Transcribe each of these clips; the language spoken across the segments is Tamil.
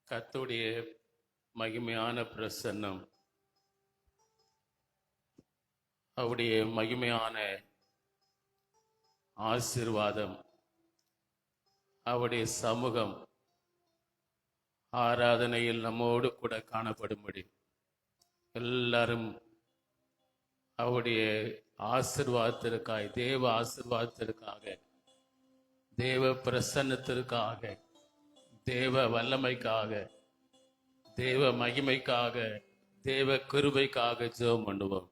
கர்த்தருடைய மகிமையான பிரசன்னம், அவருடைய மகிமையான ஆசீர்வாதம், அவருடைய சமூகம் ஆராதனையில் நம்மோடு கூட காணப்படும்படி எல்லாரும் அவருடைய ஆசீர்வாதத்திற்காக, தேவ ஆசீர்வாதத்திற்காக, தேவ பிரசன்னத்திற்காக, தேவ வல்லமைக்காக, தேவ மகிமைக்காக, தேவ கிருபைக்காக ஜெபம் பண்ணுவோம்.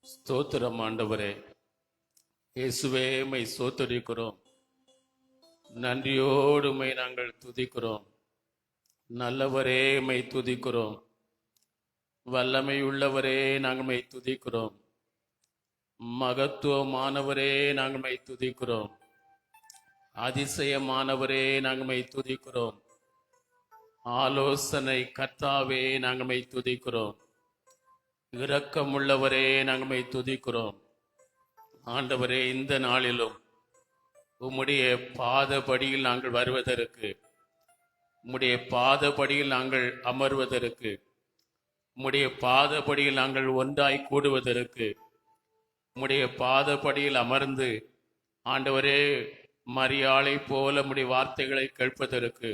ஸ்தோத்திரம் ஆண்டவரே, இயேசுவே உம்மை ஸ்தோத்திரிக்கிறோம். நன்றியோடு உம்மை நாங்கள் துதிக்கிறோம். நல்லவரே உம்மை துதிக்கிறோம். வல்லமை உள்ளவரே நாங்கள் உம்மை துதிக்கிறோம். மகத்துவமானவரே நாங்கள் உம்மை துதிக்கிறோம். அதிசயமானவரே நாங்கள் உம்மை துதிக்கிறோம். ஆலோசனை கர்த்தாவே நாங்கள் உம்மை துதிக்கிறோம். இரக்கமுள்ளவரே நாங்கள் உம்மை துதிக்கிறோம். ஆண்டவரே, இந்த நாளிலும் உம்முடைய பாதபடியில் நாங்கள் வருவதற்கு, உம்முடைய பாதபடியில் நாங்கள் அமர்வதற்கு, உம்முடைய பாதபடியில் நாங்கள் ஒன்றாய் கூடுவதற்கு, உம்முடைய பாதபடியில் அமர்ந்து ஆண்டவரே மரியாளை போல உம்முடைய வார்த்தைகளை கேட்பதற்கு,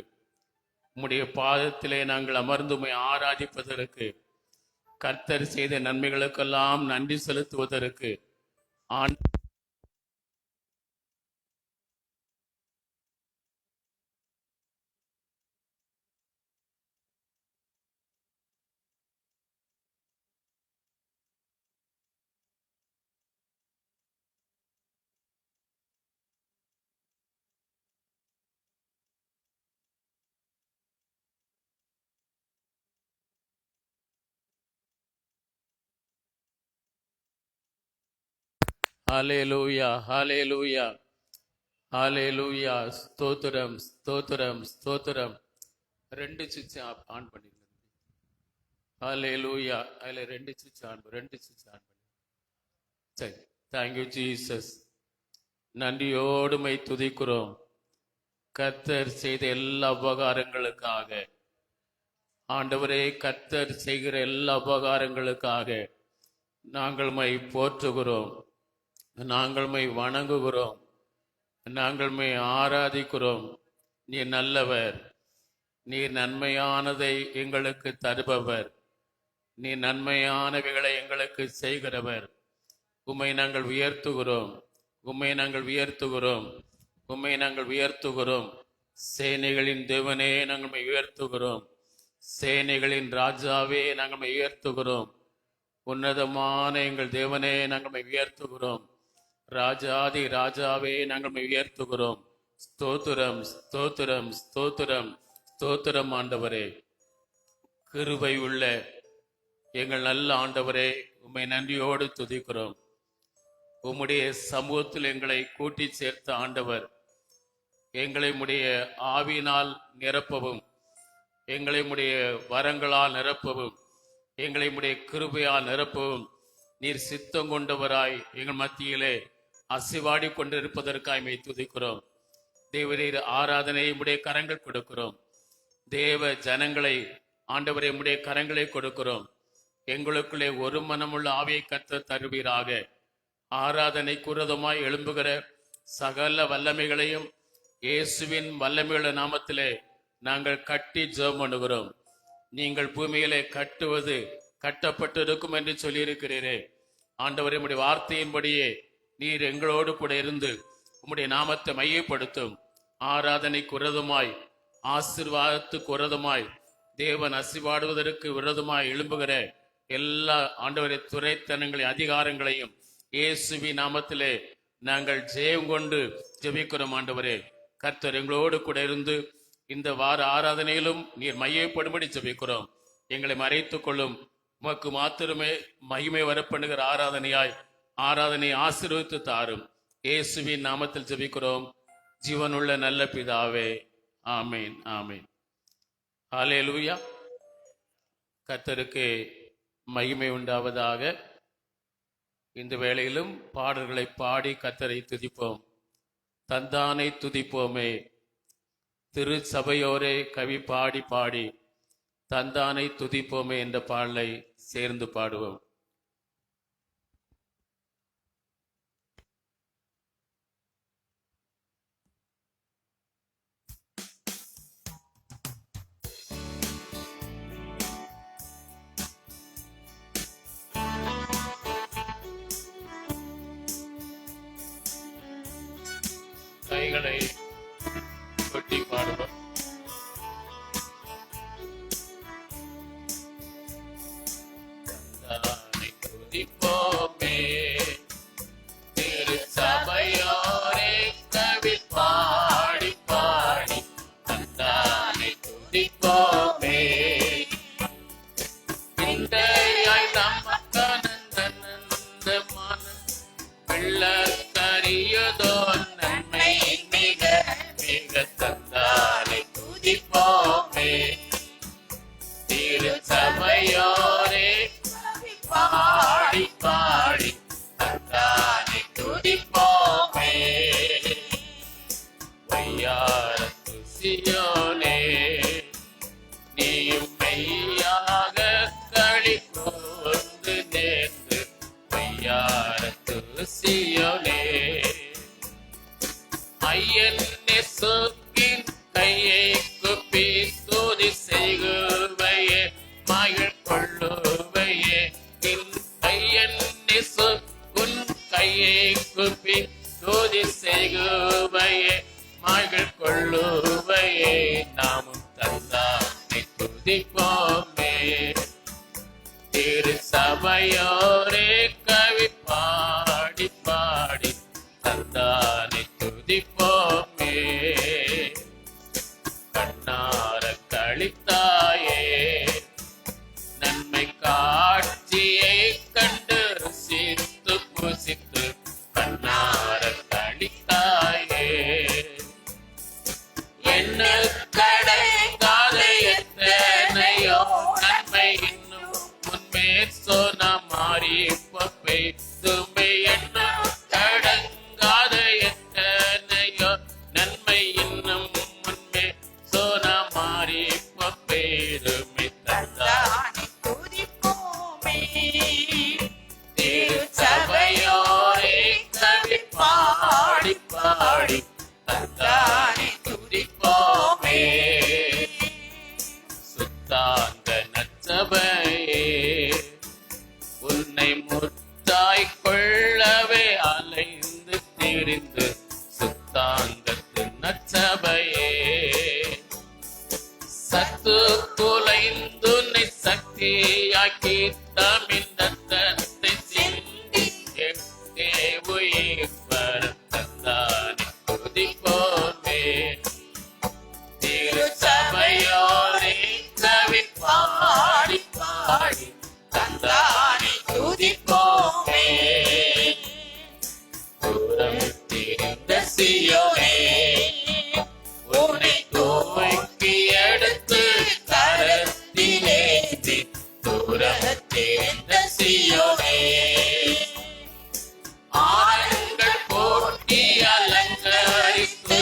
உம்முடைய பாதத்திலே நாங்கள் அமர்ந்து உம்மை ஆராதிப்பதற்கு, கர்த்தர் செய்த நன்மைகளுக்கெல்லாம் நன்றி செலுத்துவதற்கு ஹல்லேலூயா, ஹல்லேலூயா, ஹல்லேலூயா. ஸ்தோத்திரம், ஸ்தோத்திரம், ஸ்தோத்திரம். 2 சுவிட்ச் ஆன் பண்ணிருங்க. ஹல்லேலூயா. அதுல 2 சுவிட்ச் ஆன் பண்ணி. சரி, தேங்க்யூ ஜீசஸ். நன்றியோடு உம்மை துதிக்கிறோம். கர்த்தர் செய்த எல்லா உபகாரங்களுக்காக, ஆண்டவரே, கர்த்தர் செய்கிற எல்லா உபகாரங்களுக்காக நாங்கள் உம்மை போற்றுகிறோம், நாங்கள் உம்மை வணங்குகிறோம், நாங்கள் உம்மை ஆராதிக்கிறோம். நீர் நல்லவர், நீர் நன்மையானதை எங்களுக்கு தருபவர், நீர் நன்மையானவைகளை எங்களுக்கு செய்கிறவர். உம்மை நாங்கள் உயர்த்துகிறோம், உம்மை நாங்கள் உயர்த்துகிறோம், உம்மை நாங்கள் உயர்த்துகிறோம். சேனைகளின் தேவனே நாங்கள் உம்மை உயர்த்துகிறோம். சேனைகளின் ராஜாவே நாங்கள் உம்மை உயர்த்துகிறோம். உன்னதமான எங்கள் தேவனே நாங்கள் உம்மை உயர்த்துகிறோம். ராஜாதி ராஜாவே நாங்கள் உம்மை உயர்த்துகிறோம். ஸ்தோத்திரம், ஸ்தோத்திரம், ஸ்தோத்திரம், ஸ்தோத்திரம். ஆண்டவரே, கிருபை உள்ள எங்கள் நல்ல ஆண்டவரே, உம்மை நன்றியோடு துதிக்கிறோம். உம்முடைய சமூகத்தில் எங்களை கூட்டி சேர்த்த ஆண்டவர், எங்களை உம்முடைய ஆவியினால் நிரப்பவும், எங்களை உம்முடைய வரங்களால் நிரப்பவும், எங்களை உம்முடைய கிருபையால் நிரப்பவும் நீர் சித்தம் கொண்டவராய் எங்கள் மத்தியிலே அசைவாடி கொண்டிருப்பதற்காய் உம்மை துதிக்கிறோம். தேவரீர் ஆராதனையை உம்முடைய கரங்கள் கொடுக்கிறோம். தேவ ஜனங்களை ஆண்டவரை உம்முடைய கரங்களை கொடுக்கிறோம். எங்களுக்குள்ளே ஒரு மனமுள்ள ஆவியை கர்த்தர் தருவீராக. ஆராதனைக்கு விரோதமாய் எழும்புகிற சகல வல்லமைகளையும் இயேசுவின் வல்லமையுள்ள நாமத்திலே நாங்கள் கட்டி ஜெபம் பண்ணுகிறோம். நீங்கள் பூமியிலே கட்டுவது கட்டப்பட்டு இருக்கும் என்று சொல்லியிருக்கிறீரே ஆண்டவரே, உம்முடைய வார்த்தையின்படியே நீர் எங்களோடு கூட இருந்து உம்முடைய நாமத்தை மையப்படுத்தும். ஆராதனைக்கு விரோதமாய், ஆசீர்வாதத்துக்கு விரோதமாய், தேவன் அசைவாடுவதற்கு விரோதமாய் எழும்புகிற எல்லா ஆண்டவரை துரைத்தனங்களையும் அதிகாரங்களையும் இயேசுவின் நாமத்திலே நாங்கள் ஜெயம் கொண்டு ஜெபிக்கிறோம். ஆண்டவரே, கர்த்தர் எங்களோடு கூட இருந்து இந்த வார ஆராதனையிலும் நீர் மையப்படும்படி ஜெபிக்கிறோம். எங்களை மறைத்துக் கொள்ளும். உமக்கு மாத்திரமே மகிமை வரப்பண்ணுகிற ஆராதனை ஆசீர்வதித்து தாரும். இயேசுவின் நாமத்தில் ஜெபிக்கிறோம் ஜீவனுள்ள நல்ல பிதாவே, ஆமேன், ஆமேன். ஹல்லேலூயா. கர்த்தருக்கு மகிமை உண்டாவதாக. இந்த வேளையிலும் பாடல்களை பாடி கர்த்தரை துதிப்போம். தந்தானை துதிப்போமே. திரு சபையோரே கவி பாடி பாடி தந்தானை துதிப்போமே என்ற பாடலை சேர்ந்து பாடுவோம். கைகளை கொட்டி பாடுவோம். தந்தானை துதிப்போமே திரு சபையோரே கவி பாடி பாடி தந்தானை துதிப்போமே. இன்றையாய் நமக்கானந்தமான வெள்ளக்கரியதோ நன்மை மிக மிக தந்தானை துதிப்போமே திரு சபையோரே பாடி பாடி தந்தானை துதிப்போமே. வையாரத்து சியோனே நீயும் மெய்யாக களி கூர்ந்து நேர்ந்து வையாரத்து சியோனே ஐயன் நெசுக்கின் கையை குப்பி துதி செய்குவையே மகிழ் கொள்ளுவையே. ஐயன் நெசுக்குன் கையை குப்பி துதி செய்குவையே மகிழ் கொள்ளுவையே. நாமும் தந்தானை துதிப்போமே திரு சபையோரே கவி பாடி பாடி தந்தானை துதிப்போமே. கண்ணார கழித்தாயே நன்மை காட்சியை கண்டு ருசித்து புசித்து கண்ணார கழித்தாயே. என்ன கடங்காத எத்தனையோ நன்மை இன்னும் முன்மே சொன்ன மாறி பப்பை தும்பை என்ன கடங்காத எத்தனையோ நன்மை இன்னும் முன்மே சொன்ன மாறி பப்பை தும்பை தந்தானை துதிப்போமே திரு சபையோரே கவி பாடி பாடி தந்தானை துதிப்போமே. சுத்தாங்க நற்சபையே உன்னை முத்தாய் கொள்ளவே அலைந்து திரிந்து சுத்தாங்கத்து நற்சபையே சத்து குலைந்து உன்னை சக்தியாக்கி தமிழத்தை சிந்தி உயிர் வர தந்தானை துதிப்போமே திரு சபையோரே கவி பாடி பாடி தந்தானை துதிப்போமே. தூரம் திரிந்த சியோனே உன்னை தூக்கி எடுத்து கரத்திலேந்தி தூரம் திரிந்த சியோனே ஆரங்கள் போட்டி அலங்கரித்து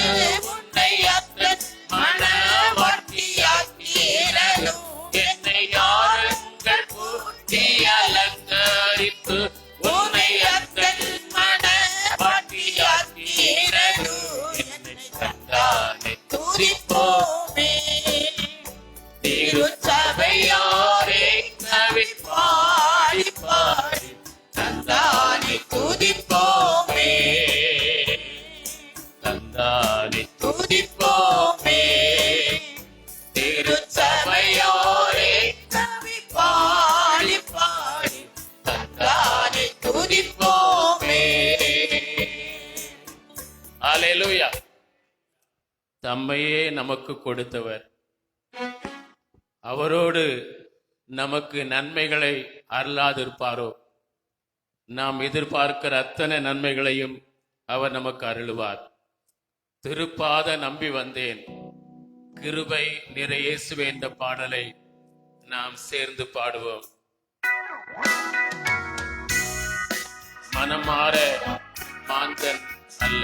உன்னை அத்தன் மணவாட்டியாக்கினரும் என்னை ஆரங்கள் போட்டி அலங்கரித்து உன்னை அத்தன் மணவாட்டியாக்கினரும் என்னை தந்தானை துதிப்போமே திரு சபையோரே கவி பாடி பாடி தந்தானை துதிப்போமே தந்தானை துதிப்போமே திரு சபையோரே கவி பாடி பாடி தந்தானை துதிப்போமே. அல்லேலூயா. தம்மையே நமக்கு கொடுத்தவர் அவரோடு நமக்கு நன்மைகளை அருளாதிருப்பாரோ? நாம் எதிர்பார்க்கிற அத்தனை நன்மைகளையும் அவர் நமக்கு அருளுவார். திருப்பாத நம்பி வந்தேன் கிருபை நிறை இயேசுவே என்ற பாடலை நாம் சேர்ந்து பாடுவோம். மனமாற மாந்தன் அல்ல,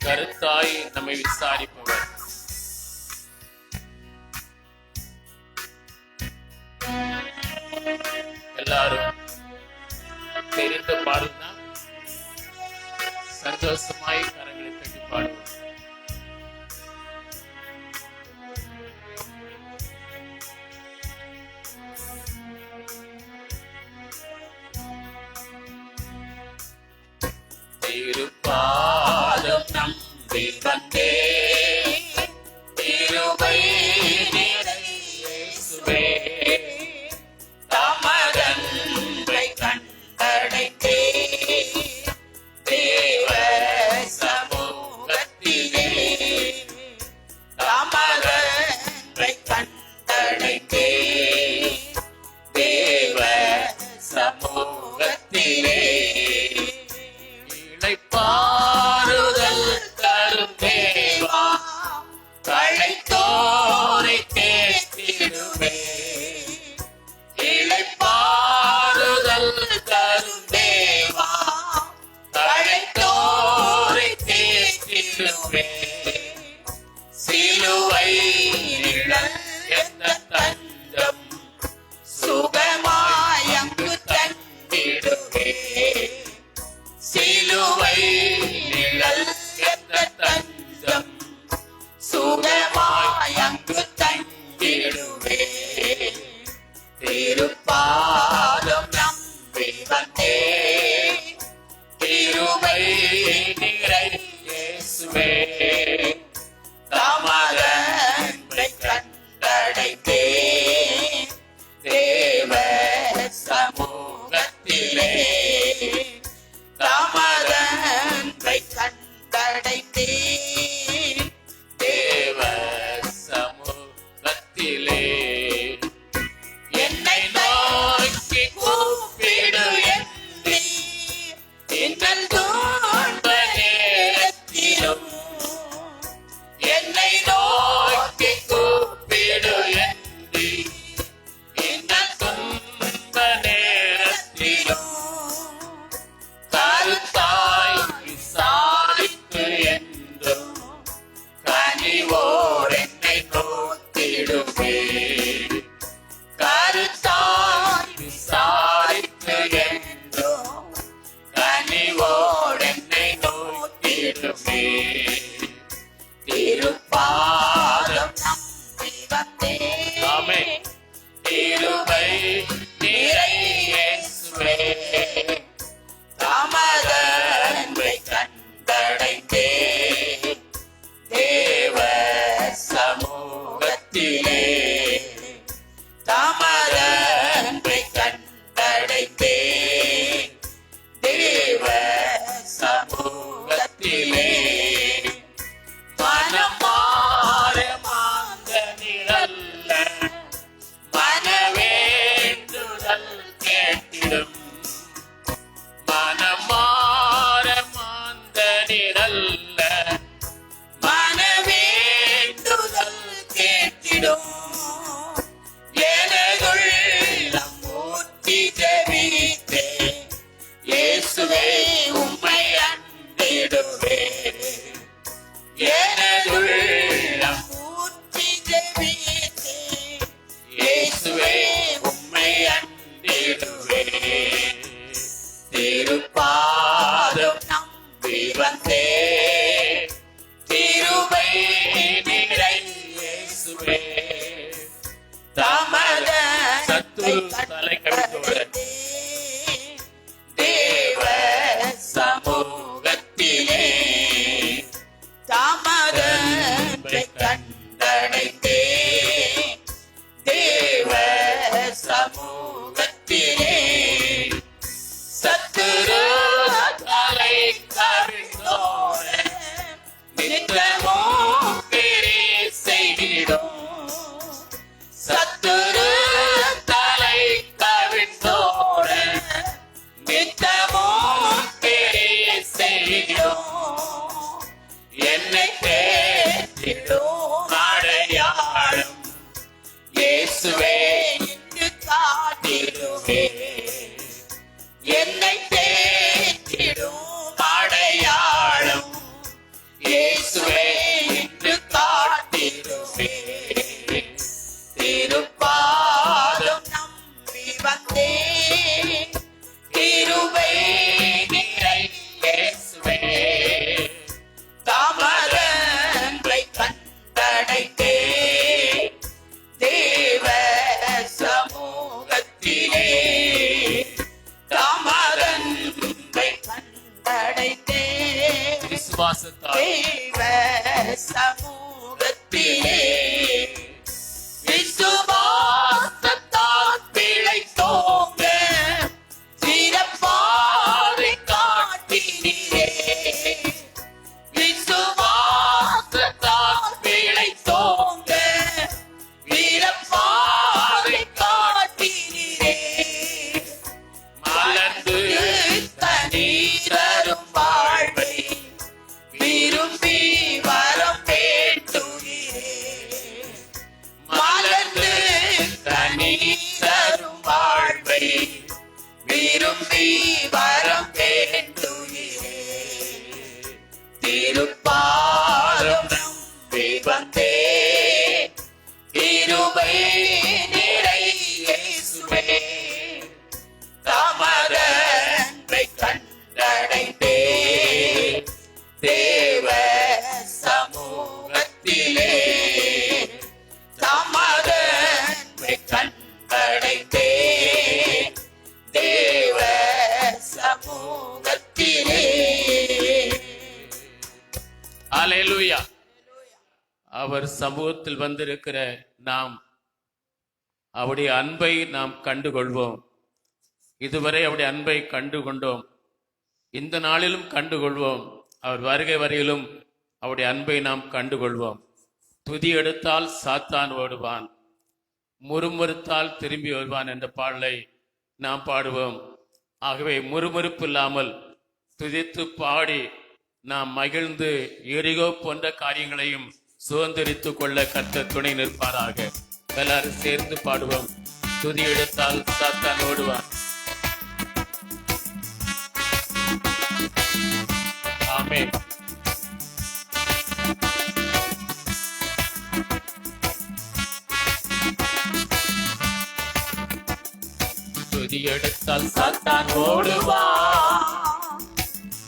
கருத்தாய் நம்மை விசாரிப்பவர். சந்தோஷமாய் கரங்களை தட்டி பாடுவோம். திருப்பாதம் நம்பி வந்தே திருவை நிறை இயேசுவே தமதன்பை கண்டடைந்தே தேவ சமூகத்திலே தமதன்பை கண்டடைந்தே தேவ சமூகத்திலே பாருதல் தரும் தேவா களைத்தோரை தேற்றிடுவே இளைப்பாறுதல் தரும் தேவா களைத்தோரை தேற்றிடுவே சிலுவை நிழல் என்ற தஞ்சம் சுகமாய் அங்கு தங்கிடுவே சிலுவை நிழல் என்ற தஞ்சம் சுகமாய் அங்கு தங்கிடுவே திருப்பாதம் நம்பி வந்தே திருவை நிறை இயேசுவே தமதன்பை கண்டடைந்தே தேவ சமூகத்திலே தமதன்பை கண்டடைந்தே தேவ சமூகத்திலே என்னை நோக்கி கூப்பிடு என்று எங்கள் துன்ப நேரத்திலும் என்னை நோக்கி கூப்பிடு என்று எங்கள் துன்ப நேரத்திலும் கருத்தாய் விசாரித்து என்றும் கனிவோர் என்னை நோக்கிடுவே கருத்தாய் விசாரித்து என்றும் கனிவோர் என்னை நோக்கிடுவே திருப்பாதம் நம்பி வந்தே திருவை நிறை இயேசுவே தமதன்பை கண்டடைந்தே தேவ சமூகத்திலே தமதன்பை கண்டடைந்தே தேவ சமூகத்திலே மனம் மாற மாந்த நிழல்ல மனவேண்டுதல் கேட்டிடும் மனமாற மாந்த நிழல்ல மனவேண்டுதல் கேட்டிடும் எனதுள்ளம் ஊற்றி ஜெபித்தே இயேசுவே உம்மை அண்டிடுவே எனதுள்ளம் ஊற்றி ஜெபித்தே இயேசுவே உம்மை அண்டிடுவே திருப்பாதம் நம்பி வந்தே திருவை நிறை இயேசுவே தமதன்பை கண்டடைந்தே தேவ சமூகத்திலே தமதன்பை கண்டடைந்தே தேவ சமூகத்திலே சத்துரு தலை கவிழ்ந்தோட நித்தமும் பெரிய செய்திடும் சத்துரு தலை கவிழ்ந்தோட நித்தமும் பெரிய செய்திடும் என்னை தேற்றிடும் அடையாளம் இயேசுவே இன்று காட்டிடுவே என்னை தேற்றிடும் அடையாளம் இயேசுவே இன்று காட்டிடுவே திருப்பாதம் நம்பி வந்தே திருவை நிறை இயேசுவே சமூகத்திலே விசுவாசத்தால் பிழைத்தோங்க சிறப்பாதை காட்டினீரே. விசுவாசத்தால் பிழைத்தோங்க சிறப்பாதை காட்டினீரே. மலர்ந்து தனி தரும் வாழ்வை விரும்பி வரம் வேண்டுகிறே. மலர்ந்து தனி தரும் வாழ்வை விரும்பி வரம் வேண்டுகிறே. திருப்பாதம் நம்பி வந்தே கிருபை நிறை இயேசுவே. தமரன்பை கண்டடைந்தே தேவ சமூகத்திலே. தமரன்பை கண்டடைந்தே தேவ சமூகத்திலே. அல்லேலூயா. அவர் சமூகத்தில் வந்திருக்கிற நாம் அவருடைய அன்பை நாம் கண்டுகொள்வோம். இதுவரை அவருடைய அன்பை கண்டு கொண்டோம். இந்த நாளிலும் கண்டுகொள்வோம். அவர் வருகை வரையிலும் அவருடைய அன்பை நாம் கண்டுகொள்வோம். துதி எடுத்தால் சாத்தான் ஓடுவான், முறுமுறுத்தால் திரும்பி வருவான் என்ற பாடலை நாம் பாடுவோம். ஆகவே முறுமுறுப்பு இல்லாமல் துதித்து பாடி நாம் மகிழ்ந்து எரிகோ போன்ற காரியங்களையும் சுதந்திரித்துக் கொள்ள கர்த்தர் துணை நிற்பாராக. எல்லாரும் சேர்ந்து பாடுவோம். துதி எடுத்தால் சாத்தான் ஓடுவான். ஆமென். துதி எடுத்தால் சாத்தான் ஓடுவான்,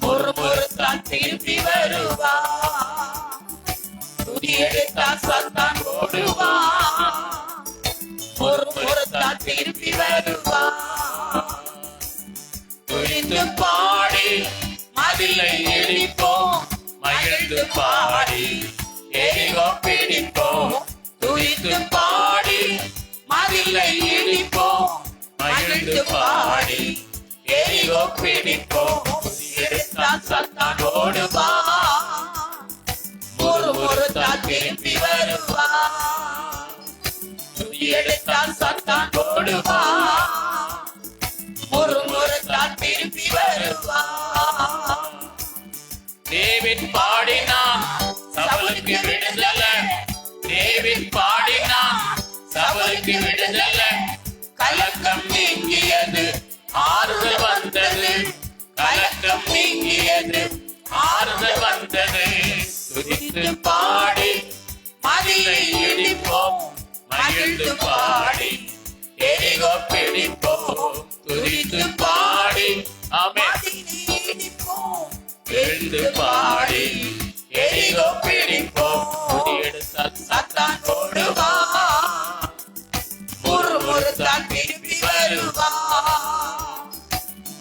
முறுமுறுத்தான் திரும்பி வருவான். துதி எடுத்தான் சாத்தான் ஓடுவான், முறுமுறுத்தான் திரும்பி வருவான். துதித்து பாடி மதிலை இடிப்போம், மகிழ்ந்து பாடி எரிகோ பிடிப்போம். துதித்து பாடி மதிலை இடிப்போம், மகிழ்ந்து பாடி எரிகோ பிடிப்போம். எடுத்தான் சாத்தான் ஓடுவான், முறுமுறுத்தான் திரும்பி வருவான். துதி எடுத்தான் சாத்தான் ஓடுவான், முறுமுறுத்தான் திரும்பி வருவான். டேவிட் பாடினான் சவுலுக்கு விடுதலை. டேவிட் பாடினான் சவுலுக்கு விடுதலை. கலக்கம் நீங்கியது, ஆறுதல் வந்தது. கலக்கம் நீங்கியது, ஆறுதல் வந்தது. துதித்து பாடி மதிலை இடிப்போம், மகிழ்ந்து பாடி எரிகோ பிடிப்போம். துதித்து பாடி ஆமென். மதிலை இடிப்போம், எழுந்து பாடி எரிகோ பிடிப்போம். துதி எடுத்தால் சாத்தான் ஓடுவான், முறுமுறுத்தான் திரும்பி வருவான்.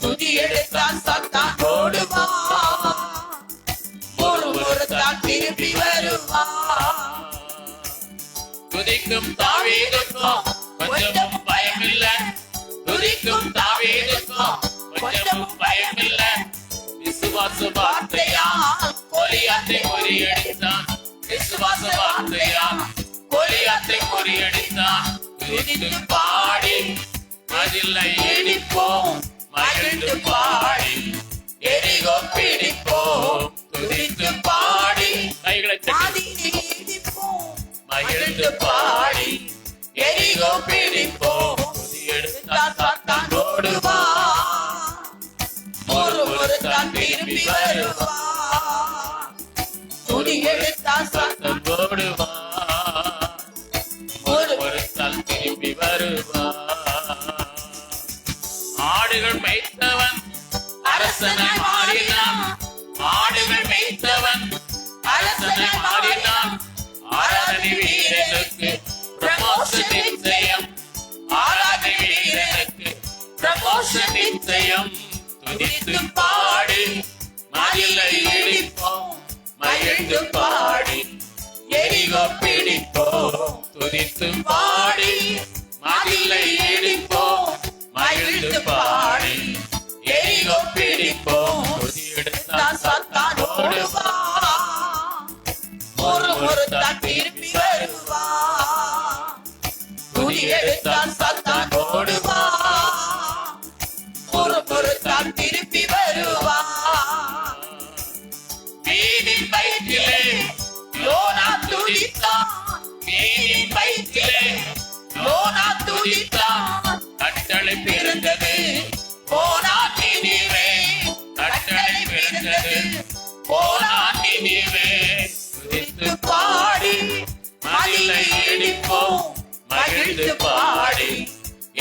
துதி எடுத்தான் சாத்தான் ஓடுவான், முறுமுறுத்தான் திரும்பி வருவான். துதிக்கும் தாவீதுக்கும் கொஞ்சமும் பயமில்லை. துதிக்கும் தாவீதுக்கும் கொஞ்சமும் பயமில்லை. விசுவாச வார்த்தையால் கோலியாத்தை முறியடித்தான். விசுவாச வார்த்தையால் கோலியாத்தை முறியடித்தான். துதித்து பாடி மதிலை இடிப்போம், மகிழ்ந்து பாடி எரிகோ பிடிப்போம். துதித்து பாடி கைகளை தட்டி மதிலை இடிப்போம், மகிழ்ந்து பாடி எரிகோ பிடிப்போம். துதி எடுத்தால் சாத்தான் ஓடுவான், முறுமுறுத்தான் திரும்பி வருவான். துதி எடுத்தான் சாத்தான் ஓடுவான், ஒருத்தால் திரும்பி வருவான். ஆடுகள் மேய்த்தவன் அரசனாய் மாறினான். ஆடுகள் மேய்த்தவன் அரசனாய் மாறினான். ஆராதனை வீரனுக்கு பிரமோஷன் நிச்சயம். ஆராதனை வீரனுக்கு பிரமோஷன் நிச்சயம். துதித்து பாடி மதிலை இடிப்போம், மகிழ்ந்து பாடி எரிகோ பிடிப்போம் துதித்து பாடி மதிலை இடிப்போம் மகிழ்ந்து பாடி எரிகோ பிடிப்போம் துதியெடுத்தான் சாத்தான் ஓடுவான் முறுமுறுத்தான் திரும்பி வருவான் துதி எடுத்தான் சாத்தான் ஓடுவான் முறுமுறுத்தான் திரும்பி வருவான் மீனின் வயிற்றிலே யோனா துதித்தான் மீனின் வயிற்றிலே யோனா துதித்தான் கட்டளை பிறந்தது போனான் நினிவே கட்டளை பிறந்தது போனான் நினிவே துதித்து பாடி மதிலை இடிப்போம் மகிழ்ந்து பாடி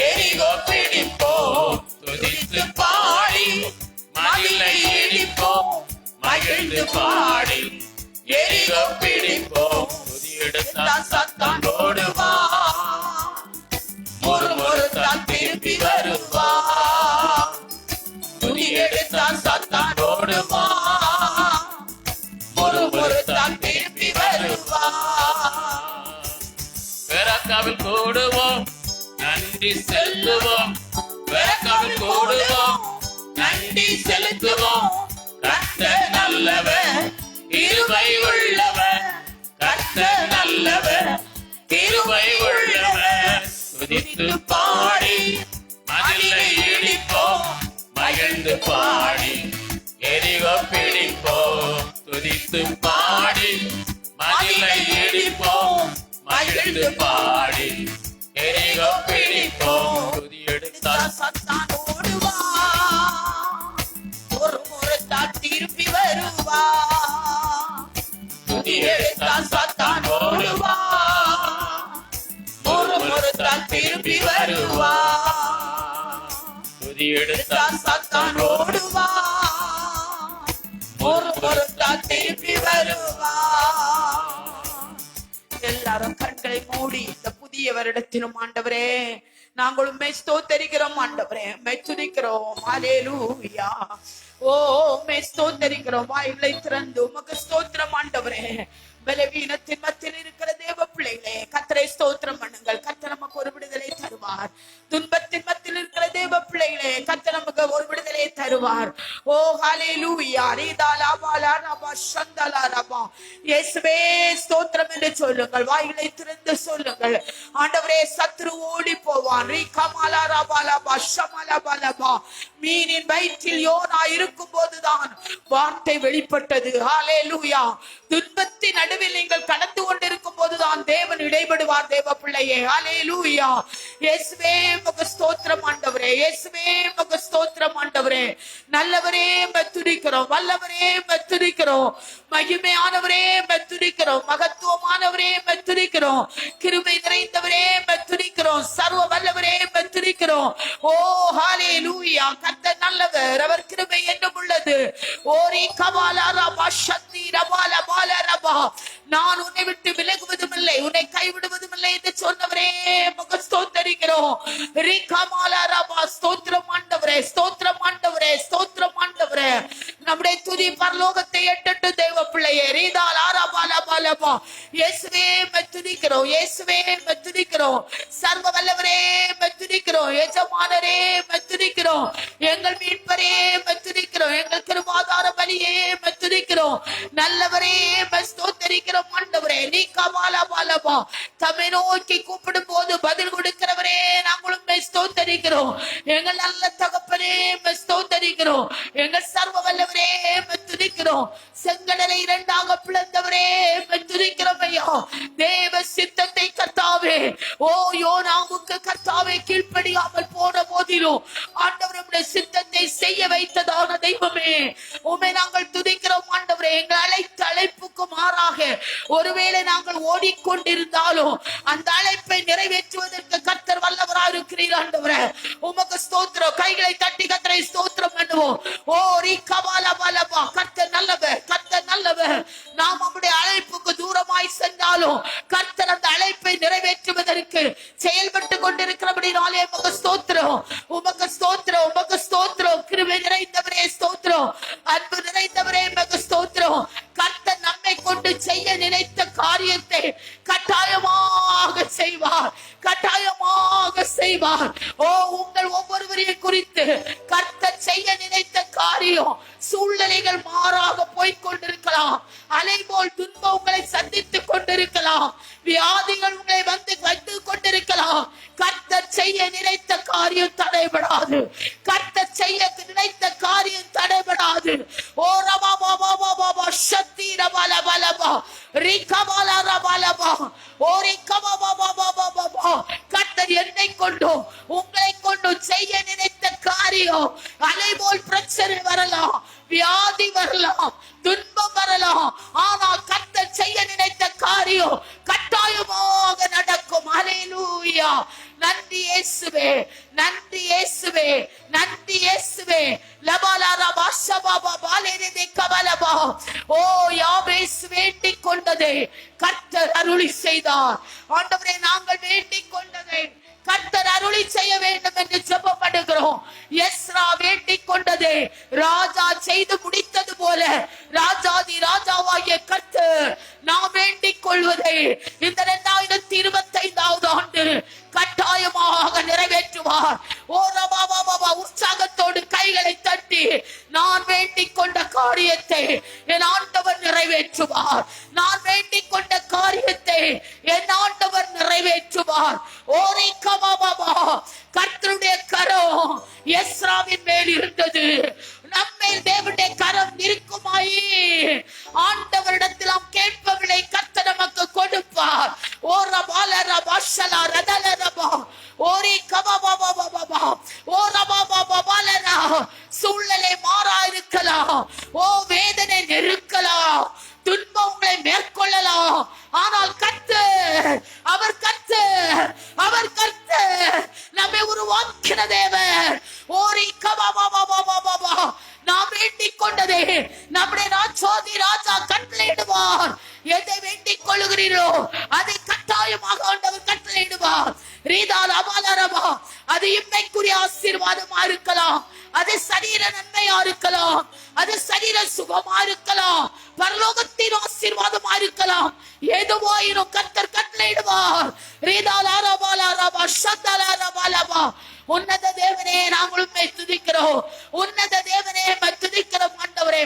எரிகோ பிடிப்போம் துதித்து பாடி மதிலை இடிப்போம் மகிழ்ந்து பாடி எரிகோ பிடிப்போம் துதியெடுத்தான் சத்தான் ஓடுவான் முறுமுறுத்தான் திருப்பி வருவான் துதி எடுத்தான் சத்தான் ஓடுவான் முறுமுறுத்தான் திருப்பி வருவான் பெரக்காவில் கூடுவோம் நன்றி செலுத்துவோம் பெரக்காவில் கூடுவோம் நன்றி செலுத்துவோம் கர்த்தர் நல்லவர் கிருபை உள்ளவர் கர்த்தர் நல்லவர் கிருபை உள்ளவர் துதித்து பாடி மதிலை இடிப்போம் மகிழ்ந்து பாடி எரிகோ பிடிப்போம் துதித்து பாடி மதிலை இடிப்போம் மகிழ்ந்து பாடி எரிகோ பிடிப்போம் துதியெடுத்தான் சத்தான் ஓடுவான் ஒரு முறைத்தான் திருப்பி வருவான் துதி எடுத்தான் சத்தான் ஓடுவான் ஒரு முறைத்தான் திருப்பி வருவான் துதியெடுத்தான் சத்தான் ஓடுவான் ஒரு முறைத்தான் திருப்பி வருவான் எல்லாரும் கண்களை மூடி இந்த புதிய வருடத்திலும் ஆண்டவரே நாங்கள் உம்மை ஸ்தோத்தரிக்கிறோம் ஆண்டவரே உம்மை துதிக்கிறோம் ஹல்லேலூயா ஓ உம்மை ஸ்தோத்தரிக்கிறோம் வாய்களை திறந்து உமக்கு ஸ்தோத்திரம் ஆண்டவரே பலவீனத்தின் மத்தியில் இருக்கிற தேவ பிள்ளைகளே கர்த்தரை ஸ்தோத்திரம் பண்ணுங்கள் கர்த்தர் நமக்கு ஒரு விடுதலை தருவார் துன்பத்தின் மத்தியில் இருக்கிற தேவ பிள்ளைகளே கர்த்தர் நமக்கு ஒரு விடுதலை தருவார் ஓ ஹல்லேலூயா ரீதாலா பாலா ரபா சந்தலா ரபா இயேசுவே ஸ்தோத்திரம் என்று சொல்லுங்கள் வாய்களை திறந்து சொல்லுங்கள் ஆண்டவரே சத்ரு ஓடி போவான் ரீகமாலா ரபா லபா ஷமலா பலபா மீனின் வயிற்றில் யோனா இருக்கும் போதுதான் வார்த்தை வெளிப்பட்டது ஹல்லேலூயா துன்பத்தின் நடுவில் நீங்கள் கடந்து கொண்டிருக்கும் போதுதான் தேவன் இடைபடுவார் தேவ பிள்ளையே ஹல்லேலூயா இயேசுவே உமக்கு ஸ்தோத்திரம் ஆண்டவரே இயேசுவே உமக்கு ஸ்தோத்திரம் ஆண்டவரே நல்லவரே உம்மை துதிக்கிறோம் வல்லவரே உம்மை துதிக்கிறோம் மகிமையானவரே உம்மை துதிக்கிறோம் மகத்துவமானவரே உம்மை துதிக்கிறோம் கிருபை நிறைந்தவரே உம்மை துதிக்கிறோம் சர்வ வல்லவரே உம்மை துதிக்கிறோம் ஓ ஹல்லேலூயா கர்த்தர் நல்லவர் அவர் கிருபை என்றும் உள்ளது ஓரி கபாலா ரபா சந்தி ரபால பால ரபா நான் உன்னை விட்டு விலகுவதும் இல்லை உன்னை கைவிடுவதும் இல்லை என்று சொன்னவரே உமக்கு ஸ்தோத்தரிக்கிறோம் ரீகமாலா ரபா ஸ்தோத்திரம் ஆண்டவரே ஸ்தோத்திரம் ஆண்டவரே ஸ்தோத்திரம் ஆண்டவரே நம்முடைய துதி பரலோகத்தை எட்டட்டு தேவ பிள்ளையே ரீதால் ஆராபால பாலபா இயேசுவே உம்மை துதிக்கிறோம் இயேசுவே உம்மை துதிக்கிறோம் சர்வ வல்லவரே உம்மை துதிக்கிறோம் எஜமானரே உம்மை துதிக்கிறோம் எங்கள் மீட்பரே உம்மை துதிக்கிறோம் எங்கள் கிருபாதார பலியே உம்மை துதிக்கிறோம் நல்லவரே உம்மை ஸ்தோத்தரிக்கிறோம் ஆண்டவரே நீ கமாலா பாலபா தம்மை நோக்கி கூப்பிடும் போது பதில் கொடுக்கிறவரே நாங்கள் உம்மை ஸ்தோத்தரிக்கிறோம் எங்கள் நல்ல தகப்பனே உம்மை ஸ்தோத்தரிக்கிறோம் எங்கள் சர்வ வல்லவரே உம்மை துதிக்கிறோம் செங்கடலை இரண்டாக பிளந்தவரே உம்மை துதிக்கிறோம் ஐயா தேவ சித்தத்தை கர்த்தாவே ஓ யோனாவுக்கு கர்த்தாவே கீழ்ப்படியாமல் போன போதிலும் ஆண்டவர் உம்முடைய சித்தத்தை செய்ய வைத்ததான தெய்வமே உம்மை நாங்கள் துதிக்கிறோம் ஆண்டவரே எங்கள் அழைத்த அழைப்புக்கு மாறாக ஒருவேளை நாங்கள் ஓடிக்கொண்டிருந்தாலும் அந்த அழைப்பை நிறைவேற்றுவதற்கு கர்த்தர் வல்லவராக இருக்கிறீர் ஆண்டவரே உமக்கு ஸ்தோத்திரம் கைகளை தட்டி கர்த்தரை ஸ்தோத்திரம் பண்ணுவோம் ஓ ரீகபாலா பாலபா கர்த்தர் நல்லவர் கர்த்தர் நல்லவர் நாம் நம்முடைய அழைப்புக்கு தூரமாய் சென்றாலும் கர்த்தர் அந்த அழைப்பை நிறைவேற்றுவதற்கு செயல்பட்டு கொண்டிருக்கிறபடினாலே உமக்கு ஸ்தோத்திரம் உமக்கு ஸ்தோத்திரம் உமக்கு ஸ்தோத்திரம் கிருபை நிறைந்தவரே ஸ்தோத்திரம் அன்பு நிறைந்தவரே உமக்கு ஸ்தோத்திரம் கர்த்தர் நம்மை கொண்டு செய்ய நினைத்த காரியத்தை காரியத்தை கட்டாயமாக செய்வார், கட்டாயமாக செய்வார். ஓ, உங்கள் ஒவ்வொருவரையும் குறித்து கர்த்தர் செய்ய நினைத்த காரியம், சூழ்நிலைகள் மாறாக போய்கொண்டிருக்கலாம், அலை போல் துன்பம் உங்களை சந்தித்துக் கொண்டிருக்கலாம், வியாதிகள் உங்களை வந்து கொண்டிருக்கலாம். கர்த்தர் செய்ய நினைத்த காரியம் தடைபடாது, கர்த்தர் செய்ய நினைத்த காரியம் தடைபடாது. ஓ ரபா பாபா பாபா சக்தி ரபால பலபா ரிகபால ரபாலபா ஓ ரிகபா பாபா பாபா பாபா. கர்த்தர் என்னை கொண்டு உங்களை கொண்டு செய்ய நினைத்த காரியம், அலை போல் பிரச்சனை வரலாம், வியாதி வரலாம், துன்பம் வரலாம், ஆனால் கர்த்தர் செய்ய நினைத்த காரியம் கட்டாயமாக நடக்கும். ஹல்லேலூயா. நன்றி இயேசுவே, நன்றி இயேசுவே, நன்றி இயேசுவே. லபாலா ரபா ஷபாபா பாலேனே கபலபா. ஓ, யாபேஸ் வேண்டிக் கொண்டதை கர்த்தர் அருளி செய்தார். ஆண்டவரே, நாங்கள் வேண்டிக் கொண்டதை கர்த்தர் அருளி செய்ய வேண்டும் என்று ஜெபப்படுகிறோம். எஸ்ரா வேண்டிக் கொண்டது ராஜா செய்து முடித்தது போல ராஜாதி ராஜாவாகிய கர்த்தர் நாம் வேண்டிக் கொள்வதை இந்த 2025வது ஆண்டு கட்டாயமாக நிறைவேற்றுவார். ஓ ரபா பாபா, உற்சாகத்தோடு கைகளை தட்டி நான் வேண்டிக் கொண்ட காரியத்தை என் ஆண்டவர் நிறைவேற்றுவார், நான் வேண்டிக் கொண்ட காரியத்தை என் ஆண்டவர் நிறைவேற்றுவார். ஓரை கபா பாபா. கர்த்தருடைய கரம் எஸ்ராவின் மேல் இருந்தது, நம்மேல் தேவனுடைய கரம் இருக்குமாயே. ஆண்டவரிடத்தில் நாம் கேட்பவர்களை கர்த்தர் நமக்கு கொடுப்பார். ஓ ரபால ரபா ஷலா ரதல ரபா ஓரி கபா பாபா பாபா ஓ ரபா பாபா பாலரா. சூழ்நிலை மாறா இருக்கலாம், ஓ வேதனை நெருக்கலாம், துன்பம் உங்களை மேற்கொள்ளலாம், ஆனால் கர்த்தர், அவர் கர்த்தர், அவர் கர்த்தர் நம்மை உருவாக்கின தேவன். ஓரி கபா பாபா பாபா பாபா. நாம் வேண்டிக் கொண்டதே நம்முடைய ராஜாதி ராஜா கட்டளையிடுவார். எதை வேண்டிக் கொள்ளுகிறீரோ அதை கட்டாயமாக ஆண்டவர் கட்டளையிடுவார். ரீதால் அபாலரபா. அது இம்மைக்குரிய ஆசீர்வாதமா இருக்கலாம், அது சரீர நன்மையா இருக்கலாம், அது சரீர சுகமா இருக்கலாம், பரலோகத்தின் ஆசீர்வாதமா இருக்கலாம். எதுவாயினும் கர்த்தர் கட்டளையிடுவார். ரீதால் அரபாலரபா ஷத்தலரபாலபா. உன்னத தேவனே, நாங்கள் உம்மை துதிக்கிறோம். உன்னத தேவனே, உம்மை துதிக்கிறோம் ஆண்டவரே.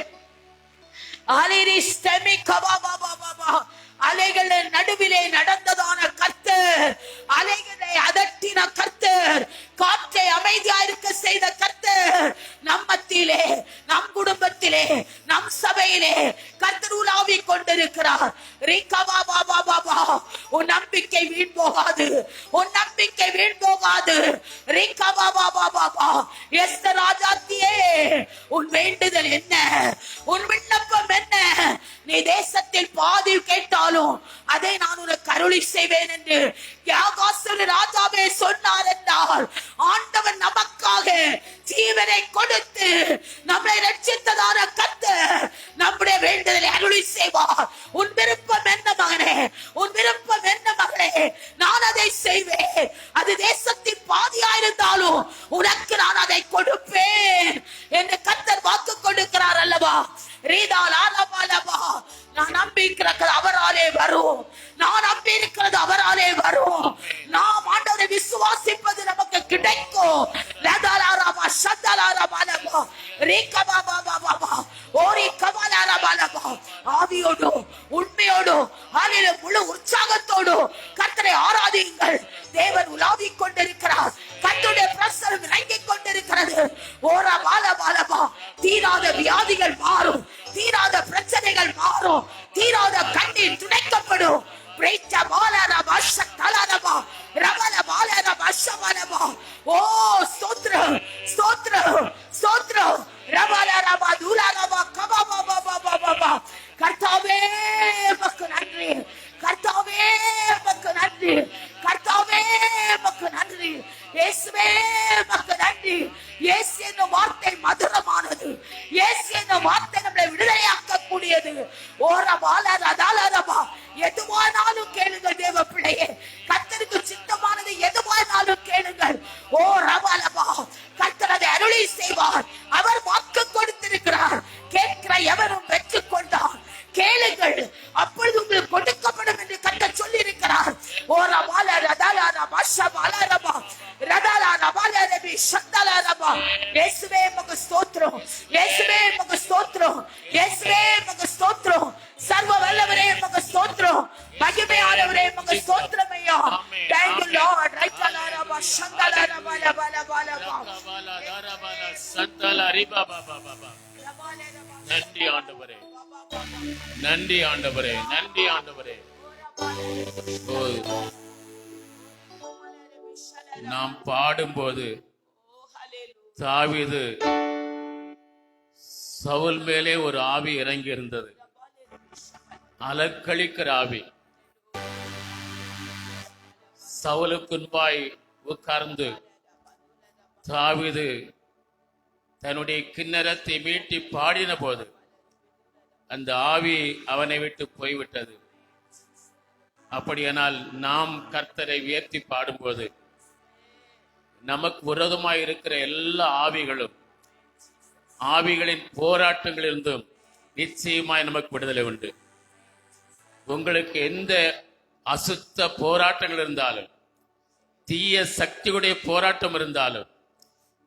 அலிரிஸ்தமி கபா பாபா பாபா. அலைகளின் நடுவிலே நடந்ததான கர்த்தர், அலைகளை அதட்டின கர்த்தர், காற்றை அமைதியா இருக்க செய்த கர்த்தர் நம் மத்தியிலே, நம் குடும்பத்திலே, நம் சபையிலே கர்த்தர் உலாவி கொண்டிருக்கிறார். ரிகபா பாபா பாபா. உன் நம்பிக்கை வீண் போகாது, உன் நம்பிக்கை வீண் போகாது. ரிகபா பாபா பாபா. எஸ்தர் ராஜாத்தியே, உன் வேண்டுதல் என்ன, உன் விண்ணப்பம் என்ன? நீ தேசத்தில் பாதி கேட்டாலும் அதை நான் உனக்கு அருளி செய்வேன் என்று யாகாசு ராஜாவே சொன்னார் என்றால், ஆண்டவன் நமக்காக ஜீவனை கொடுத்து நம்மை ரட்சித்ததான கர்த்தர் நம்முடைய வேண்டுதலை அருளி செய்வார். உன் விருப்பம் என்ன மகனே, உன் விருப்பம் என்ன மகளே, நான் அதை செய்வேன். அது தேசத்தின் பாதியா இருந்தாலும் உனக்கு நான் அதை கொடுப்பேன் என்று கர்த்தர் வாக்கு கொடுக்கிறார் அல்லவா? ரீதால் ஆலபாலபா. நான் நம்பி இருக்கிறது அவராலே வரும், நான் நம்பி இருக்கிறது அவராலே வரும். நாம் ஆண்டவரை விசுவாசிப்பது நமக்கு கிடைக்கும். லதலாரபா ஷதலாரபாலபா ரீகபாபாபாபா ஓரி கபலாரபாலபா. ஆவியோடு உண்மையோடு முழு உற்சாகத்தோடு கர்த்தரை ஆராதியுங்கள். தேவன் உலாவிக் கொண்டிருக்கிறார், கர்த்தருடைய பிரசன்னம் இறங்கிக் கொண்டிருக்கிறது. ஓரா பாலபாலபா. தீராத வியாதிகள் மாறும், தீராத பிரச்சனைகள் மாறும், தீராத கண்ணீர் துடைக்கப்படும். ஓ ஸ்தோத்திரம், ஸ்தோத்திரம், ஸ்தோத்திரம். கர்த்தாவே உமக்கு நன்றி, கர்த்தாவே உமக்கு நன்றி, கர்த்தாவே உமக்கு நன்றி. இயேசுவே உமக்கு நன்றி. இயேசு என்னும் வார்த்தை மதுரமானது, இயேசு என்னும் வார்த்தை நம்மளை விடுதலையாக்க கூடியது. எதுவானாலும் கேளுங்கள் தேவ பிள்ளையே, கர்த்தருக்கு சித்தமானது எதுவானாலும் கேளுங்கள். ஓ ரபாலபா. கர்த்தர் அதை அருளி செய்வார். அவர் வாக்கு கொடுத்திருக்கிறார். கேட்கிற எவரும் பெற்றுக் கொண்டார். கேளுங்கள், அப்பொழுது உங்களுக்கு கொடுக்கப்படும் என்று கர்த்தர் ஆவியானவரே உமக்கு ஸ்தோத்திரம் ஐயா. ஆமென். Thank you amen. Lord. ரைட்டலாரபா சந்தலாரபாலபாலபாலபா. நன்றி ஆண்டவரே, நன்றி ஆண்டவரே, நன்றி ஆண்டவரே. ஓ, நாம் பாடும்போது தாவீது சவுல் மேலே ஒரு ஆவி இறங்கி இருந்தது, அலக்களிக்கிற ஆவி. சவுலுக்கு முன்பாய் உட்கார்ந்து தாவீது தன்னுடைய கிண்ணறத்தை மீட்டி பாடின போது அந்த ஆவி அவனை விட்டு போய்விட்டது. அப்படியானால் நாம் கர்த்தரை உயர்த்தி பாடும்போது நமக்கு விரோதமாய் இருக்கிற எல்லா ஆவிகளும், ஆவிகளின் போராட்டங்களிலிருந்தும் நிச்சயமாய் நமக்கு விடுதலை உண்டு. உங்களுக்கு எந்த அசுத்த போராட்டங்கள் இருந்தாலும், தீய சக்தியுடைய போராட்டம் இருந்தாலும்,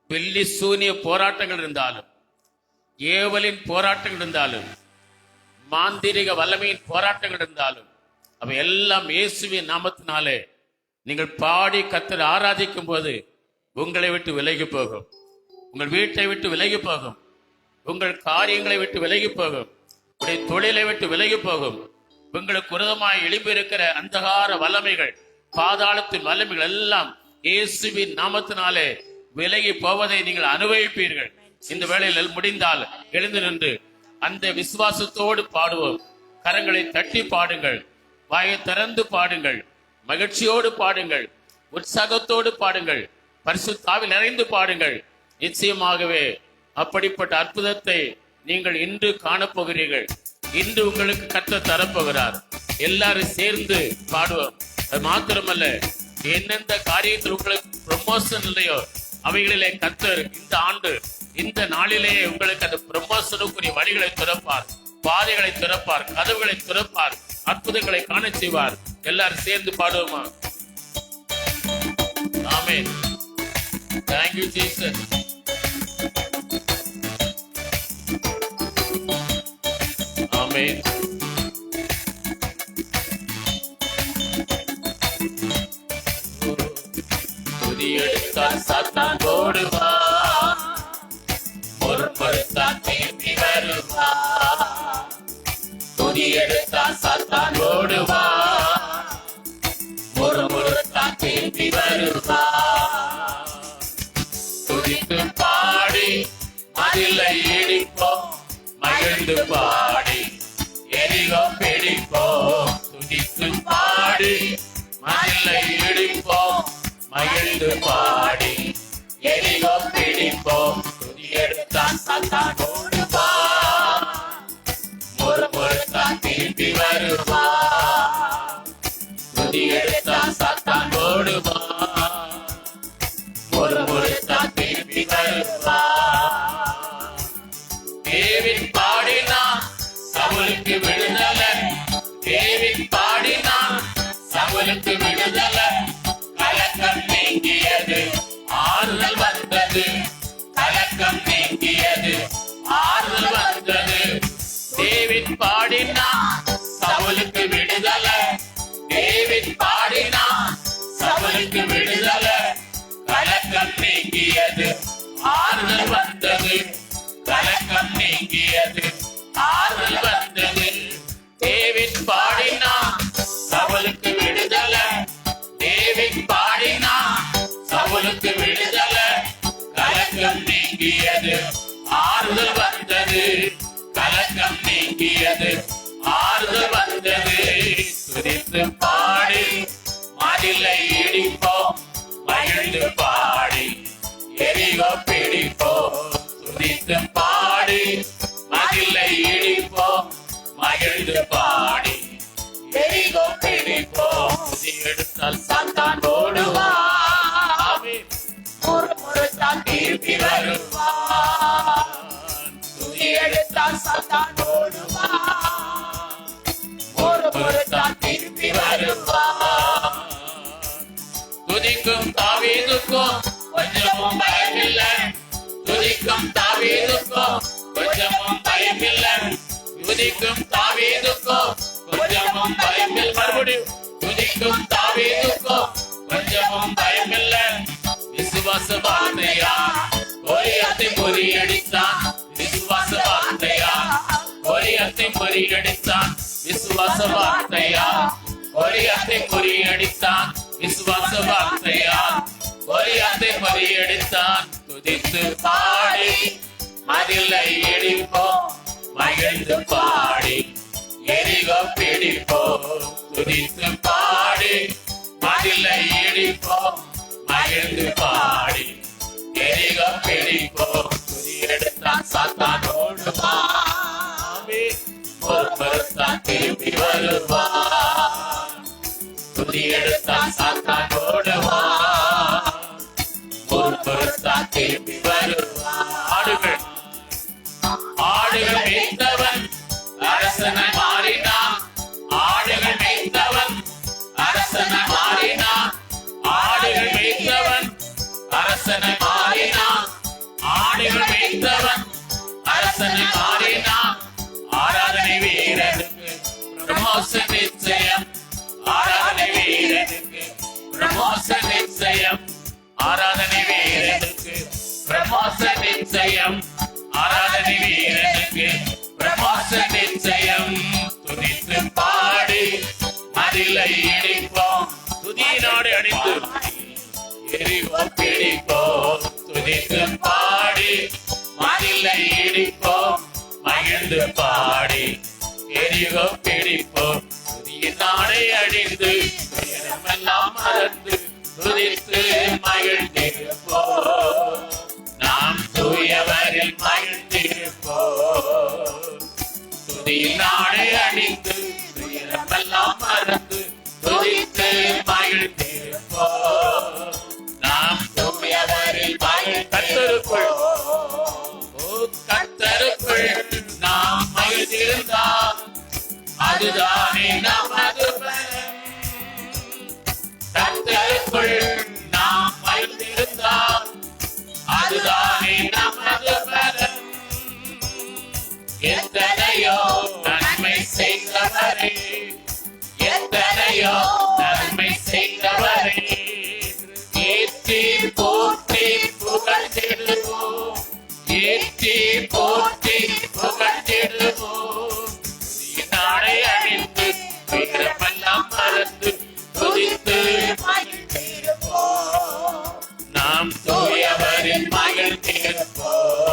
பில்லி சூனிய போராட்டங்கள் இருந்தாலும், ஏவலின் போராட்டங்கள் இருந்தாலும், மாந்திரிக வல்லமையின் போராட்டங்கள் இருந்தாலும், அவை எல்லாம் இயேசுவின் நாமத்தினாலே நீங்கள் பாடி கர்த்தரை ஆராதிக்கும் போது உங்களை விட்டு விலகி போகும், உங்கள் வீட்டை விட்டு விலகி போகும், உங்கள் காரியங்களை விட்டு விலகி போகும், உங்களுடைய தொழிலை விட்டு விலகி போகும். உங்களுக்கு விரோதமாய் எழும்பி இருக்கிற அந்தகார வல்லமைகள், பாதாளத்தின் வல்லமைகள் எல்லாம் இயேசுவின் நாமத்தினாலே விலகி போவதை நீங்கள் அனுபவிப்பீர்கள். இந்த வேளையில் முடிந்தால் எழுந்து நின்று அந்த விசுவாசத்தோடு பாடுவோம். கரங்களை தட்டி பாடுங்கள், வாயை திறந்து பாடுங்கள், மகிழ்ச்சியோடு பாடுங்கள், உற்சாகத்தோடு பாடுங்கள், பரிசுத்தாவில் நிறைந்து பாடுங்கள். நிச்சயமாகவே அப்படிப்பட்ட அற்புதத்தை நீங்கள் இன்று காணப்போகிறீர்கள். இன்று உங்களுக்கு கர்த்தர் தரப்போகிறார். எல்லாரும் சேர்ந்து பாடுவோம். அது மாத்திரமல்ல, எந்தெந்த காரியத்தில் உங்களுக்கு ப்ரமோஷன் இல்லையோ அவைகளிலே கர்த்தர் இந்த ஆண்டு இந்த நாளிலேயே உங்களுக்கு அந்த ப்ரமோஷனுக்குரிய வழிகளை திறப்பார், பாதைகளை திறப்பார், கதவுகளை திறப்பார், அற்புதங்களை காண செய்வார். எல்லாரும் சேர்ந்து பாடுவோமா? ஆமென். Thank you Jesus. ஆமென். துதியெடுத்தால் சாத்தான் ஓடுவான், பொறுப்பெடுத்தால் திரும்பி வருவான். துதியெடுத்தால் சாத்தான் ஓடுவான், பொறுப்பெடுத்தால் திரும்பி வருவான். துதித்து பாடி மதிலை இடிப்போம், மகிழ்ந்து பாடி எரிகோ பிடிப்போம். துதித்து பாடி மதிலை இடிப்போம், மகிழ்ந்து பாடி எரிகோ பிடிப்போம். துதியெடுத்தான் சாத்தான் ஓடுவான், முறுமுறுத்தான் திரும்பி வருவான். துதியெடுத்தான் சாத்தான் ஓடுவான், முறுமுறுத்தான் திரும்பி வருவான். தேவின் பாடினான் சவுலுக்கு விடுதலை, தேவின் பாடினான் சவுலுக்கு விடுதலை. கலக்கம் நீங்கியது, ஆறுதல் வந்தது, கலக்கம் நீங்கியது, ஆறுதல் வந்தது. தேவின் பாடினான் சவுலுக்கு விடுதலை, தேவின் பாடினான் சவுலுக்கு விடுதலை. கலக்கம் நீங்கியது, ஆறுதல் வந்தது, கலக்கம் நீங்கியது, ஆறுதல் வந்தது. தேவின் பாடினான் சவுலுக்கு விடுதலை, தேவின் பாடினான் சவுலுக்கு விடுதலை. கலக்கம் நீங்கியது, ஆறுதல் வந்தது, கலக்கம் நீங்கியது, ஆறுதல் வந்தது. துதித்து பாடி மதிலை இடிப்போம், மகிழ்ந்து பாடி எரிகோ பிடிப்போம். துதித்து பாடி மதிலை இடிப்போம், மகிழ்ந்து பாடி எரிகோ பிடிப்போம். எடுத்தால் சாத்தான் ஓடுவான், முறுமுறுத்தால் திரும்பி வருவான். துதி எடுத்தால் சாத்தான் ஓடுவான், முறுமுறுத்தால் திரும்பி வருவான். துதிக்கும் தாவீதுக்கும் கொஞ்சமும் பயமில்லை, துதிக்கும் தாவீதுக்கும் கொஞ்சமும் பயமில்லை, துதிக்கும் தாவீதுக்கும் கொஞ்சமும் பயமில்லை. மறுபடியும் துதிக்கும் தாவீதுக்கும் கொஞ்சமும் பயமில்ல. விசுவாச வார்த்தையா கோலியாத்தை முறியடித்தான். விசுவாச வார்த்தையா கோலியாத்தை முறியடித்தான். விசுவாச வார்த்தையா கோலியாத்தை முறியடித்தான். விசுவாச வார்த்தையா கோலியாத்தை முறியடித்தான். துதித்து பாடி மதிலை இடிப்போம், மகிழ்ந்து பாடி எரிகோ பிடிப்போம். துதித்து பாடி மதிலை இடிப்போம், மகிழ்ந்து பாடி எரிகோ பிடிப்போம். துதி எடுத்தான் சாத்தான் ஓடுவான், ஒரு பருத்தான் திரும்பி வருவான். துதி எடுத்தான் சாத்தான் ஓடுவான், ஒரு பருத்தான் திரும்பி வருவான். ஆடுகள் ஆடுகள் மேய்த்தவன் அரசனை மாறினான். ஆடுகள் மேய்த்தவன் அரசனை மாறினான். ஆடுகள் மேய்த்தவன் அரசனை மாறினான். ஆடுகள் மேய்த்தவன் அரசனை மாறினான். ஆராதனை வீரனுக்கு பிரமோஷன் நிச்சயம். ஆராதனை வீரனுக்கு பிரமோஷன் நிச்சயம். ஆராதனை வீரனுக்கு பிரமோஷன் நிச்சயம். ஆராதனை வீரனுக்கு பிரமோஷன் நிச்சயம். துதித்து பாடி மதிலை இடிப்போம், துதியினோடு அடித்து எரிகோ பிடிப்போம். துதித்து பாடி மதிலை இடிப்போம், மகிழ்ந்து பாடி எரிகோ பிடிப்போம். துதியினாடை அடித்து துயரமெல்லாம் மறந்து துதித்து மகிழ்ந்திருப்போம். நாம் தூயவரில் மகிழ்ந்திருப்போம். துதியினாடை அடித்து துயரமெல்லாம் மறந்து துதித்து மகிழ்ந்திருப்போம். நாம் தூயவரில் கர்த்தருக்குள் கர்த்தருக்குள் நாம் மகிழ்ந்திருந்தால் அதுதானே நமது பலன். கர்த்தருக்குள் நாம் மகிழ்ந்திருந்தால் அதுதானே நமது பலன். எத்தனையோ நன்மை செய்தவரே, எத்தனையோ நன்மை செய்தவரே, ஏற்றி போற்றி புகழ்ந்திடுவோம். ஏற்றி போற்றி புகழ்ந்திடுவோம். நாடை அணிந்து வீரமெல்லாம் மறந்து துதித்து மகிழ்ந்திருப்போம். நாம் தூயவரின் மகிழ்ந்திருப்போம்.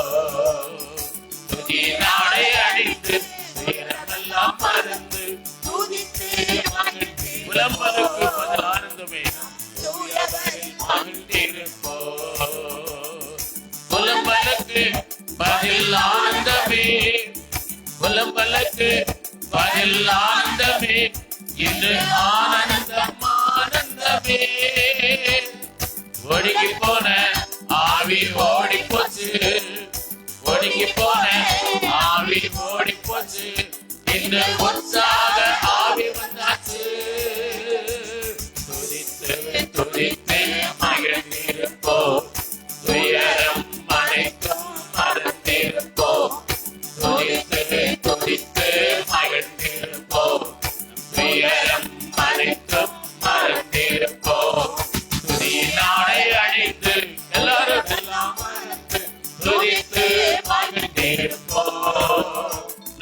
துதி நாடை அணிந்து வீரமெல்லாம் மறந்து துதித்து மகிழ்ந்திருப்போம். புலம்பலுக்கு பதில் ஆனந்தமே மகிழ்ந்திருப்போம். புலம்பலுக்கு பதில் ஆனந்தமே, புலம்பலுக்கு பதில் ஆனந்தமே, இன்று ஆனந்தம் ஆனந்தமே. ஒடுங்கி போன ஆவி ஓடி போச்சு, ஒடுங்கி போன ஆவி ஓடி போச்சு, இன்று உற்சாக ஆவி வந்தாச்சு. துதித்து துதித்து மகிழ்ந்திருப்போம், துயரம் அனைத்தும் மறந்திருப்போம். துதித்து துதித்து மகிழ்ந்திருப்போம், துயரம் அனைத்தும் மறந்திருப்போம். துதியினாடை அழித்து எல்லாரும் எல்லாம் மறந்து துதித்து மகிழ்ந்திருப்போம்.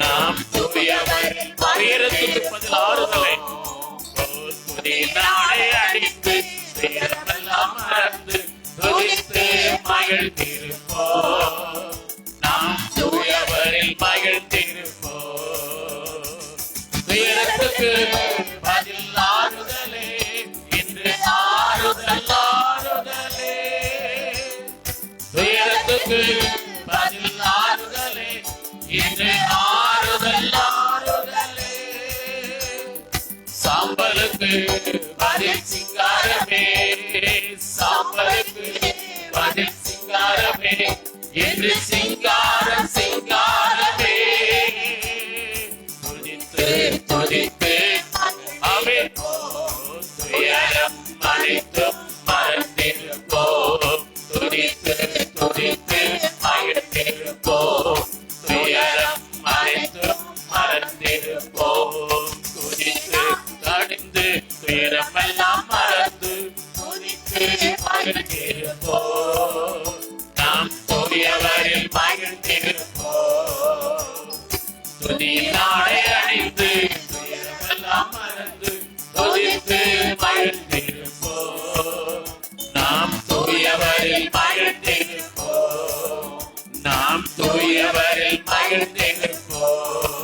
நாம் தூயவரின் உயரத்துக்கு பதில் ஆறுதலை துதியினாடை அழித்து துயரமெல்லாம் மறந்து துதித்து மகிழ்ந்திருப்போம். நாம் தூயவரில் மகிழ்ந்திருப்போம். துயரத்துக்கு பதில் ஆறுதலே, இன்று ஆறுதல் ஆறுதலே. துயரத்துக்கு பதில் ஆறுதலே, இன்று ஆறுதல் ஆறுதலே. சாம்பலுக்கு பதில் சிங்காரமே, சாம்பலுக்கு பதில் சிங்காரமே, என்று சிங்காரம் சிங்காரமே. துதித்து துதித்து ஆமென். துயரம் அனைத்தும் மறந்திருப்போம், துதித்து துதித்து மகிழ்ந்திருப்போம். துயரம் அனைத்தும் மறந்திருப்போம், துதித்து கடிந்து துயரம் துயரமெல்லாம் மறந்து துதித்து மகிழ்ந்திருப்போம். நாம் தூயவரில் மகிழ்ந்திருப்போம். துதியின் நாடை அணிந்து துயரமெல்லாம் மறந்து துதித்து மகிழ்ந்திருப்போம். நாம் தூயவரில் மகிழ்ந்திருப்போம். நாம் தூயவரில் மகிழ்ந்திருப்போம்.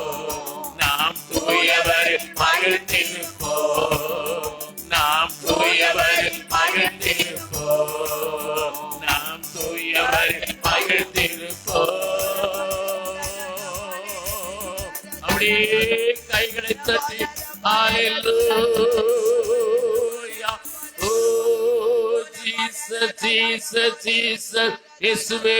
நாம் தூயவரில் மகிழ்ந்திருப்போம். நாம் தூயவரில் மகிழ்ந்திருப்போம். நாம் தூயவரில் மகிழ்ந்திருப்போம். அப்படியே கைகளை தட்டி ஹalleluya. ஓ ஜீசஸ் ஜீசஸ் ஜீசஸ் இயேசுவே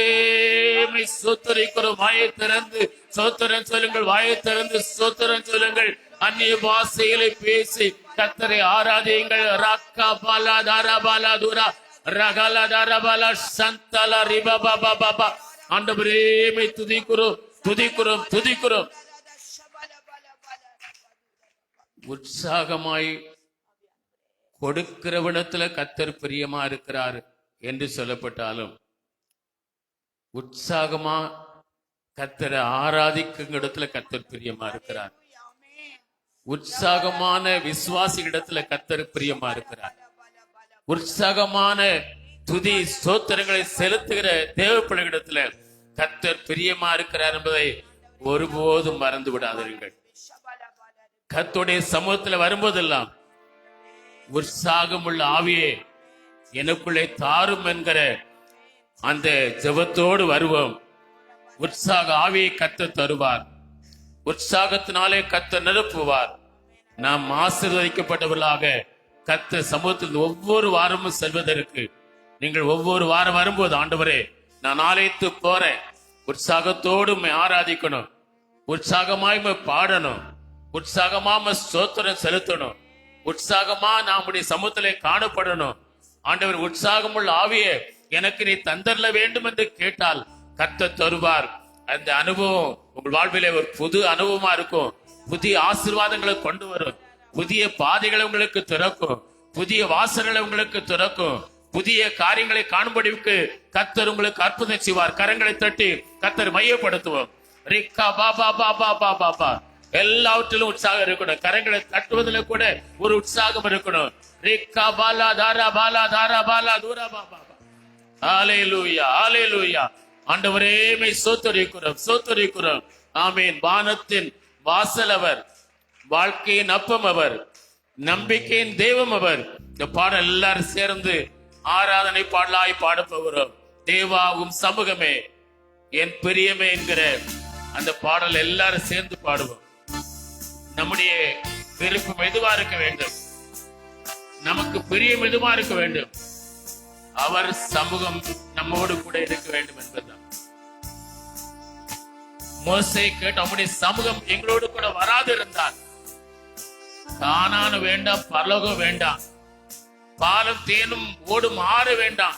மை ஸ்தோத்திரிக்கிறோம். வாயை திறந்து ஸ்தோத்திரம் சொல்லுங்கள். வாயை திறந்து ஸ்தோத்திரம் சொல்லுங்கள். அந்நிய பாஷைகளை பேசி கர்த்தரை ஆராதியுங்கள். ரக்கா பாலா தாரா பாலா துரா ரகலா தாரா பாலா சந்தலா ரிபா பாபா பாபா. ஆண்டவரே மை துதிக்கிறோம் துதிக்கிறோம் துதிக்கிறோம். உற்சாகமாய் கொடுக்கிறவனத்துல கர்த்தர் பிரியமா இருக்கிறார் என்று சொல்லப்பட்டாலும் உற்சாகமா கர்த்தரை ஆராதிக்கும் இடத்துல கர்த்தர் பிரியமா இருக்கிறார். உற்சாகமான விசுவாசிகளிடத்துல கர்த்தர் பிரியமா இருக்கிறார். உற்சாகமான துதி ஸ்தோத்திரங்களை செலுத்துகிற தேவப்பிள்ளைகளிடத்துல கர்த்தர் பிரியமா இருக்கிறார் என்பதை ஒருபோதும் மறந்து விடாதீர்கள். கர்த்தருடைய சமூகத்துல வரும்போதெல்லாம் உற்சாகம் உள்ள ஆவியே எனக்குள்ளே தாரும் என்கிற அந்த ஜெபத்தோடு வருவோம். உற்சாக ஆவியை கர்த்தர் தருவார். உற்சாகத்தினாலே கர்த்தர் நிரப்புவார். நாம் ஆசீர்வதிக்கப்பட்டவர்களாக கர்த்தர் சமூகத்தில் ஒவ்வொரு வாரமும் செல்வதற்கு நீங்கள் ஒவ்வொரு வாரம் வரும்போது ஆண்டவரே நான் ஆலயத்துக்கு போறேன், உற்சாகத்தோடு ஆராதிக்கணும், உற்சாகமாய் பாடணும், உற்சாகமா ஸ்தோத்திரம் செலுத்தணும், உற்சாகமா நம்முடைய சமூகத்திலே காணப்படணும். ஆண்டவர் உற்சாகமுள்ள ஆவியே எனக்கு நீ தந்தரல வேண்டும் என்று கேட்டால் கர்த்தர் தருவார். அந்த அனுபவம் உங்கள் வாழ்விலே ஒரு புது அனுபவமா இருக்கும். புதிய ஆசீர்வாதங்களை கொண்டு வரும். புதிய பாதைகளை உங்களுக்கு திறக்கும். புதிய வாசல்களை உங்களுக்கு திறக்கும். புதிய காரியங்களை காணும்படிக்கு கர்த்தர் உங்களுக்கு அற்புதம் செய்வார். கரங்களை தட்டி கர்த்தர் மையப்படுத்துவோம். ரிக்கா பாபா பாபா பாபா பா. எல்லாவற்றிலும் உற்சாகம் இருக்கணும். கரங்களை தட்டுவதில் கூட ஒரு உற்சாகம் இருக்கணும். ரிக்கா பாலா தாரா பாலா தாரா பாலா தூரா பாபா. ஹalleluya ஹalleluya. ஆண்டவரே மை ஸ்தோத்திரிக்கிறோம் ஸ்தோத்திரிக்கிறோம். ஆமென். வானத்தின் வாசல் அவர், வாழ்க்கையின் அப்பம் அவர், நம்பிக்கையின் தெய்வம் அவர். இந்த பாடல் எல்லாரும் சேர்ந்து ஆராதனை பாடலாய் பாட போகிறோம். தேவாவும் சமூகமே என் பிரியமே என்கிற அந்த பாடல் எல்லாரும் சேர்ந்து பாடுவோம். நம்முடைய விருப்பம் எதுவா இருக்க வேண்டும், நமக்கு பிரியம் எதுவா இருக்க வேண்டும், அவர் சமூகம் நம்மோடு கூட இருக்க வேண்டும் என்பதுதான். மோசே கேட்ட நம்முடைய சமூகம் எங்களோடு கூட வராது இருந்தால் கானான் வேண்டாம், பரலோகம் வேண்டாம், பாலும் தேனும் ஓடும் ஆறு வேண்டாம்,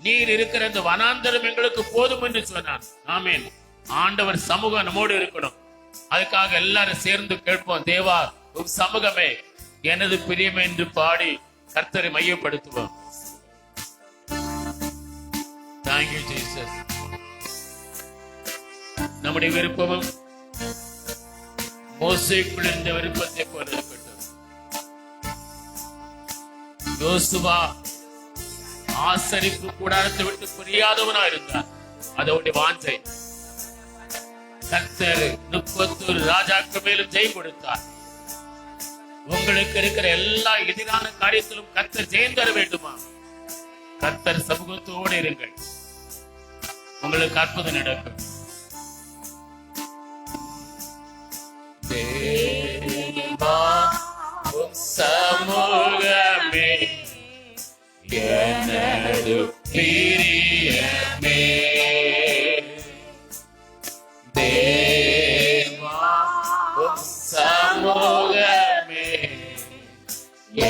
நீர் இருக்கிற இந்த வனாந்தரம் எங்களுக்கு போதும் என்று சொன்னான். ஆமென். ஆண்டவர் சமூகம் நம்மோடு இருக்கணும். அதுக்காக எல்லாரும் சேர்ந்து கேட்போம். தேவா உம் சமூகமே எனது பிரியம் என்று பாடி கர்த்தரை மையப்படுத்துவோம். Thank you, Jesus. நம்முடைய விருப்பமும் மோசேக்குள் இருந்த விருப்பத்தை போல இருக்கட்டும். யோசுவா ஆசரிப்பு கூடாரத்தை விட்டு புரியாதவனா இருந்தார். அதோடைய வாஞ்சை கர்த்தர் 30 ராஜாக்கு மேலும் ஜெயம் கொடுத்தார். உங்களுக்கு இருக்கிற எல்லா எதிரான காரியத்திலும் கர்த்தர் ஜெயம் தர வேண்டுமா? கர்த்தர் சமூகத்தோடு இருங்கள், உங்களுக்கு அற்புதம் நடக்கும். தேவா உம் சமூகமே எனது பிரியமே, தேவா உம் சமூகமே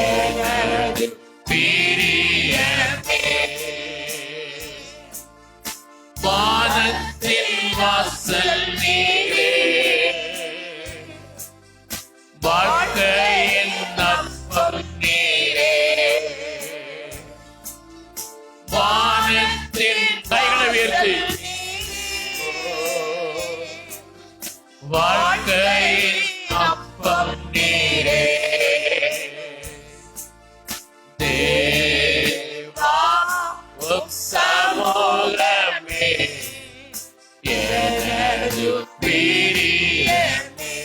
எனது பிரியமே, வானத்தின் வாசல் நீரே, வாழ்க்கையின் நற்பொன்னே, உயர்த்தி வாழ்க்கையின் அப்பம் நீரே தேவா உம் சமூகமே எனது பிரியமே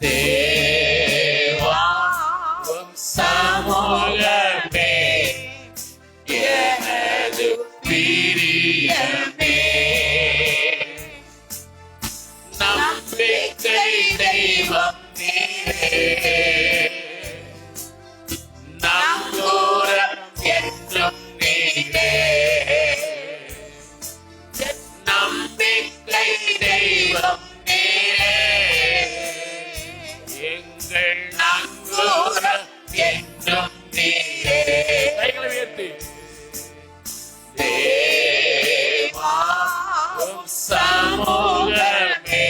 தேவா உம் சமூகமே எனது பிரியமே நம்பிக்கை தெய்வம் நீரே நங்கூரம் என்றும் நீரே நம்பிக்கை தெய்வம் நீரே எங்கள் நங்கூரம் என்றும் நீரே கைகளை உயர்த்தி தேவா உம் சமூகமே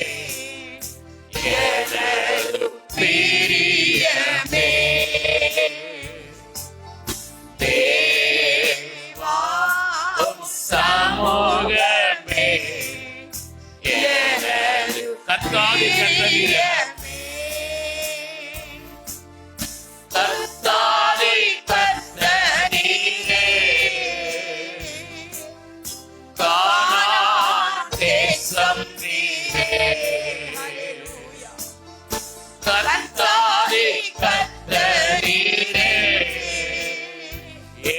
எனது பிரியமே தேவா உம் சமூகமே எனது கர்த்தாதி கர்த்தரீரே கர்த்தாதி கர்த்தரீரே கானான் தேசம் நீரே கர்த்தாதி கர்த்தரீரே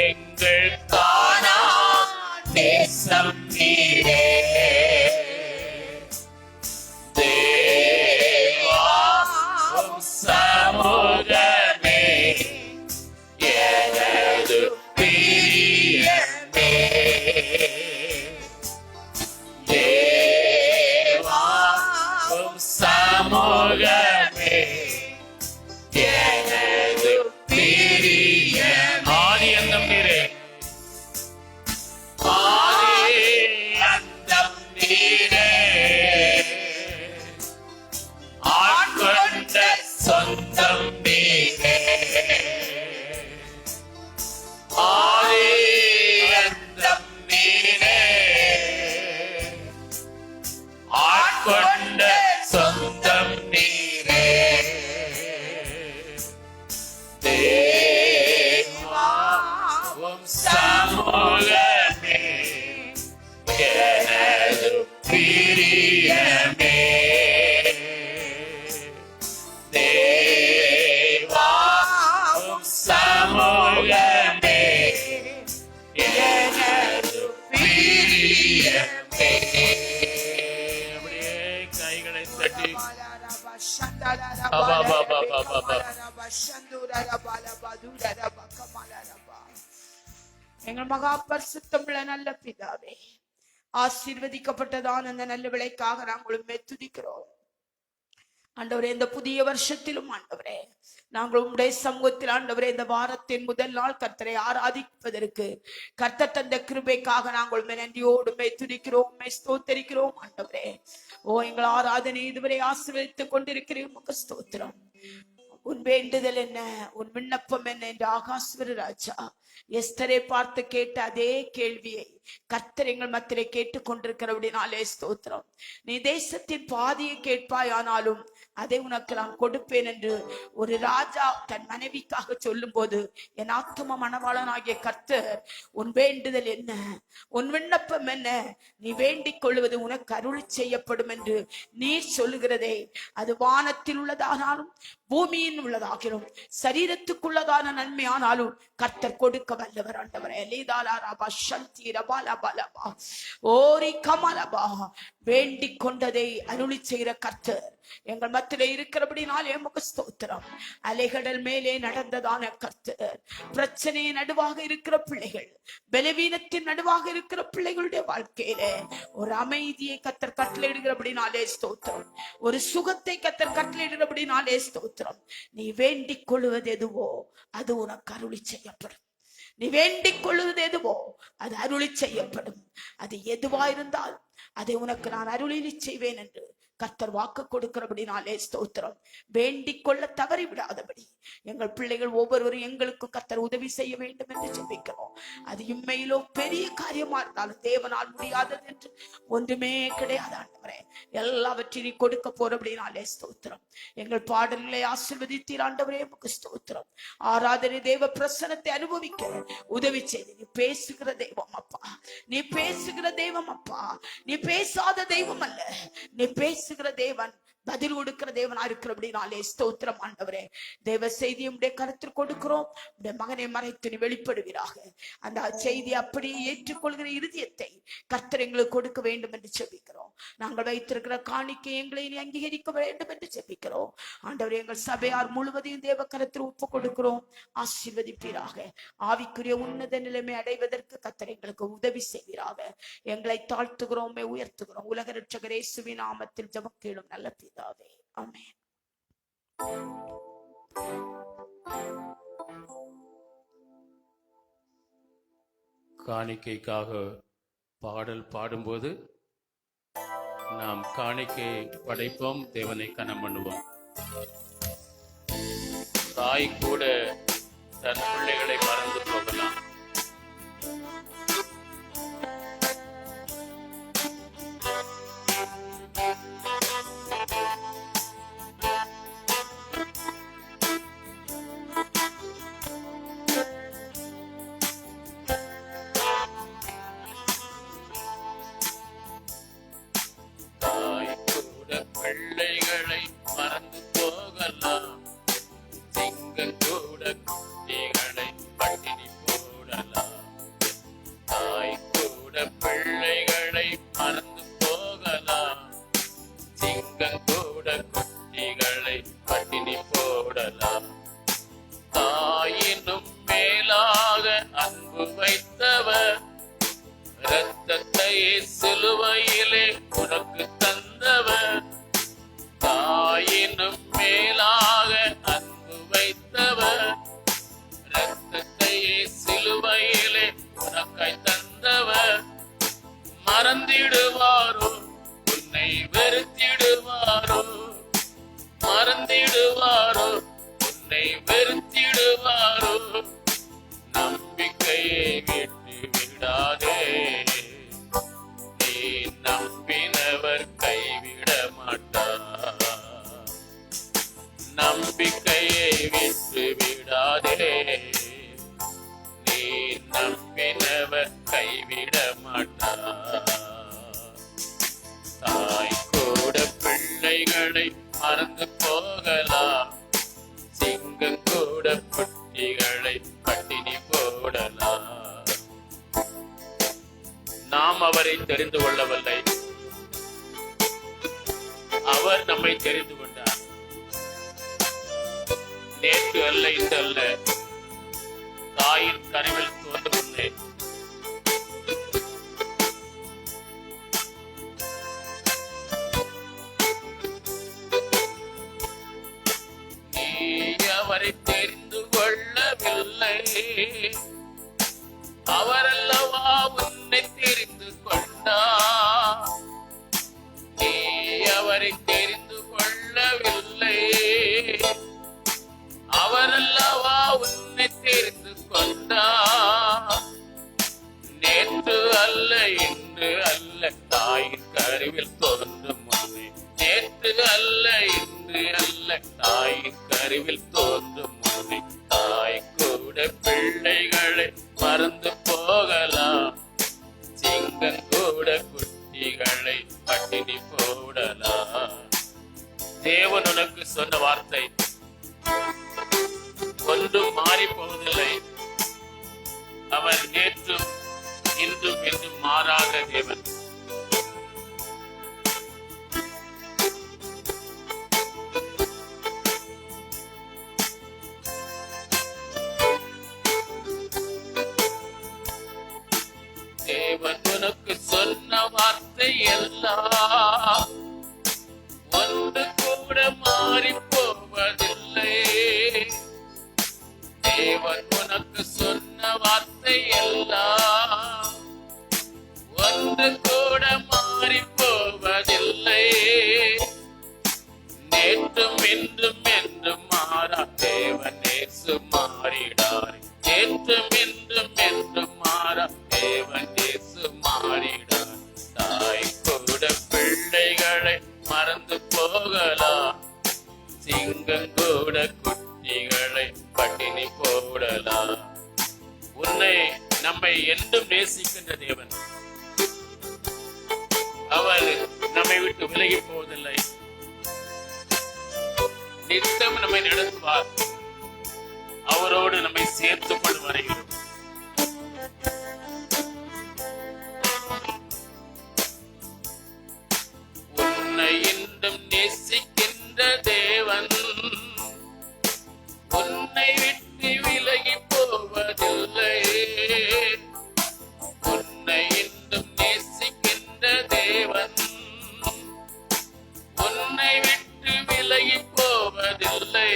எங்கள் கானான் தேசம் நீரே தேவா உம் சமூகமே எனது பிரியமே தேவா உம் சமூகமே எனது பிரியமே ஆதி அந்தம் நீரே ஆதி அந்தம் நீரே ஆட்கொண்ட சொந்தம் நீரே ஆதி அந்தம் நீரே ஆட்கொண்ட சொந்தம் நீரே தேவா உம் சமூகமே எனது பிரியமே தேவா உம் சமூகமே எனது பிரியமே அப்படியே கைகளை தட்டி எங்கள் மகா பரிசுத்தமுள்ள நல்ல பிதாவே, ஆசீர்வதிக்கப்பட்டதான அந்த நல்ல விளைக்காக நாங்கள் துதிக்கிறோம் ஆண்டவரே. இந்த புதிய வருஷத்திலும் ஆண்டவரே, நாங்கள் உம்முடைய சமூகத்தில் ஆண்டவரே இந்த வாரத்தின் முதல் நாள் கர்த்தரை ஆராதிப்பதற்கு கர்த்தர் தந்த கிருபைக்காக நாங்கள் நன்றியோடு துதிக்கிறோம், ஸ்தோத்தரிக்கிறோம் ஆண்டவரே. ஓ, எங்கள் ஆராதனை இதுவரை ஆசீர்வதித்துக் கொண்டிருக்கிறேன், உமக்கு ஸ்தோத்திரம். உன் வேண்டுதல் என்ன, உன் விண்ணப்பம் என்ன என்று ஆகாஸ்வர ராஜா எஸ்தரை பார்த்து கேட்ட அதே கேள்வியை கர்த்தர் எங்கள் மத்தியிலே கேட்டுக்கொண்டிருக்கிறபடினாலே ஸ்தோத்திரம். நீ தேசத்தின் பாதியை கேட்பாய், ஆனாலும் அதை உனக்கு நான் கொடுப்பேன் என்று ஒரு ராஜா தன் மனைவிக்காக சொல்லும் போது, என் ஆத்தும மணவாளனாகிய கர்த்தர் உன் வேண்டுதல் என்ன, உன் விண்ணப்பம் என்ன, நீ வேண்டிக் கொள்வது உனக்கு அருள் செய்யப்படும் என்று நீர் சொல்லுகிறதே, அது வானத்தில் உள்ளதானாலும் பூமியின் உள்ளதாகிலும் சரீரத்துக்குள்ளதான நன்மை ஆனாலும் கர்த்தர் கொடுக்க வல்லவர் ஆண்டவரே. வேண்டிக் கொண்டதை அருளி செய்கிற கர்த்தர் எங்கள் மத்தியிலே இருக்கிறபடினால் எமக்கு ஸ்தோத்திரம். அலைகடல் மேலே நடந்ததான கர்த்தர், பிரச்சனையின் நடுவாக இருக்கிற பிள்ளைகள், பலவீனத்தின் நடுவாக இருக்கிற பிள்ளைகளுடைய வாழ்க்கையில ஒரு அமைதியை கர்த்தர் கட்டளையிடுகிறபடினாலே ஸ்தோத்திரம். ஒரு சுகத்தை கர்த்தர் கட்டளையிடுகிறபடினாலே ஸ்தோத்திரம். நீ வேண்டிக் கொள்வது எதுவோ அது உனக்கு அருளி செய்யப்படும். நீ வேண்டிக் கொள்வது எதுவோ அது அருளி செய்யப்படும். அது எதுவா இருந்தால் அதை உனக்கு நான் அருளி செய்வேன் என்று கர்த்தர் வாக்கு கொடுக்கிறபடினாலே ஸ்தோத்திரம். வேண்டிக் கொள்ள தவறி விடாதபடி எங்கள் பிள்ளைகள் ஒவ்வொருவரும் எங்களுக்கும் கர்த்தர் உதவி செய்ய வேண்டும் என்று ஜெபிக்கிறோம். அது உண்மையிலோ பெரிய காரியமா இருந்தாலும் தேவனால் முடியாதது என்று ஒன்றுமே கிடையாது ஆண்டவரே. எல்லாவற்றையும் கொடுக்க போறபடினாலே ஸ்தோத்திரம். எங்கள் பாடல்களை ஆசீர்வதித்தீர் ஆண்டவரே, உமக்கு ஸ்தோத்திரம். ஆராதனை தேவ பிரசன்னத்தை அனுபவிக்க உதவி செய்து நீ பேசுகிற தெய்வம் அப்பா, நீ பேசுகிற தெய்வம் அப்பா, நீ பேசாத தெய்வம் அல்ல, நீ பேசுகிற தேவன், பதில் கொடுக்கிற தேவனா இருக்கிறபடினாலே ஸ்தோத்திரம் ஆண்டவரே. தேவ செய்தியை உடைய கருத்தில் கொடுக்கிறோம். உடைய மகனை மறைத்து நீ வெளிப்படுவீராக. அந்த செய்தியை அப்படியே ஏற்றுக்கொள்கிற இருதயத்தை கர்த்தர் எங்களுக்கு கொடுக்க வேண்டும் என்று ஜெபிக்கிறோம். நாங்கள் வைத்திருக்கிற காணிக்கை எங்களை நீ அங்கீகரிக்க வேண்டும் என்று ஜெபிக்கிறோம் ஆண்டவரே. எங்கள் சபையார் முழுவதையும் தேவ கருத்தில் ஒப்பு கொடுக்கிறோம். ஆசீர்வதிப்பீராக. ஆவிக்குரிய உன்னத நிலைமை அடைவதற்கு கர்த்தர் எங்களுக்கு உதவி செய்வீராக. எங்களை தாழ்த்துகிறோம், உயர்த்துகிறோம். உலக இரட்சகர் இயேசுவின் நாமத்தில் ஜெபம் கேளும் நல்ல பிதாவே, ஆமென். காணிக்கைக்காக பாடல் பாடும்போது நாம் காணிக்கை படைப்போம், தேவனை கனம் பண்ணுவோம். தாய் கூட தன் பிள்ளைகளை மறந்து போகலாம். பிள்ளைகளை மறந்து போகலாம். சிங்கம் கூட குட்டிகளை பட்டினி போடலாம். தாய் கூட பிள்ளைகளை மறந்து போகலாம். சிங்கம் கூட குட்டிகளை பட்டினி போடலாம். தாயினும் மேலாக அன்பு வைத்தவர், இரத்தத்தை சிலுவையிலே உனக்கு தந்தவர். தாயினும் மேலாக அன்பு வைத்தவர், இரத்தத்தை சிலுவையிலே உனக்காய் தந்தவர். மறந்திடுவாரோ உன்னை வெறுத்திடுவாரோ, மறந்திடுவாரோ உன்னை வெறுத்திடுவாரோ. நம்பிக்கையை விட்டு விடாதே, நீ நம்பினவர் கைவிட மாட்டார். நம்பிக்கையை விட்டு விடாதே, நீ நம்பினவர் கைவிட மாட்டார். தாய் கூட பிள்ளைகளை மறந்து போகலாம். சிங்கம் கூட குட்டிகளை பட்டினி போடலாம். நாம் அவரை தெரிந்து கொள்ளவில்லை, அவர் நம்மை தெரிந்து கொண்டார். நேற்று அல்ல, இன்று அல்ல, தாயின் கனவில் தோன்றும் முன்னே நீ அவரை தெரிந்து கொள்ளவில்லை, அவரல்லவா உன்னை தெரிந்து கொண்டார். நீ அவரை தெரிந்து கொள்ளவில்லை, அவரல்லவா உன்னை தெரிந்து கொண்டார். நேற்று அல்ல, இன்று அல்ல, தாயின் கருவில் தோன்றும் முன்னே. நேற்று அல்ல, இன்று அல்ல, தாயின் கருவில் தோன்றும் முன்னே. தாய் கூட பிள்ளைகளை மறந்து போகலாம். சிங்கம் கூட குட்டிகளை பட்டினி போடலாம். தேவன் உனக்கு சொன்ன வார்த்தை ஒன்றும் மாறி போவதில்லை. அவர் நேற்றும் இன்றும் என்றும் மாறாத தேவன். தேவன் உனக்கு சொன்ன வார்த்தை எல்லாம் ஒன்று கூட மாறி போவதில்லை. தேவன் உனக்கு சொன்ன வார்த்தை எல்லாம் ஒன்று கூட மாறி போவதில்லை. நேற்றும் இன்றும் என்றும் மாறா தேவனே. என்றும் நேசிக்கின்ற தேவன். அவர் நம்மை விட்டு விலகி போவதில்லை. நித்தம் நம்மை நடத்துவார். அவரோடு நம்மை சேர்த்துக் கொள்ளும் வரையிலும். உன்னை என்றும் நேசிக்கின்ற தேவன் உன்னை விட்டு விலகி போவதில்லை. உன்னை என்றும் நேசிக்கின்ற தேவன் உன்னை விட்டு விலகி போவதில்லை.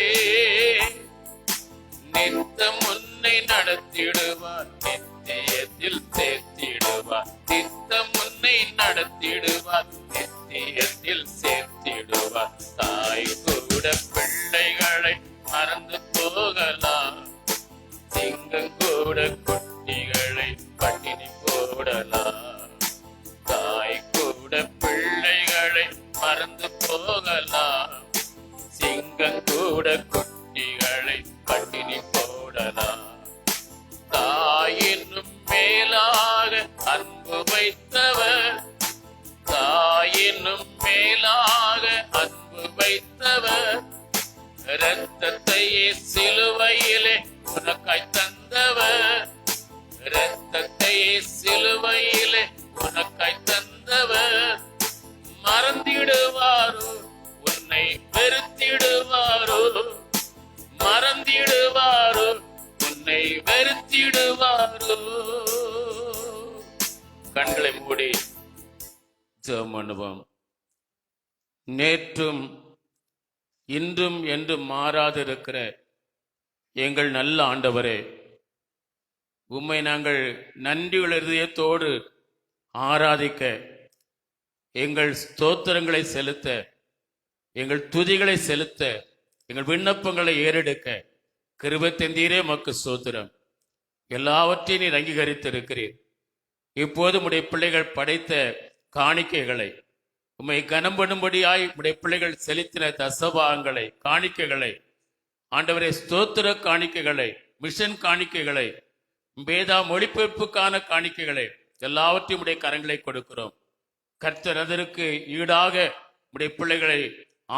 நித்தம் உன்னை நடத்திடுவார், நித்தியத்தில் சேர்த்திடுவார். நித்தம் உன்னை நடத்திடுவார், நித்தியத்தில் சேர்த்திடுவார். தாய் கூட பிள்ளைகளை மறந்து போகலாம், சிங்கம் கூட குட்டிகளை பட்டினி போடலாம். தாய் கூட பிள்ளைகளை மறந்து போகலாம், சிங்கம் கூட குட்டிகளை பட்டினி போடலாம். தாயினும் மேலாக அன்பு வைத்தவர், தாயினும் மேலாக அன்பு வைத்தவர். இரத்தத்தையே சிலுவையிலே உனக்காய் தந்தவர், இரத்தத்தையே சிலுவையிலே உனக்காய் தந்தவர். மறந்திடுவாரோ உன்னை வெறுத்திடுவாரோ, மறந்திடுவாரோ உன்னை வெறுத்திடுவாரோ. கண்களை மூடி ஜெபம் பண்ணுவோம். நேற்றும் இன்றும் என்றும் மாறாதிருக்கிற எங்கள் நல்ல ஆண்டவரே, உம்மை நாங்கள் நன்றியுள்ள இதயத்தோடு ஆராதிக்க, எங்கள் ஸ்தோத்திரங்களை செலுத்த, எங்கள் துதிகளை செலுத்த, எங்கள் விண்ணப்பங்களை ஏறெடுக்க கிருபை தந்தீரே. மக்கு ஸ்தோத்திரம். எல்லாவற்றையும் நீர் அங்கீகரித்திருக்கிறீர். இப்போது உடைய பிள்ளைகள் படைத்த காணிக்கைகளை, உம்மை கனம் பண்ணும்படியாய் உடைய பிள்ளைகள் செலுத்தின தசபாகங்களை, காணிக்கைகளை, ஆண்டவரே ஸ்தோத்திர காணிக்கைகளை, மிஷன் காணிக்கைகளை, வேதா மொழிபெயர்ப்புக்கான காணிக்கைகளை எல்லாவற்றையும் உடைய கரங்களை கொடுக்கிறோம். கர்த்தர் அதற்கு ஈடாக உடைய பிள்ளைகளை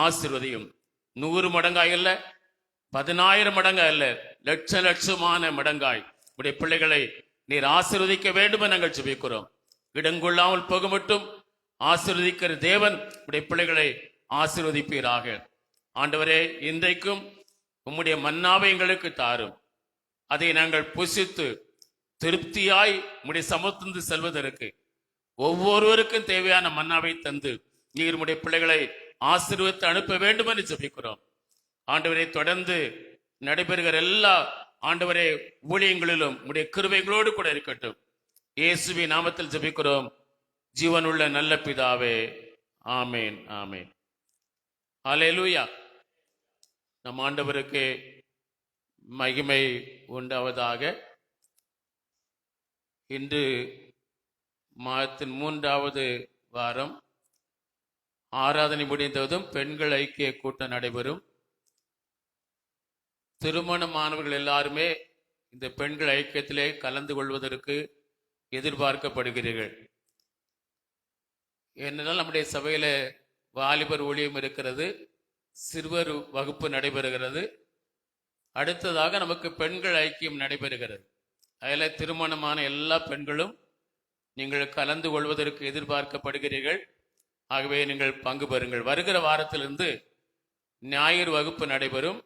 ஆசீர்வதியும். 100 மடங்காய் அல்ல, 10,000 மடங்காய் அல்ல, லட்ச லட்சமான மடங்காய் உடைய பிள்ளைகளை நீர் ஆசீர்வதிக்க வேண்டும் என நாங்கள் ஜெபிக்கிறோம். இடங்கொள்ளாமல் போக மட்டும் ஆசீர்வதிக்கிற தேவன் உடைய பிள்ளைகளை ஆசீர்வதிப்பீராக. ஆண்டவரே, இன்றைக்கும் உம்முடைய மன்னாவை எங்களுக்கு தாரும். அதை நாங்கள் புசித்து திருப்தியாய் உம்முடைய சமூகத்திலிருந்து செல்வதற்கு ஒவ்வொருவருக்கும் தேவையான மன்னாவை தந்து நீர் உம்முடைய பிள்ளைகளை ஆசீர்வதித்து அனுப்ப வேண்டும் என்று ஜெபிக்கிறோம். ஆண்டவரை, தொடர்ந்து நடைபெறுகிற எல்லா ஆண்டவரே ஊழியங்களிலும் உம்முடைய கிருபைகளோடு கூட இருக்கட்டும். இயேசுவின் நாமத்தில் ஜெபிக்கிறோம் ஜீவனுள்ள நல்ல பிதாவே, ஆமேன், ஆமேன். அல்லேலூயா. நம் ஆண்டவருக்கு மகிமை உண்டாவதாக. இன்று மாதத்தின் 3வது வாரம் ஆராதனை முடிந்ததும் பெண்கள் ஐக்கிய கூட்டம் நடைபெறும். திருமணமானவர்கள் எல்லாருமே இந்த பெண்கள் ஐக்கியத்திலே கலந்து கொள்வதற்கு எதிர்பார்க்கப்படுகிறீர்கள். ஏனென்றால் நம்முடைய சபையில வாலிபர் ஊழியம் இருக்கிறது, சிறுவர் வகுப்பு நடைபெறுகிறது. அடுத்ததாக நமக்கு பெண்கள் ஐக்கியம் நடைபெறுகிறது. அதில் திருமணமான எல்லா பெண்களும் நீங்கள் கலந்து கொள்வதற்கு எதிர்பார்க்கப்படுகிறீர்கள். ஆகவே நீங்கள் பங்கு பெறுங்கள். வருகிற வாரத்திலிருந்து ஞாயிறு வகுப்பு நடைபெறும்.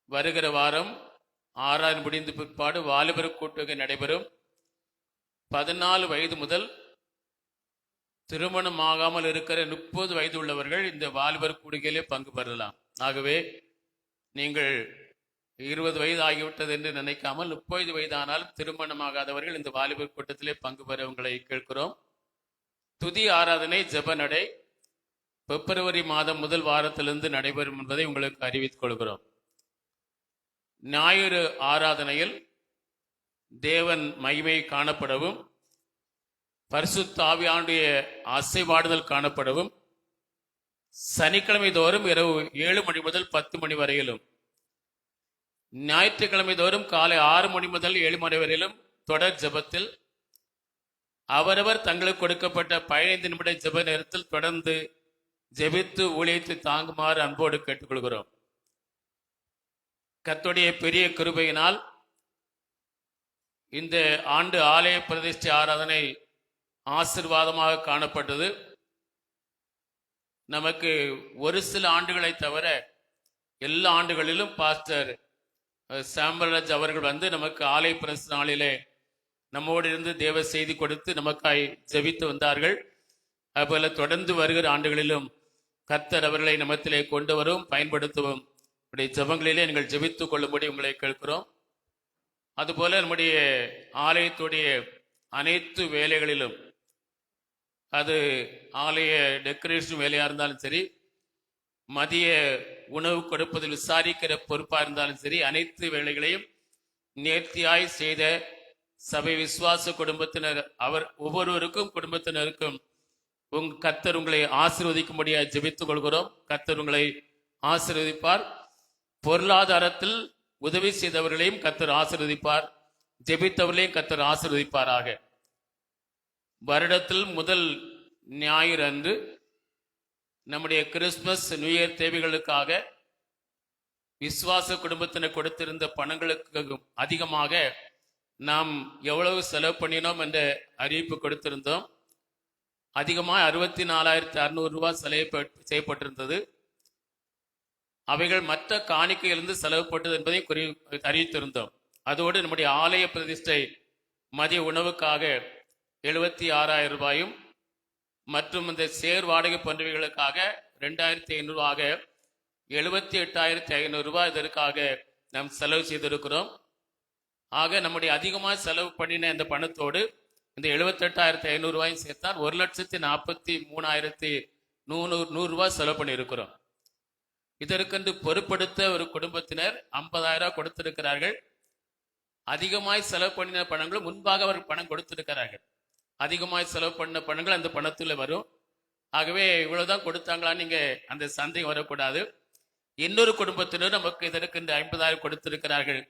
வருகிற வாரம் 6 முடிந்த பிற்பாடு வாலிபர் கூட்டுகை நடைபெறும். 14 வயது முதல் திருமணம் ஆகாமல் இருக்கிற 30 வயது உள்ளவர்கள் இந்த வாலிபர் கூடுகையிலே பங்கு பெறலாம். ஆகவே நீங்கள் 20 வயது ஆகிவிட்டது என்று நினைக்காமல் 30 வயதானால் திருமணமாகாதவர்கள் இந்த வாலிபர் கூட்டத்திலே பங்கு பெற உங்களை கேட்கிறோம். துதி ஆராதனை ஜெப நடை பிப்ரவரி மாதம் முதல் வாரத்திலிருந்து நடைபெறும் என்பதை உங்களுக்கு அறிவித்துக் கொள்கிறோம். ஞாயிறு ஆராதனையில் தேவன் மகிமை காணப்படவும், பரிசுத்த ஆவியானுடைய அசைவாடுதல் காணப்படவும், சனிக்கிழமை தோறும் இரவு 7 மணி முதல் 10 மணி வரையிலும், ஞாயிற்றுக்கிழமை தோறும் காலை 6 மணி முதல் 7 மணி வரையிலும் தொடர் ஜெபத்தில் அவரவர் தங்களுக்கு கொடுக்கப்பட்ட 15 நிமிட ஜெப நேரத்தில் தொடர்ந்து ஜெபித்து ஊழியத்தை தாங்குமாறு அன்போடு கேட்டுக்கொள்கிறோம். கர்த்தருடைய பெரிய கிருபையினால் இந்த ஆண்டு ஆலய பிரதிஷ்டை ஆராதனை ஆசீர்வாதமாக காணப்பட்டது. நமக்கு ஒரு சில ஆண்டுகளை தவிர எல்லா ஆண்டுகளிலும் பாஸ்டர் சாம்பல்ராஜ் அவர்கள் வந்து நமக்கு ஆலய பிரதிஷ்டை நாளிலே நம்மோடு இருந்து தேவ செய்தி கொடுத்து நமக்காய் ஜெபித்து வந்தார்கள். அதுபோல தொடர்ந்து வருகிற ஆண்டுகளிலும் கர்த்தர் அவர்களை நமத்திலே கொண்டு வரும் பயன்படுத்தவும் நம்முடைய ஜெபங்களிலே நீங்கள் ஜெபித்துக் கொள்ளும்படி உங்களை கேட்கிறோம். அதுபோல நம்முடைய ஆலயத்துடைய அனைத்து வேலைகளிலும், அது ஆலய டெக்கரேஷன் வேலையா இருந்தாலும் சரி, மதிய உணவு கொடுப்பதில் விசாரிக்கிற பொறுப்பா இருந்தாலும் சரி, அனைத்து வேலைகளையும் நேர்த்தியாய் செய்த சபை விசுவாச குடும்பத்தினர் அவர் ஒவ்வொருவருக்கும் குடும்பத்தினருக்கும் கர்த்தர் உங்களை ஆசீர்வதிக்கும்படியாக ஜெபித்துக் கொள்கிறோம். கர்த்தர் உங்களை ஆசீர்வதிப்பார். பொருளாதாரத்தில் உதவி செய்தவர்களையும் கர்த்தர் ஆசீர்வதிப்பார். ஜெபித்தவர்களையும் கர்த்தர் ஆசீர்வதிப்பாராக. வருடத்தில் முதல் ஞாயிறு அன்று நம்முடைய கிறிஸ்துமஸ் நியூ இயர் தேவைகளுக்காக விசுவாச குடும்பத்தினர் கொடுத்திருந்த பணங்களுக்கு அதிகமாக நாம் எவ்வளவு செலவு பண்ணினோம் என்ற அறிவிப்பு கொடுத்திருந்தோம். அதிகமாக 64,600 ரூபாய் செலவு செய்யப்பட்டிருந்தது. அவைகள் மற்ற காணிக்கையிலிருந்து செலவுப்பட்டது என்பதை அறிவித்திருந்தோம். அதோடு நம்முடைய ஆலய பிரதிஷ்டை மதிய உணவுக்காக 76,000 ரூபாயும் மற்றும் இந்த சேர் வாடகை போன்றவைகளுக்காக 2,500 ஆக 78,500 ரூபாய் இதற்காக நாம் செலவு செய்திருக்கிறோம். ஆக நம்முடைய அதிகமாக செலவு பண்ணின இந்த பணத்தோடு இந்த 78,500 ரூபாயும் சேர்த்தால் 1,43,100 ரூபாய் செலவு பண்ணியிருக்கிறோம். இதற்கென்று பொறுப்படுத்த ஒரு குடும்பத்தினர் 50,000 கொடுத்திருக்கிறார்கள். அதிகமாய் செலவு பண்ணின பணங்களும் முன்பாக அவர் பணம் கொடுத்திருக்கிறார்கள். அதிகமாய் செலவு பண்ண பணங்கள் அந்த பணத்தில் வரும். ஆகவே இவ்வளவுதான் கொடுத்தாங்களான்னு நீங்க அந்த சந்தேகம் வரக்கூடாது. இன்னொரு குடும்பத்தினர் நமக்கு இதற்கு 50,000 கொடுத்திருக்கிறார்கள்.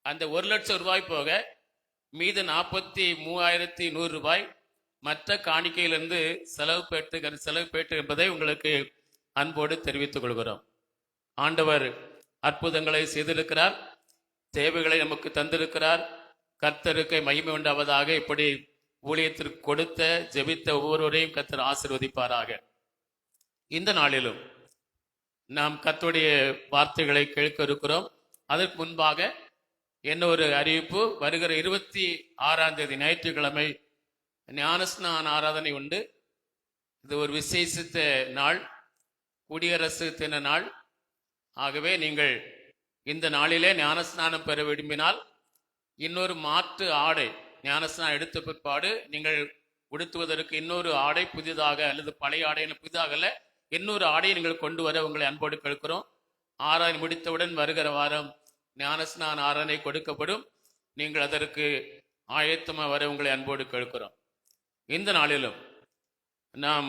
அந்த 1,00,000 ரூபாய் போக மீது 43,100 ரூபாய் மற்ற காணிக்கையிலிருந்து செலவு பெற்று என்பதை உங்களுக்கு அன்போடு தெரிவித்துக் கொள்கிறோம். ஆண்டவர் அற்புதங்களை செய்திருக்கிறார். தேவைகளை நமக்கு தந்திருக்கிறார். கர்த்தருக்கு மகிமை உண்டாவதாக. இப்படி ஊழியத்திற்கு கொடுத்த ஜெபித்த ஒவ்வொருவரையும் கர்த்தர் ஆசீர்வதிப்பாராக. இந்த நாளிலும் நாம் கர்த்தருடைய வார்த்தைகளை கேட்க இருக்கிறோம். அதற்கு முன்பாக என்ன ஒரு அறிவிப்பு. வருகிற 26ஆம் தேதி ஞாயிற்றுக்கிழமை ஞானஸ்நான ஆராதனை உண்டு. இது ஒரு விசேஷித்த நாள், குடியரசு தின நாள். ஆகவே நீங்கள் இந்த நாளிலே ஞானஸ்நானம் பெற விரும்பினால் இன்னொரு மாற்று ஆடை, ஞானஸ்நானம் எடுத்த பிற்பாடு நீங்கள் உடுத்துவதற்கு இன்னொரு ஆடை புதிதாக, அல்லது பழைய ஆடை புதிதாக அல்ல, இன்னொரு ஆடையை நீங்கள் கொண்டு வர உங்களை அன்போடு கேட்கிறோம். ஆராதனை முடித்தவுடன் வருகிற வாரம் ஞானஸ்நான ஆராதனை கொடுக்கப்படும். நீங்கள் அதற்கு ஆயத்தமாக வர உங்களை அன்போடு கேட்கிறோம். இந்த நாளிலும் நாம்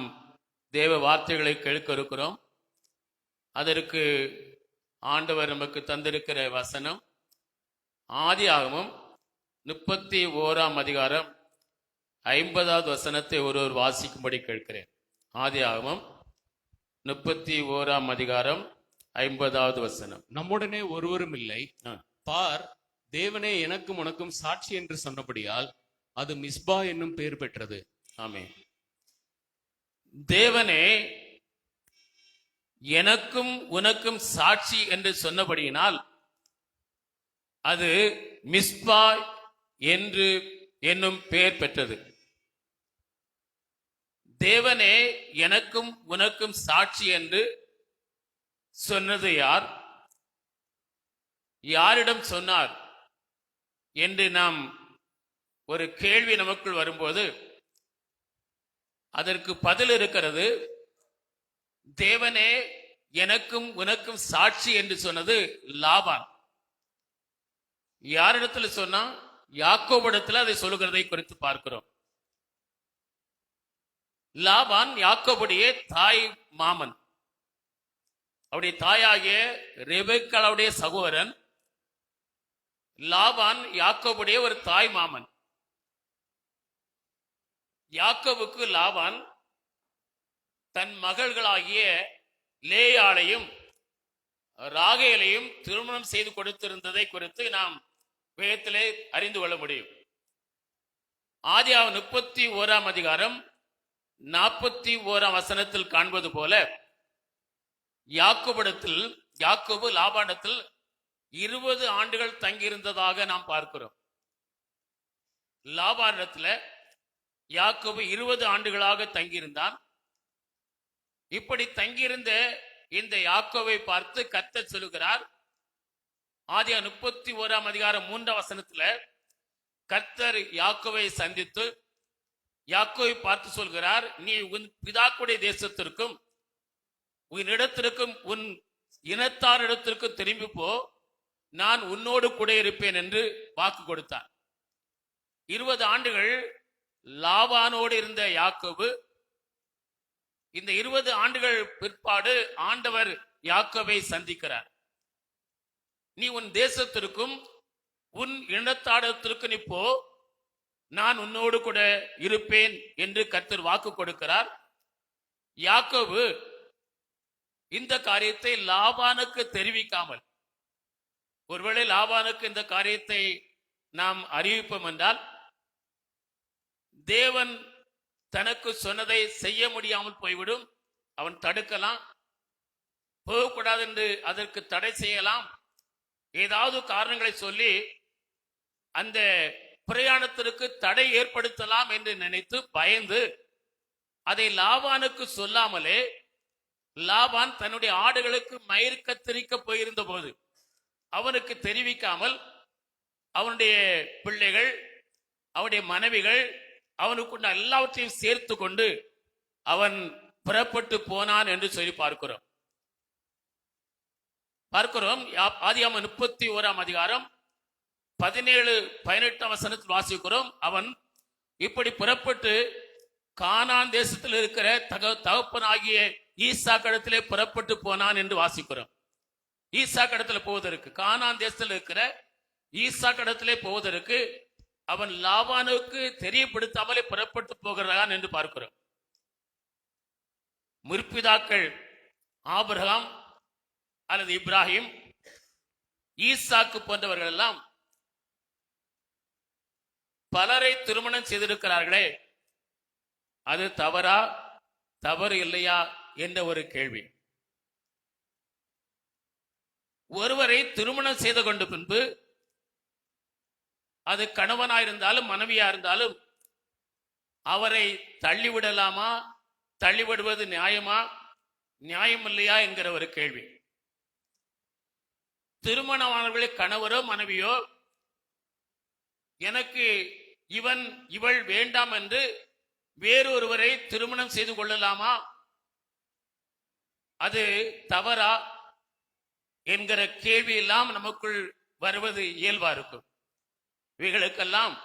தேவ வார்த்தைகளை கேட்க இருக்கிறோம். அதற்கு ஆண்டவர் நமக்கு தந்திருக்கிற வசனம் ஆதியாகமம் 31ஆம் அதிகாரம் 50வது வசனத்தை ஒருவர் வாசிக்கும்படி கேட்கிறேன். ஆதியாகமம் 31ஆம் அதிகாரம் 50வது வசனம். நம்முடனே ஒருவரும் இல்லை, பார், தேவனே எனக்கும் உனக்கும் சாட்சி என்று சொன்னபடியால் அது மிஸ்பா என்னும் பெயர் பெற்றது. ஆமென். தேவனே எனக்கும் உனக்கும் சாட்சி என்று சொன்னபடியினால் அது மிஸ்பா என்று என்னும் பெயர் பெற்றது. தேவனே எனக்கும் உனக்கும் சாட்சி என்று சொன்னது யார்? யாரிடம் சொன்னார் என்று நாம் ஒரு கேள்வி நமக்குள் வரும்போது அதற்கு பதில் இருக்கிறது. தேவனே எனக்கும் உனக்கும் சாட்சி என்று சொன்னது லாபான். யாரிடத்துல சொன்னா? யாக்கோபிடத்துல அதை சொல்லுகிறதை குறித்து பார்க்கிறோம். லாபான் யாக்கோபுடைய தாய் மாமன். அவருடைய தாயாகிய ரெபெக்காளுடைய சகோதரன். லாபான் யாக்கோபுடைய ஒரு தாய் மாமன். யாக்கோபுக்கு லாபான் தன் மகள்களாகிய லேயாளையும் ராகேலையும் திருமணம் செய்து கொடுத்திருந்ததை குறித்து நாம் வேதத்திலே அறிந்து கொள்ள முடியும். ஆதியாகமம் 31 அதிகாரம் 41 வசனத்தில் காண்பது போல யாக்கோபு லாபானிடத்தில் 20 ஆண்டுகள் தங்கியிருந்ததாக நாம் பார்க்கிறோம். லாபானிடத்துல யாக்கோபு 20 ஆண்டுகளாக தங்கியிருந்தான். இப்படி தங்கியிருந்த இந்த யாக்கோவை பார்த்து கர்த்தர் சொல்லுகிறார். ஆதியாகமம் 31 அதிகாரம் 3 வசனத்துல கர்த்தர் யாக்கோவை சந்தித்து யாக்கோவை பார்த்து சொல்கிறார், நீ உன் பிதாக்குடைய தேசத்திற்கும் உன் இடத்திற்கும் உன் இனத்தாரிடத்திற்கும் திரும்பி போ, நான் உன்னோடு கூட இருப்பேன் என்று வாக்கு கொடுத்தார். 20 ஆண்டுகள் லாபானோடு இருந்த யாக்கோபு இந்த 20 ஆண்டுகள் பிற்பாடு ஆண்டவர் யாக்கோபை சந்திக்கிறார். நீ உன் தேசத்திற்கும் உன் இனத்தாரிடத்திற்கு நீ போ, நான் உன்னோடு கூட இருப்பேன் என்று கர்த்தர் வாக்கு கொடுக்கிறார். யாக்கோபு இந்த காரியத்தை லாபானுக்கு தெரிவிக்காமல், ஒருவேளை லாபானுக்கு இந்த காரியத்தை நாம் அறிவிப்போம் என்றால் தேவன் தனக்கு சொன்னதை செய்ய முடியாமல் போய்விடும். அவன் தடுக்கலாம், போகக்கூடாது என்று அதற்கு தடை செய்யலாம், ஏதாவது காரணங்களை சொல்லி அந்த பிரயாணத்திற்கு தடை ஏற்படுத்தலாம் என்று நினைத்து பயந்து அதை லாபானுக்கு சொல்லாமலே லாபான் தன்னுடைய ஆடுகளுக்கு மயிர் கத்தரிக்க போயிருந்த போது அவனுக்கு தெரிவிக்காமல் அவனுடைய பிள்ளைகள், அவனுடைய மனைவிகள், அவனுக்குள்ள எல்லாவற்றையும் சேர்த்து கொண்டு அவன் புறப்பட்டு போனான் என்று சொல்லி பார்க்கிறோம். ஆதியாகமம் 31 அதிகாரம் 17-18 வசனத்தில் வாசிக்கிறோம். அவன் இப்படி புறப்பட்டு கானான் தேசத்தில் இருக்கிற தகப்பனாகிய ஈசாக்கிடத்திலே புறப்பட்டு போனான் என்று வாசிக்கிறோம். ஈசாக்கிடத்துல போவதற்கு, கானான் தேசத்தில் இருக்கிற ஈசாக்கிடத்திலே போவதற்கு அவன் லாபானுக்கு தெரியப்படுத்தாமலே புறப்பட்டு போகிறான் என்று பார்க்கிறோம். முற்பிதாக்கள் ஆபிரகாம் அல்லது இப்ராஹிம், ஈசாக்கு போன்றவர்கள் எல்லாம் பலரை திருமணம் செய்திருக்கிறார்களே, அது தவறா தவறு இல்லையா என்ற ஒரு கேள்வி. ஒருவரை திருமணம் செய்து கொண்ட பின்பு அது கணவனாயிருந்தாலும் மனைவியா இருந்தாலும் அவரை தள்ளிவிடலாமா, தள்ளிவிடுவது நியாயமா, நியாயம் இல்லையா என்கிற ஒரு கேள்வி. திருமணமானவர்களே கணவரோ மனைவியோ எனக்கு இவன் இவள் வேண்டாம் என்று வேறொருவரை திருமணம் செய்து கொள்ளலாமா, அது தவறா என்கிற கேள்வி எல்லாம் நமக்குள் வருவது இயல்பா இருக்கும். இவைகளுக்கெல்லாம்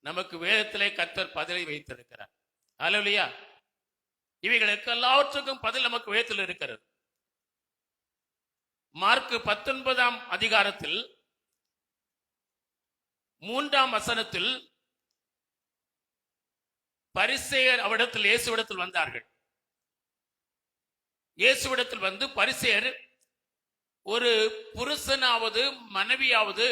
நமக்கு வேதத்திலே கர்த்தர் பதிலை வைத்திருக்கிறார். அல்லேலூயா. இவைகளுக்கு எல்லாவற்றுக்கும் பதில் நமக்கு வேதத்தில் இருக்கிறது. மார்க் 19 அதிகாரத்தில் 3 வசனத்தில் பரிசேயர் அவரிடத்தில் இயேசுவிடத்தில் வந்தார்கள். இயேசுவிடத்தில் வந்து பரிசேயர் ஒரு புருஷனாவது மனைவியாவது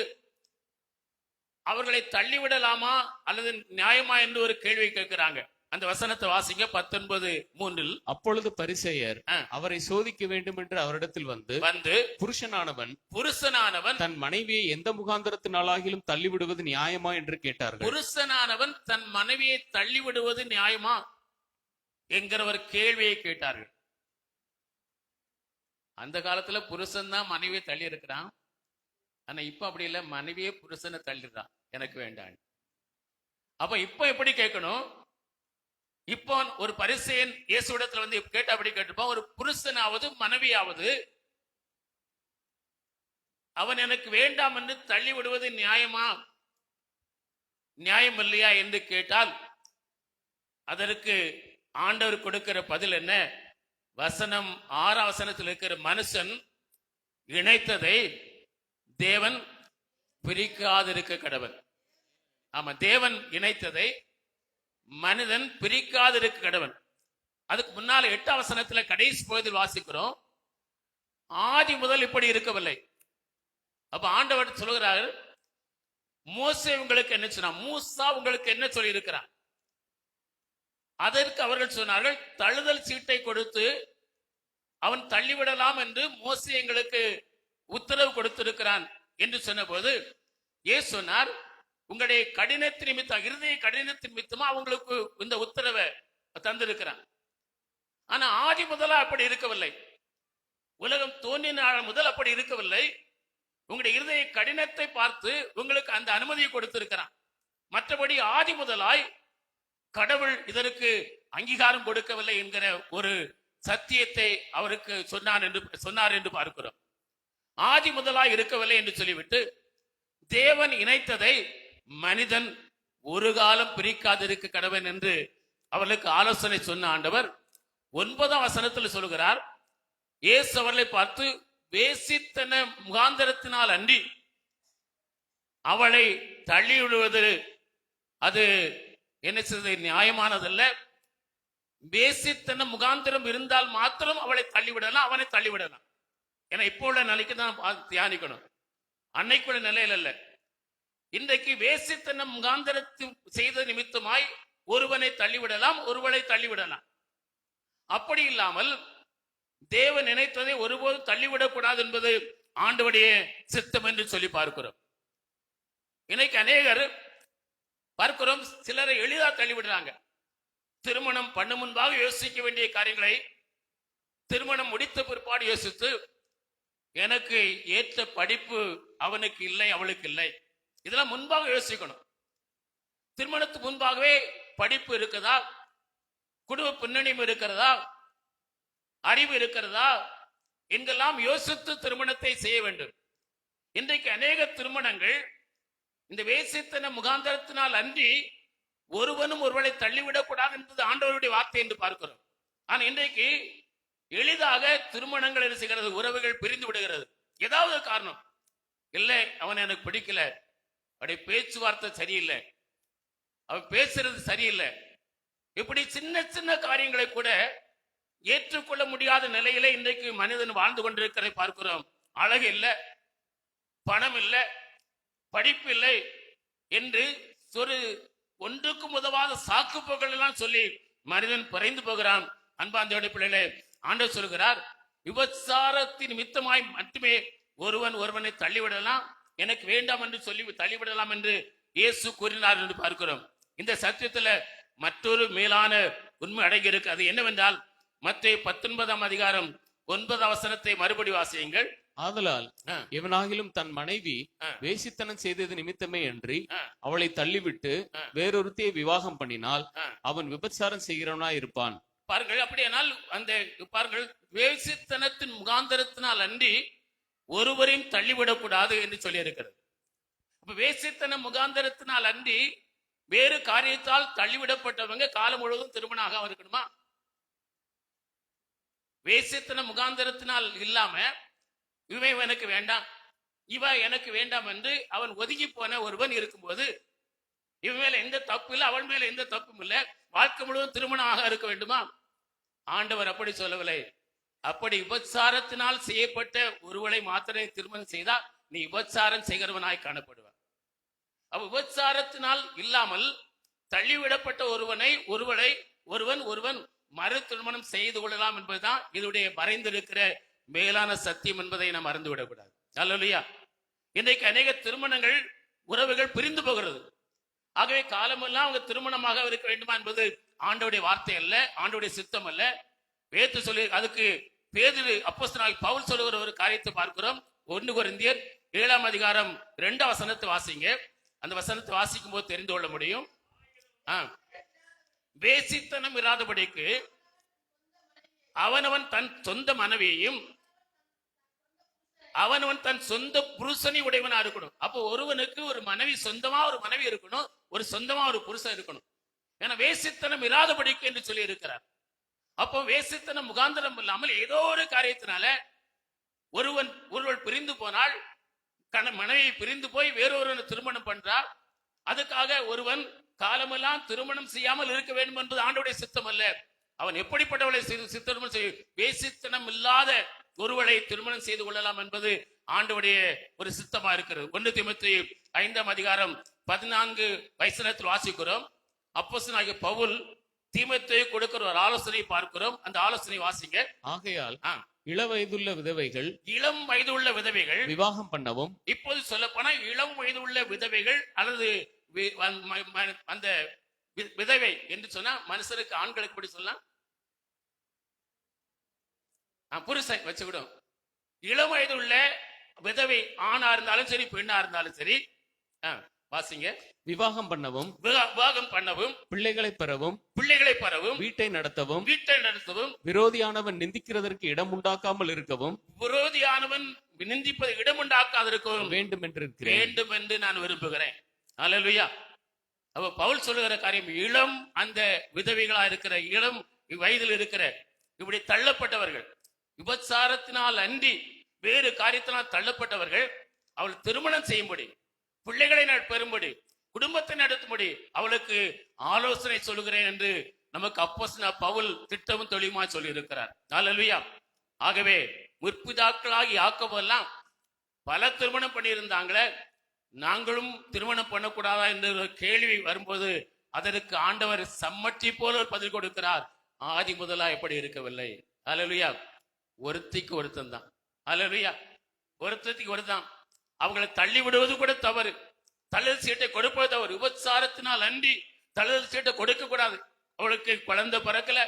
அவர்களை தள்ளிவிடலாமா அல்லது நியாயமா என்று ஒரு கேள்வி கேட்கிறாங்க. அந்த வசனத்தை வாசிங்க 19:3. அப்பொழுது பரிசேயர் அவரை சோதிக்க வேண்டும் என்று அவரிடத்தில் வந்து புருஷனானவன் தன் மனைவியை எந்த முகாந்திரத்தினாலாகிலும் தள்ளிவிடுவது நியாயமா என்று கேட்டார்கள். புருஷனானவன் தன் மனைவியை தள்ளிவிடுவது நியாயமா என்கிற ஒரு கேள்வியை கேட்டார்கள். அந்த காலத்துல புருஷன் தான் மனைவியை தள்ளி இருக்கிறான். ஆனா இப்ப அப்படி இல்லை, மனைவியே புருஷனை தள்ளிடுறான், எனக்கு வேண்டாம். அப்ப இப்ப எப்படி கேட்கணும்? இப்போ ஒரு பரிசேயன் இயேசுவிடத்துல வந்து கேட்ட அப்படி கேட்டுப்பான், ஒரு புருஷனாவது மனைவியாவது அவன் எனக்கு வேண்டாம் என்று தள்ளி விடுவது நியாயமா, நியாயம் இல்லையா என்று கேட்டால் அதற்கு ஆண்டவர் கொடுக்கிற பதில் என்ன? வசனம் 6 வசனத்தில் இருக்கிற மனுஷன் இணைத்ததை தேவன் பிரிக்காதிருக்க கடவன். ஆமா, தேவன் இணைத்ததை மனிதன் பிரிக்காதிருக்க கடவன். அதுக்கு முன்னால 8 வசனத்துல கடைசி பகுதியில் வாசிக்கிறோம், ஆதி முதல் இப்படி இருக்கவில்லை. அப்ப ஆண்டவர் சொல்லுகிறார், மோசே உங்களுக்கு என்ன சொன்னார், மூசா உங்களுக்கு என்ன சொல்லி இருக்கிறார். அதற்கு அவர்கள் சொன்னார்கள், தழுதல் சீட்டை கொடுத்து அவன் தள்ளிவிடலாம் என்று மோசே எங்களுக்கு உத்தரவு கொடுத்திருக்கிறான் என்று சொன்னபோது இயேசு சொன்னார், உங்களுடைய கடினத்தின் நிமித்தம், இருதய கடினத்தின் நிமித்தமா அவங்களுக்கு இந்த உத்தரவை தந்திருக்கிறான். ஆனா ஆதி முதலா அப்படி இருக்கவில்லை. உலகம் தோன்றின நாள் முதல் அப்படி இருக்கவில்லை. உங்களுடைய இருதய கடினத்தை பார்த்து உங்களுக்கு அந்த அனுமதியை கொடுத்திருக்கிறான். மற்றபடி ஆதி முதலாய் கடவுள் இதற்கு அங்கீகாரம் கொடுக்கவில்லை என்கிற ஒரு சத்தியத்தை அவருக்கு சொன்னார் என்று பார்க்கிறோம். ஆதி முதலாய் இருக்கவில்லை என்று சொல்லிவிட்டு தேவன் இணைத்ததை மனிதன் ஒரு காலம் பிரிக்காதிருக்க கடவன் என்று அவர்களுக்கு ஆலோசனை சொன்ன ஆண்டவர் 9 வசனத்தில் சொல்கிறார், இயேசு அவர்களை பார்த்து, வேசித்தன முகாந்தரத்தினால் அன்றி அவளை தள்ளிவிடுவது அது என்ன செய்வது நியாயமானதல்ல. வேசித்தன முகாந்திரம் இருந்தால் மாத்திரம் அவளை தள்ளிவிடலாம், அவனை தள்ளிவிடலாம். ஏன்னா இப்போ உள்ள நிலைக்கு தான் தியானிக்கணும், அன்னைக்குள்ள நிலையில் அல்ல. இன்றைக்கு வேசித்தனம் முகாந்திரத்தை செய்த நிமித்தமாய் ஒருவனை தள்ளிவிடலாம், ஒருவனை தள்ளிவிடலாம். அப்படி இல்லாமல் தேவன் நினைத்ததை ஒருபோதும் தள்ளிவிடக்கூடாது என்பது ஆண்டவருடைய சித்தம் என்று சொல்லி பார்க்கிறோம். இன்னைக்கு அநேகர் பார்க்கிறோம், சிலரை எளிதா தள்ளிவிடுறாங்க. திருமணம் பண்ண முன்பாக யோசிக்க வேண்டிய காரியங்களை திருமணம் முடித்த பிற்பாடு யோசித்து, எனக்கு ஏற்ற படிப்பு அவனுக்கு இல்லை, அவளுக்கு இல்லை, இதெல்லாம் முன்பாக யோசிக்கணும். திருமணத்துக்கு முன்பாகவே படிப்பு இருக்கிறதா, குடும்ப பின்னணியும் இருக்கிறதா, அறிவு இருக்கிறதா எங்கெல்லாம் யோசித்து திருமணத்தை செய்ய வேண்டும். இன்றைக்கு அநேக திருமணங்கள் இந்த வேசித்தன முகாந்தரத்தினால் அன்றி ஒருவனும் ஒருவனை தள்ளிவிடக்கூடாது என்பது ஆண்டவருடைய வார்த்தை என்று பார்க்கிறோம். ஆனா இன்றைக்கு எளிதாக திருமணங்கள் என்ன செய்கிறது, உறவுகள் பிரிந்து விடுகிறது. ஏதாவது காரணம் இல்லை, அவன் எனக்கு பிடிக்கல, அவருடைய பேச்சுவார்த்தை சரியில்லை, அவன் பேசுறது சரியில்லை, இப்படி சின்ன சின்ன காரியங்களை கூட ஏற்றுக்கொள்ள முடியாத நிலையிலே இன்றைக்கு மனிதன் வாழ்ந்து கொண்டிருக்கிறதை பார்க்கிறோம். அழகு இல்லை, பணம் இல்லை, படிப்பு இல்லை என்று ஒரு ஒன்றுக்கும் உதவாத சாக்கு போக்கள் எல்லாம் சொல்லி மனிதன் குறைந்து போகிறான். அன்பாந்தோட பிள்ளைகளே, ஆண்டவர் சொல்கிறார், விபச்சாரத்தின் நிமித்தமாய் மட்டுமே ஒருவனை தள்ளிவிடலாம், எனக்கு வேண்டாம் என்று சொல்லி தள்ளிவிடலாம் என்று இயேசு கூறினார் என்று பார்க்கிறோம். இந்த சத்தியத்துல மற்றொரு மேலான உண்மை அடங்கி இருக்கு. அது என்னவென்றால், மத்தேயு 19 வசனத்தை மறுபடி வாசியுங்கள். ஆதலால் எவனாகிலும் தன் மனைவி வேசித்தனம் செய்தது நிமித்தமே அன்றி அவளை தள்ளிவிட்டு வேறொருத்தியை விவாகம் பண்ணினால் அவன் விபச்சாரம் செய்கிறவனா இருப்பான். பாருங்கள், அப்படியானால் அந்த பாருங்கள், வேசித்தனத்தின் முகாந்தரத்தினால் அன்றி ஒருவரையும் தள்ளிவிடக்கூடாது என்று சொல்லி இருக்கிறது. அப்ப வேசித்தன முகாந்தரத்தினால் அன்றி வேறு காரியத்தால் தள்ளிவிடப்பட்டவங்க காலம் முழுவதும் திருமணம் ஆகாம இருக்கணுமா? வேசித்தன முகாந்தரத்தினால் இல்லாம இவன் எனக்கு வேண்டாம், இவ எனக்கு வேண்டாம் என்று அவன் ஒதுங்கி போன ஒருவன் இருக்கும்போது இவன் மேல எந்த தப்பு இல்லை, அவன் மேல எந்த தப்பும் இல்லை, வாழ்க்கை முழுவதும் திருமணமாக இருக்க வேண்டுமா? ஆண்டவர் அப்படி சொல்லவில்லை. அப்படி விபச்சாரத்தினால் செய்யப்பட்ட ஒருவனை மாத்திரை திருமணம் செய்தால் நீ விபச்சாரம் செய்கிறவனாய் காணப்படுவார். அப்ப விபச்சாரத்தினால் இல்லாமல் தள்ளிவிடப்பட்ட ஒருவன் மறு திருமணம் செய்து கொள்ளலாம் என்பதுதான் இதனுடைய மறைந்திருக்கிற மேலான சத்தியம் என்பதை நாம் மறந்துவிடக்கூடாது. அல்லேலூயா. இன்றைக்கு அநேக திருமணங்கள் உறவுகள் பிரிந்து போகிறது. ஆகவே காலமெல்லாம் அவங்க திருமணமாக இருக்க வேண்டுமா என்பது ஆண்டவருடைய வார்த்தை அல்ல, ஆண்டவருடைய சித்தம் அல்ல. வேத்து சொல்லி அதுக்கு பேதுரு அப்போஸ்தலனாகிய பவுல் சொல்லுகிற ஒரு காரியத்தை பார்க்கிறோம். 1 கொரிந்தியர் 7 வசனத்தை வாசிங்க. அந்த வசனத்தை வாசிக்கும் போது தெரிந்து கொள்ள முடியும். வேசித்தனம் இராதபடிக்கு அவனவன் தன் சொந்த மனைவியையும் அவனவன் தன் சொந்த புருஷனை உடையவனா இருக்கணும். அப்போ ஒருவனுக்கு ஒரு மனைவி சொந்தமா ஒரு மனைவி இருக்கணும், ஒரு சொந்தமா ஒரு புருஷன் இருக்கணும். ஏன்னா வேசித்தனம் இராதபடிக்கு என்று சொல்லி இருக்கிறார். அப்போ வேசித்தனம் முகாந்திரம் இல்லாமல் ஏதோ ஒரு காரியத்தினால ஒருவன் பிரிந்து போனால், மனைவியை பிரிந்து போய் வேறொருவனை திருமணம் பண்றார், அதுக்காக ஒருவன் காலமெல்லாம் திருமணம் செய்யாமல் இருக்க வேண்டும் என்பது ஆண்டவருடைய சித்தம் அல்ல. அவன் எப்படிப்பட்டவளை திருமணம் செய்ய, வேசித்தனம் இல்லாத ஒருவளை திருமணம் செய்து கொள்ளலாம் என்பது ஆண்டவருடைய ஒரு சித்தமா இருக்கிறது. 1 தீமோத்தேயு 5ஆம் அதிகாரம் 14 வசனத்தில் வாசிக்கிறோம். அப்போஸ்தலனாகிய பவுல் தீமோத்தேயு கொடுக்கிற ஒரு ஆலோசனை பார்க்கிறோம். அந்த ஆலோசனை வாசிங்க. ஆகையால் இளம் வயதுள்ள விதவைகள் விவாகம் பண்ணவும். இப்போது சொல்ல போனா இளம் வயதுள்ள விதவைகள் அல்லது அந்த விதவை என்று சொன்னா மனுஷருக்கு ஆண்களுக்கு எப்படி சொல்லலாம், புருஷன் வச்சுக்கிடும். இளம் வயதுள்ள விதவை ஆணா இருந்தாலும் சரி பெண்ணா இருந்தாலும் சரி வாசிங்க. விவாகம் பண்ணவும் பிள்ளைகளை பெறவும் வீட்டை நடத்தவும் விரோதியானவன் நிந்திக்கிறதற்கு இடம் உண்டாக்காமல் இருக்கவும் நிந்திப்பது இடம் உண்டாக்காதிருக்கவும் வேண்டும் என்று நான் விரும்புகிறேன். அல்லேலூயா. அப்ப பவுல் சொல்லுகிற காரியம், இளம் அந்த விதவைகளா இருக்கிற இளம் வயதில் இருக்கிற இப்படி தள்ளப்பட்டவர்கள், விபச்சாரத்தினால் அன்றி வேறு காரியத்தினால் தள்ளப்பட்டவர்கள் அவள் திருமணம் செய்யும்படி, பிள்ளைகளை பெறும்படி, குடும்பத்தை நடத்தும்படி அவளுக்கு ஆலோசனை சொல்லுகிறேன் என்று நமக்கு அப்போஸ்தலனாகிய பவுல் திட்டமும் தெளிவுமா சொல்லி இருக்கிறார். அல்லேலூயா. ஆகவே முற்பிதாக்களாகி யாக்கோபெல்லாம் பல திருமணம் பண்ணியிருந்தாங்களே, நாங்களும் திருமணம் பண்ணக்கூடாதா என்ற கேள்வி வரும்போது அதற்கு ஆண்டவர் சம்மட்டி போல ஒரு பதில் கொடுக்கிறார். ஆதி முதலா எப்படி இருக்கவில்லை. அல்லேலூயா. ஒருத்திக்கு ஒருத்தன் தான். அல்லேலூயா. ஒருத்திக்கு ஒருத்தான். அவங்களை தள்ளி விடுவது கூட தவறு, தள்ளுதல் சீட்டை கொடுப்பது தவறு. விபச்சாரத்தினால் அன்றி தள்ளுதல் சீட்டை கொடுக்க கூடாது. அவளுக்கு குழந்தை பிறக்கல,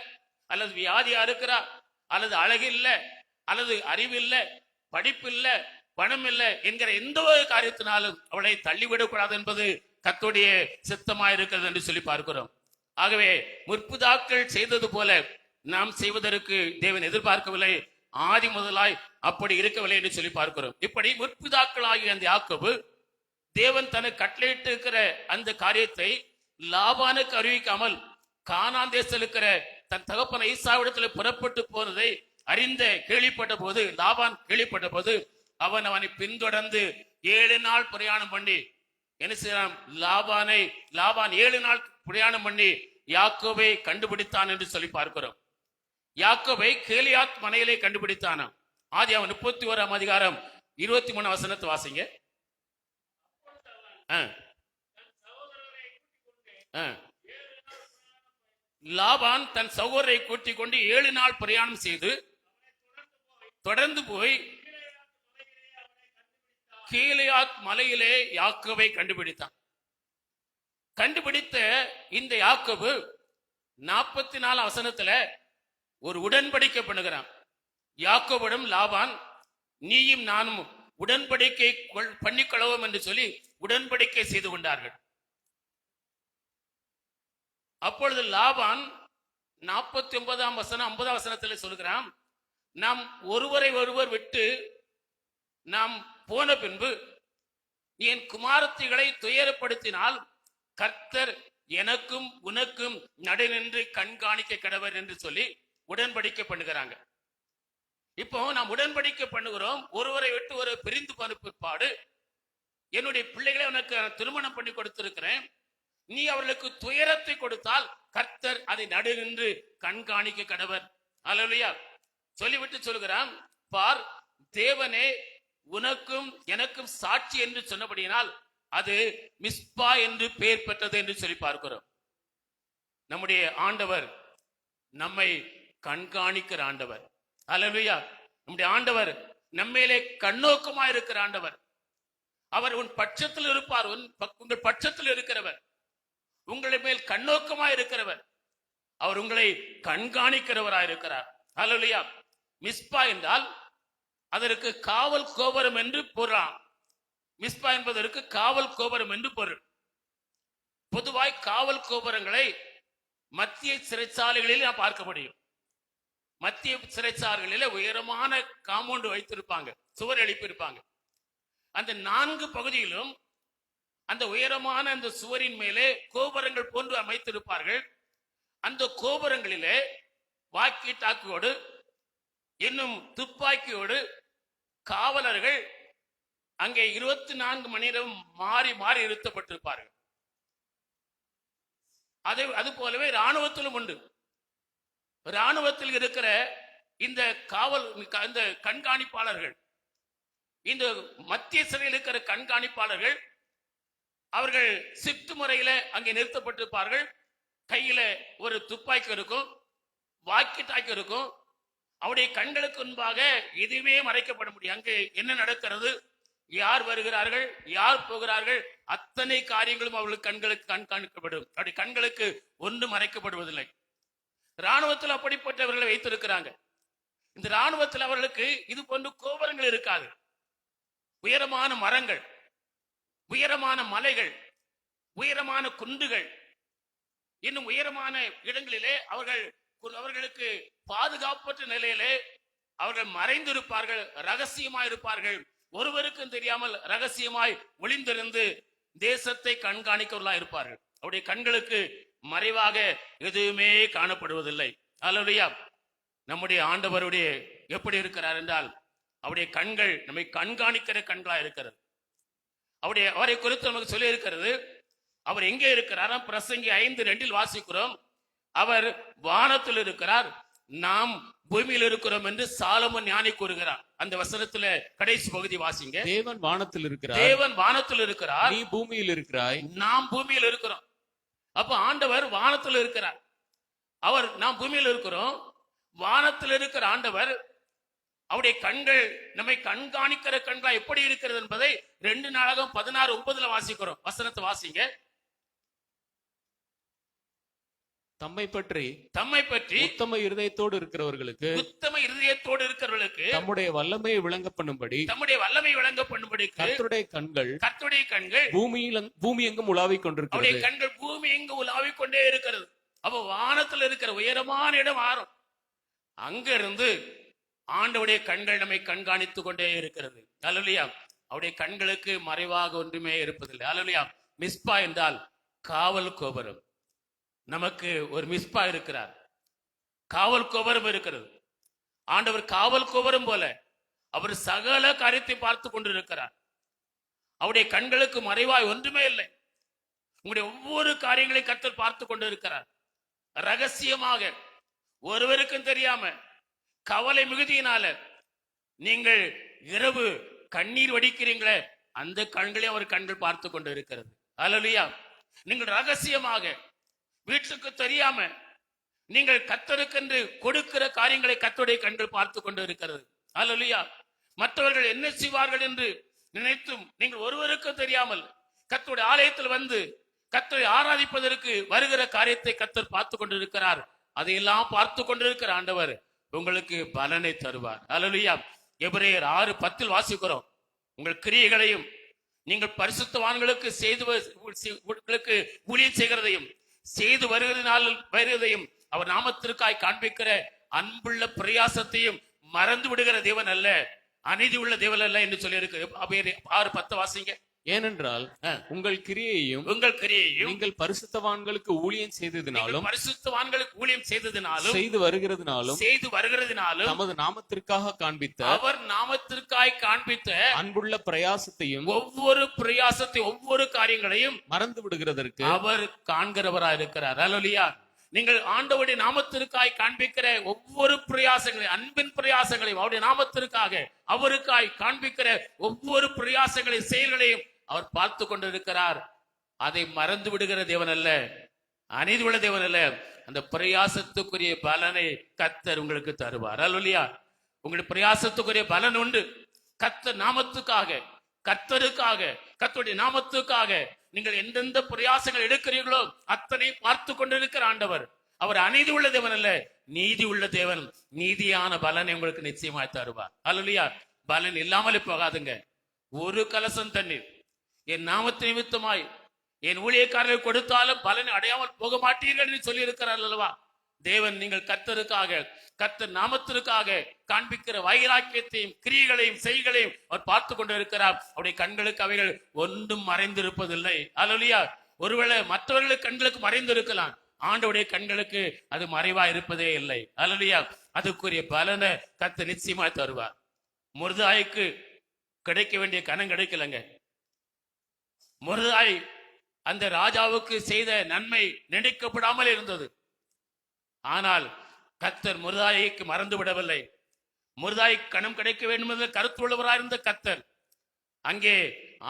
அல்லது வியாதியா இருக்கிறா, அல்லது அழகு இல்லை, அல்லது அறிவு இல்லை, படிப்பு இல்லை, பணம் இல்லை என்கிற எந்த ஒரு காரியத்தினாலும் அவளை தள்ளிவிடக்கூடாது என்பது கர்த்தருடைய சித்தமா இருக்கிறது என்று சொல்லி பார்க்கிறோம். ஆகவே முற்பிதாக்கள் செய்தது போல நாம் செய்வதற்கு தேவன் எதிர்பார்க்கவில்லை. ஆதி முதலாய் அப்படி இருக்கவில்லை என்று சொல்லி பார்க்கிறோம். இப்படி முற்பிதாக்களாகிய அந்த யாக்கோபு தேவன் தனக்கு கட்டளையிட்டு இருக்கிற அந்த காரியத்தை லாபானுக்கு அறிவிக்காமல் கானான் தேசத்தில் இருக்கிற தன் தகப்பன் ஈசாவிடத்தில் புறப்பட்டு போனதை அறிந்த கேள்விப்பட்ட போது, லாபான் கேள்விப்பட்ட போது அவனை பின்தொடர்ந்து 7 நாள் பிரயாணம் பண்ணி என்ன செய்யலாம், லாபான் 7 நாள் பிரயாணம் பண்ணி யாக்கோபை கண்டுபிடித்தான் என்று சொல்லி பார்க்கிறோம். யாக்கோபை கேலியாத் மனையிலே கண்டுபிடித்தானாம். ஆதியாகமம் 31ஆம் அதிகாரம் 23 வசனத்தை வாசிங்க. லாபான் தன் சகோதரரை கூட்டிக் கொண்டு 7 நாள் பிரயாணம் செய்து தொடர்ந்து போய் கீலேயாத் மலையிலே யாக்கோபை கண்டுபிடித்தான். கண்டுபிடித்த இந்த யாக்கோபு 44 வசனத்துல ஒரு உடன்படிக்கை பண்ணுகிறான். யாக்கோபிடம் லாபான், நீயும் நானும் உடன்படிக்கை பண்ணிக்கொள்ளவும் என்று சொல்லி உடன்படிக்கை செய்து கொண்டார்கள். அப்பொழுது லாபான் 49ஆம் வசனம் 50ஆம் வசனத்தில் சொல்கிறான், நாம் ஒருவரை ஒருவர் விட்டு நாம் போன பின்பு என் குமாரத்திகளை துயரப்படுத்தினால் கர்த்தர் எனக்கும் உனக்கும் நடுநின்று கண்காணிக்க கடவர் என்று சொல்லி உடன்படிக்கை பண்ணுகிறாங்க. இப்போ நாம் உடன்படிக்கை பண்ணுகிறோம், ஒருவரை விட்டு ஒரு பிரிந்து பிற்பாடு என்னுடைய பிள்ளைகளை உனக்கு திருமணம் பண்ணி கொடுத்திருக்கிறேன், நீ அவர்களுக்கு துயரத்தை கொடுத்தால் கர்த்தர் அதை நடுநின்று கண்காணிக்க கடவர். அல்லேலூயா. சொல்லிவிட்டு சொல்கிறான், பார், தேவனே உனக்கும் எனக்கும் சாட்சி என்று சொன்னபடியினால் அது மிஸ்பா என்று பெயர் பெற்றது என்று சொல்லி பார்க்கிறோம். நம்முடைய ஆண்டவர் நம்மை கண்காணிக்கிற ஆண்டவர். அல்லேலூயா. நம்முடைய ஆண்டவர் நம்மேலே கண்ணோக்கமா இருக்கிற ஆண்டவர். அவர் உன் பட்சத்தில் இருப்பார், உங்கள் பட்சத்தில் இருக்கிறவர், உங்களை மேல் கண்ணோக்கமா இருக்கிறவர், அவர் உங்களை கண்காணிக்கிறவராய் இருக்கிறார். அல்லேலூயா. மிஸ்பா என்றால் அதற்கு காவல் கோபுரம் என்று பொருளாம். மிஸ்பா என்பதற்கு காவல் கோபுரம் என்று பொருள். பொதுவாய் காவல் கோபுரங்களை மத்திய சிறைச்சாலைகளில் நாம் பார்க்க முடியும். மத்திய சிறைச்சாலைகளில் உயரமான காம்பவுண்ட் வைத்திருப்பாங்க, சுவர் எழுப்பியிருப்பாங்க. அந்த 4 பகுதியிலும் அந்த உயரமான அந்த சுவரின் மேலே கோபுரங்கள் போன்று அமைத்திருப்பார்கள். அந்த கோபுரங்களிலே வாக்கி டாக்கியோடு இன்னும் துப்பாக்கியோடு காவலர்கள் அங்கே 24 மணி நேரம் மாறி மாறி நிறுத்தப்பட்டிருப்பார்கள். அது போலவே இராணுவத்திலும் உண்டு. இராணுவத்தில் இருக்கிற இந்த இந்த கண்காணிப்பாளர்கள், இந்த மத்திய சிறையில் இருக்கிற கண்காணிப்பாளர்கள், அவர்கள் ஷிப்ட் முறையில அங்கே நிறுத்தப்பட்டிருப்பார்கள். கையில ஒரு துப்பாக்கி இருக்கும், வாக்கி டாக்கி இருக்கும். அவருடைய கண்களுக்கு முன்பாக எதுவுமே மறைக்கப்பட முடியும். அங்கே என்ன நடக்கிறது, யார் வருகிறார்கள், யார் போகிறார்கள், அத்தனை காரியங்களும் அவர்களுக்கு கண்களுக்கு கண்காணிக்கப்படும். அவருடைய கண்களுக்கு ஒன்றும் மறைக்கப்படுவதில்லை. இராணுவத்தில் அப்படிப்பட்டவர்களை வைத்திருக்கிறாங்க. இந்த இராணுவத்தில் அவர்களுக்கு இது போன்ற கோபுரங்கள் இருக்காது. உயரமான மரங்கள், உயரமான மலைகள், உயரமான குன்றுகள், இன்னும் உயரமான இடங்களிலே அவர்களுக்கு பாதுகாப்பற்ற நிலையிலே அவர்கள் மறைந்திருப்பார்கள், ரகசியமாய் இருப்பார்கள். ஒருவருக்கும் தெரியாமல் ரகசியமாய் ஒளிந்திருந்து தேசத்தை கண்காணிக்கவர்களாக இருப்பார்கள். அவருடைய கண்களுக்கு மறைவாக எதுவுமே காணப்படுவதில்லை. அல்லேலூயா. நம்முடைய ஆண்டவருடைய எப்படி இருக்கிறார் என்றால், அவருடைய கண்கள் நம்மை கண்காணிக்கிற கண்களா இருக்கிறது. அவரை குறித்து நமக்கு சொல்லி இருக்கிறது. அவர் எங்கே இருக்கிறார்? பிரசங்கி 5:2 வாசிக்கிறோம். அவர் வானத்தில் இருக்கிறார், நாம் பூமியில் இருக்கிறோம் என்று சாலமோன் ஞானி கூறுகிறார். அந்த வசனத்துல கடைசி பகுதி வாசிங்க. தேவன் வானத்தில் இருக்கிறார், தேவன் வானத்தில் இருக்கிறார், நீ பூமியில் இருக்கிறாய், நாம் பூமியில் இருக்கிறோம். அப்ப ஆண்டவர் வானத்தில் இருக்கிறார், நாம் பூமியில் இருக்கிறோம். வானத்தில் இருக்கிற ஆண்டவர், அவருடைய கண்கள் நம்மை கண்காணிக்கிற கண்களா எப்படி இருக்கிறது என்பதை 2 நாளாகவும் 16:9 வாசிக்கிறோம். வசனத்தை வாசிங்க. தம்மை பற்றி உத்தம இருதயத்தோடு இருக்கிறவர்களுக்கு தம்முடைய வல்லமையை விளங்க பண்ணும்படி கர்த்தருடைய கண்கள் பூமி எங்கும் உலாவிக் கொண்டிருக்கிறது. கண்கள் பூமி எங்கும் உலாவிக் கொண்டே இருக்கிறது. அப்ப வானத்தில் இருக்கிற உயரமான இடம் ஆறும், அங்கிருந்து ஆண்டவருடைய கண்கள் நம்மை கண்காணித்துக் கொண்டே இருக்கிறது. அல்லேலூயா. அவருடைய கண்களுக்கு மறைவாக ஒன்றுமே இருப்பதில்லை. அல்லேலூயா. மிஸ்பா என்றால் காவல் கோபுரம். நமக்கு ஒரு மிஸ்பா இருக்கிறார், காவல் கோபுரம் இருக்கிறது. ஆண்டவர் காவல் கோபுரம் போல அவர் சகல காரியத்தை பார்த்து கொண்டிருக்கிறார். அவருடைய கண்களுக்கு மறைவாய் ஒன்றுமே இல்லை. உங்களுடைய ஒவ்வொரு காரியங்களை கர்த்தர் பார்த்து கொண்டிருக்கிறார். ரகசியமாக, ஒருவருக்கும் தெரியாம, கவலை மிகுதியினால நீங்கள் இரவு கண்ணீர் வடிக்கிறீங்களே, அந்த கண்களையும் அவர் கண்கள் பார்த்து கொண்டு இருக்கிறது. அல்லேலூயா. நீங்கள் ரகசியமாக, வீட்டுக்கு தெரியாம நீங்கள் கர்த்தருக்கென்று கொடுக்கிற காரியங்களை கர்த்தருடைய கண்கள் பார்த்து கொண்டு இருக்கிறது. அல்லேலூயா. மற்றவர்கள் என்ன செய்வார்கள் என்று நினைத்தும் நீங்கள் ஒருவருக்கும் தெரியாமல் கர்த்தருடைய ஆலயத்தில் வந்து கர்த்தரை ஆராதிப்பதற்கு வருகிற காரியத்தை கர்த்தர் பார்த்து கொண்டிருக்கிறார். அதையெல்லாம் பார்த்து கொண்டிருக்கிற ஆண்டவர் உங்களுக்கு பலனை தருவார். அல்லேலூயா. எபிரேயர் 6:10 வாசிக்கிறோம். உங்கள் கிரியைகளையும் நீங்கள் பரிசுத்தவான்களுக்கு ஊழியம் செய்கிறதையும் செய்து வருகிறதையும் அவர் நாமத்திற்காய் காண்பிக்கிற அன்புள்ள பிரயாசத்தையும் மறந்து விடுகிற தேவன் அல்ல, அநீதி உள்ள தேவன் அல்ல என்று சொல்லி இருக்கு. 6:10 வாசிங்க. ஏனென்றால் உங்கள் கிரியையையும் நீங்கள் பரிசுத்தவான்களுக்கு ஊழியம் செய்ததினாலும் செய்து வருகிறதினாலும் நமது நாமத்திற்காக காண்பித்த அவர் நாமத்திற்காய் காண்பித்த அன்புள்ள பிரயாசத்தையும் ஒவ்வொரு காரியங்களையும் மறந்து விடுகிறதற்கு அவர் காண்கிறவராய் இருக்கிறார். அல்லேலூயா. நீங்கள் ஆண்டவருடைய நாமத்திற்காய் காண்பிக்கிற ஒவ்வொரு பிரயாசங்களையும், அன்பின் பிரயாசங்களையும், அவருடைய நாமத்திற்காக அவருக்காய் காண்பிக்கிற ஒவ்வொரு பிரயாசங்களையும், செயல்களையும் அவர் பார்த்து கொண்டிருக்கிறார். அதை மறந்து விடுகிற தேவன் அல்ல, அநீதி உள்ள தேவன் அல்ல. அந்த பிரயாசத்துக்குரிய பலனை கர்த்தர் உங்களுக்கு தருவார். அல்லேலூயா. உங்களுடைய பிரயாசத்துக்குரிய பலன் உண்டு. கர்த்தர் நாமத்துக்காக, கர்த்தருக்காக, கர்த்தருடைய நாமத்துக்காக நீங்கள் எந்தெந்த பிரயாசங்கள் எடுக்கிறீர்களோ அத்தனை பார்த்து கொண்டிருக்கிற ஆண்டவர் அவர் அநீதி உள்ள தேவன் அல்ல, நீதி உள்ள தேவன். நீதியான பலனை உங்களுக்கு நிச்சயமாய் தருவார். அல்லேலூயா. பலன் இல்லாமலே போகாதுங்க. ஒரு கலசம் தண்ணீர் என் நாமத்து நிமித்தமாய் என் ஊழியக்காரர்கள் கொடுத்தாலும் பலனை அடையாமல் போக மாட்டீர்கள் என்று சொல்லி இருக்கிறார் அல்லவா. தேவன் நீங்கள் கர்த்தருக்காக, கர்த்தர் நாமத்திற்காக காண்பிக்கிற வைராக்கியத்தையும் கிரியைகளையும் செய்களையும் அவர் பார்த்து கொண்டு இருக்கிறார். அவருடைய கண்களுக்கு அவைகள் ஒன்றும் மறைந்திருப்பதில்லை. அல்லேலூயா. ஒருவேளை மற்றவர்களுக்கு கண்களுக்கு மறைந்திருக்கலாம், ஆண்டவருடைய கண்களுக்கு அது மறைவா இருப்பதே இல்லை. அல்லேலூயா. அதுக்குரிய பலனை கர்த்தர் நிச்சயமா தருவார். மொர்தெகாய்க்கு கிடைக்க வேண்டிய கனம் கிடைக்கலங்க. மொர்தெகாய் அந்த ராஜாவுக்கு செய்த நன்மை நினைக்கப்படாமல் இருந்தது. ஆனால் கர்த்தர் முர்தாயைக்கு மறந்து விடவில்லை. முர்தாய் கணம் கிடைக்க வேண்டும் என்று கருத்துள்ளவராக இருந்த கர்த்தர் அங்கே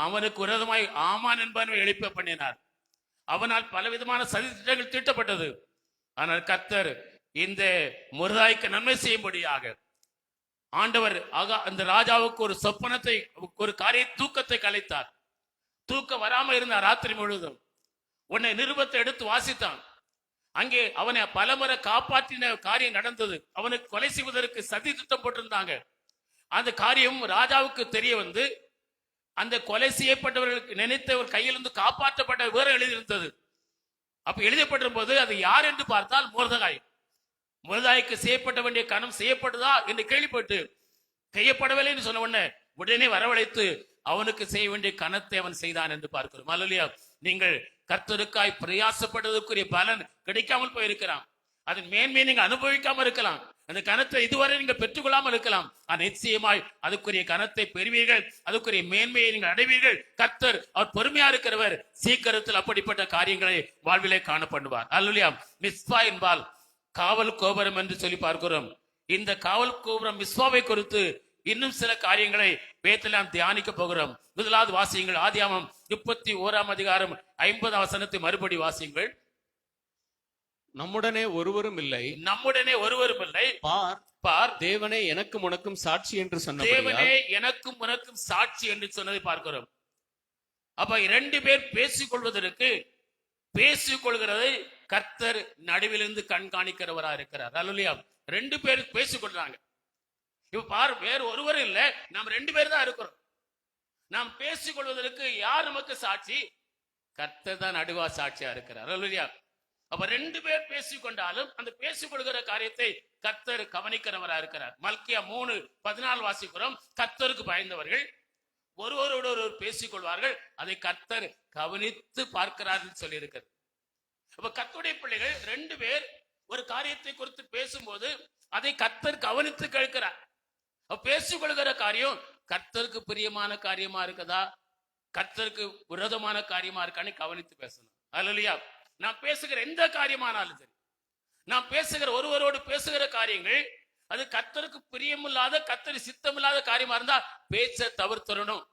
அவனுக்கு விரோதமாய் ஆமான் என்பவனை எழுப்ப பண்ணினார். அவனால் பலவிதமான சதி திட்டங்கள் தீட்டப்பட்டது. ஆனால் கர்த்தர் இந்த முர்தாய்க்கு நன்மை செய்யும்படியாக ஆண்டவர் அந்த ராஜாவுக்கு ஒரு சொப்பனத்தை, ஒரு காரிய தூக்கத்தை கலைத்தார். தூக்கம் வராம இருந்தார் ராத்திரி முழுவதும். உன்னை நிருபத்தை எடுத்து வாசித்தான். அங்கே அவனை பலமுறை காப்பாற்றின காரியம் நடந்தது. அவனுக்கு கொலை செய்வதற்கு சதி திட்டம் போட்டிருந்தாங்க. அந்த காரியம் ராஜாவுக்கு தெரிய வந்து அந்த கொலை செய்யப்பட்டவர்களுக்கு நினைத்த ஒரு கையிலிருந்து காப்பாற்றப்பட்ட விவரம் எழுதியிருந்தது. அப்ப எழுதப்பட்டிருக்கும் போது அது யார் என்று பார்த்தால் மொர்தெகாய். மொர்தெகாய்க்கு செய்யப்பட்ட வேண்டிய கணம் செய்யப்பட்டதா என்று கேள்விப்பட்டு செய்யப்படவில்லை என்று சொன்ன உடனே உடனே வரவழைத்து அவனுக்கு செய்ய வேண்டிய கணத்தை அவன் செய்தான் என்று பார்க்கிறோம். அல்லேலூயா. நீங்கள் கர்த்தருக்காய் பிரயாசப்படுவதற்குரிய பலன் கிடைக்காமல் போயிருக்கலாம். அதன் மேன்மையை நீங்க அனுபவிக்காம இருக்கலாம். அந்த கணத்தை இதுவரை நீங்க பெற்றுக்கொள்ளாமல் இருக்கலாம். நிச்சயமாய் அதுக்குரிய கணத்தை பெறுவீர்கள். அதுக்குரிய மேன்மையை நீங்கள் அடைவீர்கள். கர்த்தர் அவர் பொறுமையா இருக்கிறவர். சீக்கிரத்தில் அப்படிப்பட்ட காரியங்களை வாழ்விலே காணப்படுவார். அல்லேலூயா. மிஸ்பா என்பால் காவல் கோபுரம் என்று சொல்லி பார்க்கிறோம். இந்த காவல் கோபுரம் மிஸ்பாவை குறித்து இன்னும் சில காரியங்களை வேதத்தில் நாம் தியானிக்க போகிறோம். முதலாவது வாசியுங்கள் ஆதியாகமம் 31 அதிகாரம் 50 வசனத்தை மறுபடி வாசியுங்கள். நம்முடனே ஒருவரும் இல்லை, நம்முடனே ஒருவரும் இல்லை. பார் தேவனே எனக்கும் உனக்கும் சாட்சி என்று சொன்ன தேவனே எனக்கும் உனக்கும் சாட்சி என்று சொன்னதை பார்க்கிறோம். அப்ப 2 பேர் பேசிக்கொள்வதற்கு பேசிக்கொள்கிறதை கர்த்தர் நடுவிலிருந்து கண்காணிக்கிறவரா இருக்கிறார். அல்லேலூயா. 2 பேர் பேசிக்கொள்றாங்க. இப்ப பார், வேறு ஒருவரும் இல்லை, நாம் 2 பேர் தான் இருக்கிறோம். நாம் பேசிக்கொள்வதற்கு யார் நமக்கு சாட்சி? கர்த்தர் தான் நடுவா சாட்சியா இருக்கிறார். அல்லேலூயா. அப்ப 2 பேர் பேசிக்கொண்டாலும் அந்த பேசிக்கொள்கிற காரியத்தை கர்த்தர் கவனிக்கிறவரா இருக்கிறார். மல்கியா 3:14 வாசிக்கிறோம். கர்த்தருக்கு பயந்தவர்கள் ஒருவரோடு ஒருவர் பேசிக்கொள்வார்கள், அதை கர்த்தர் கவனித்து பார்க்கிறார் சொல்லி இருக்கிறது. அப்ப கர்த்தருடைய பிள்ளைகள் 2 பேர் ஒரு காரியத்தை குறித்து பேசும்போது அதை கர்த்தர் கவனித்து கேட்கிறார். பேசிக்கொள்கிற காரியம் கர்த்தருக்கு பிரியமான காரியமா இருக்குதா, கர்த்தருக்கு விரோதமான காரியமா இருக்கான்னு கவனித்து பேசணும். அல்லேலூயா. நான் பேசுகிற எந்த காரியமானாலும் சரி, நான் பேசுகிற ஒருவரோடு பேசுகிற காரியங்கள் அது கர்த்தருக்கு பிரியமில்லாத, கர்த்தர் சித்தமில்லாத காரியமா இருந்தா பேச்சை தவிர்த்தரணும்.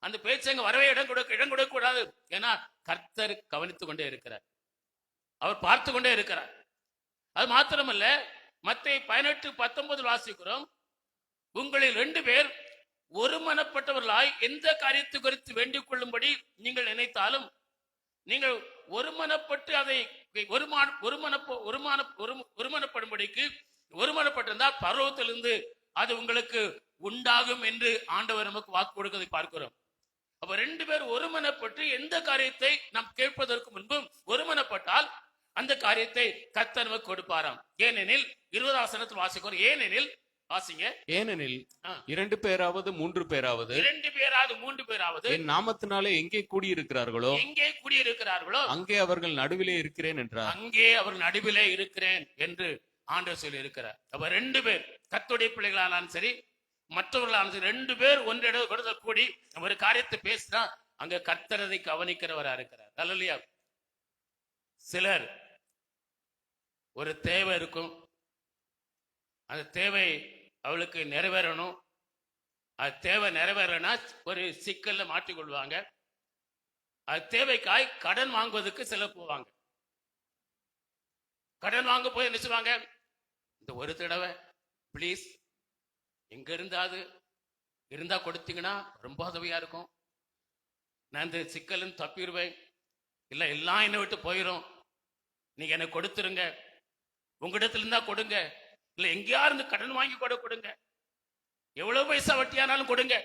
அந்த பேச்சை அங்க வரவே இடம் கொடுக்க கூடாது. ஏன்னா கர்த்தர் கவனித்துக் கொண்டே இருக்கிறார், அவர் பார்த்து கொண்டே இருக்கிறார். அது மாத்திரமல்ல, மத்தேயு 18:19 வாசிக்கிறோம். உங்களில் 2 பேர் ஒருமனப்பட்டவர்களாய் எந்த காரியத்தை குறித்து வேண்டிக் கொள்ளும்படி நீங்கள் நினைத்தாலும் நீங்கள் ஒருமனப்பட்டு அதை ஒருமனப்படும்படிக்கு ஒருமனப்பட்டிருந்தால் பரலோகத்திலிருந்து அது உங்களுக்கு உண்டாகும் என்று ஆண்டவர் நமக்கு வாக்கு கொடுக்கதை பார்க்கிறோம். அப்ப 2 பேர் ஒருமனப்பட்டு எந்த காரியத்தை நாம் கேட்பதற்கு முன்பும் ஒருமனப்பட்டால் அந்த காரியத்தை கர்த்தர் நமக்கு கொடுப்பாராம். ஏனெனில் 20 வசனத்தில் வாசிக்கிறோம். ஏனெனில் வாசிங்க. ஏனெனில் 2 பேராவது 3 பேராவது 2 பேராவது 3 பேராவது என் நாமத்தினாலே எங்கே கூடியிருக்கிறார்களோ அங்கே அவர்கள் நடுவிலே இருக்கிறேன் என்றார். அங்கே அவர் நடுவிலே இருக்கிறேன் என்று ஆண்டவர் சொல்லி இருக்கிறார். அப்ப 2 பேர் கர்த்தருடைய பிள்ளைகளானாலும் சரி, மற்றவர்களாலும் சரி, 2 பேர் ஒன்றிட கூடி ஒரு காரியத்தை பேசினா அங்க கர்த்தரதை கவனிக்கிறவரா இருக்கிறார். அல்லேலூயா. சிலர் ஒரு தேவை இருக்கும், அந்த தேவை அவளுக்கு நிறைவேறணும். அது தேவை நிறைவேறனா ஒரு சிக்கல்ல மாட்டிக்கொள்வாங்க. அது தேவைக்காய் கடன் வாங்குவதற்கு சிலர் போவாங்க. கடன் வாங்க போய் என்ன செய்வாங்க? இந்த ஒரு தடவை பிளீஸ் எங்க இருந்தா கொடுத்தீங்கன்னா ரொம்ப உதவியா இருக்கும், நான் இந்த சிக்கலும் தப்பிடுவேன், இல்ல எல்லாம் என்னை விட்டு போயிடும், நீங்க எனக்கு கொடுத்துருங்க, உங்களிடத்துல இருந்தா கொடுங்க, இல்ல எங்கேயா இருந்து கடன் வாங்கி கொடுங்க, எவ்வளவு பைசா வட்டியானாலும் கொடுங்க.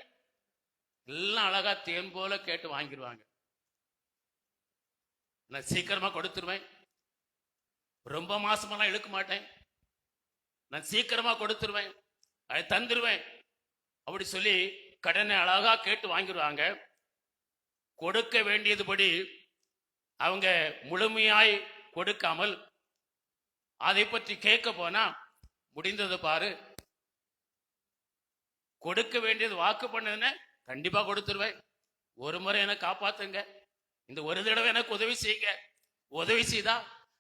எல்லாம் அழகா தேன் போல கேட்டு வாங்கிடுவாங்க. நான் சீக்கிரமா கொடுத்துருவேன், ரொம்ப மாசமெல்லாம் இழுக்க மாட்டேன், நான் சீக்கிரமா கொடுத்துருவேன், அதை தந்துருவேன் அப்படி சொல்லி கடனை அழகா கேட்டு வாங்கிடுவாங்க. கொடுக்க வேண்டியதுபடி அவங்க முழுமையாய் கொடுக்காமல் அதை பற்றி கேட்க போனா முடிந்தது பாரு, கொடுக்க வேண்டியது வாக்கு பண்ணதுன்னு கண்டிப்பா கொடுத்துருவேன், ஒரு முறை என்ன காப்பாத்துங்க, இந்த ஒரு தடவை எனக்கு உதவி செய்யுங்க. உதவி செய்தா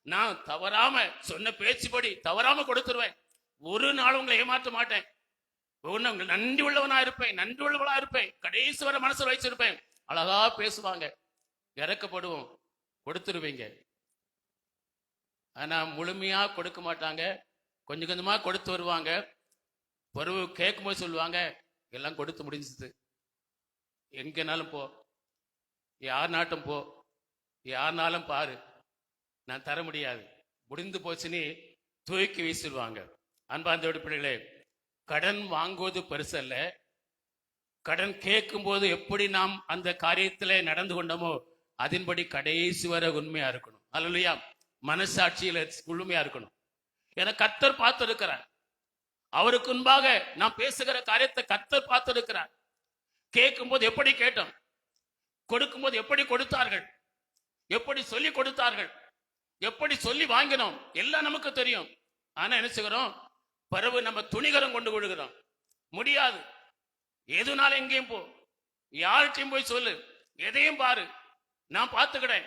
நான் தவறாம சொன்ன பேச்சுப்படி தவறாம கொடுத்துருவேன். ஒரு நாள் உங்களை ஏமாற்ற மாட்டேன். உங்கள் நன்றி உள்ளவனா இருப்பேன், நன்றி உள்ளவளா இருப்பேன், கடைசி வரை மனசுல வச்சிருப்பேன். அழகா பேசுவாங்க, இறக்கப்படுவோம், கொடுத்துருவீங்க. ஆனா முழுமையா கொடுக்க மாட்டாங்க, கொஞ்சம் கொஞ்சமா கொடுத்து வருவாங்க. பருவ கேட்கும் போது சொல்லுவாங்க, எல்லாம் கொடுத்து முடிஞ்சது, எங்கனாலும் போ, யார் நாட்டும் போ, யாருனாலும் பாரு, நான் தர முடியாது, முடிந்து போச்சுன்னு தூக்கி வீசிடுவாங்க. அன்பார்ந்த பிள்ளைகளே, கடன் வாங்குவது பெருசல்ல, கடன் கேட்கும் போது எப்படி நாம் அந்த காரியத்திலே நடந்து கொண்டோமோ அதன்படி கடைசி வரை உண்மையா இருக்கணும். அல்லையா? மனசாட்சியில முழுமையா இருக்கணும். என கர்த்தர் பார்த்து இருக்கிறார். அவருக்கு முன்பாக நாம் பேசுகிற காரியத்தை கர்த்தர் பார்த்து இருக்கிறார். கேட்கும் போது எப்படி கேட்டோம், கொடுக்கும் போது எப்படி கொடுத்தார்கள், எப்படி சொல்லி கொடுத்தார்கள், எப்படி சொல்லி வாங்கினோம், எல்லாம் நமக்கு தெரியும். ஆனா என்ன செய்கிறோம், பிறகு நம்ம துணிகரம் கொண்டு விடுகிறோம். முடியாது, எதுனாலும் எங்கேயும் போ, யார்கிட்டையும் போய் சொல்லு, எதையும் பாரு, நான் பார்த்துக்கிறேன்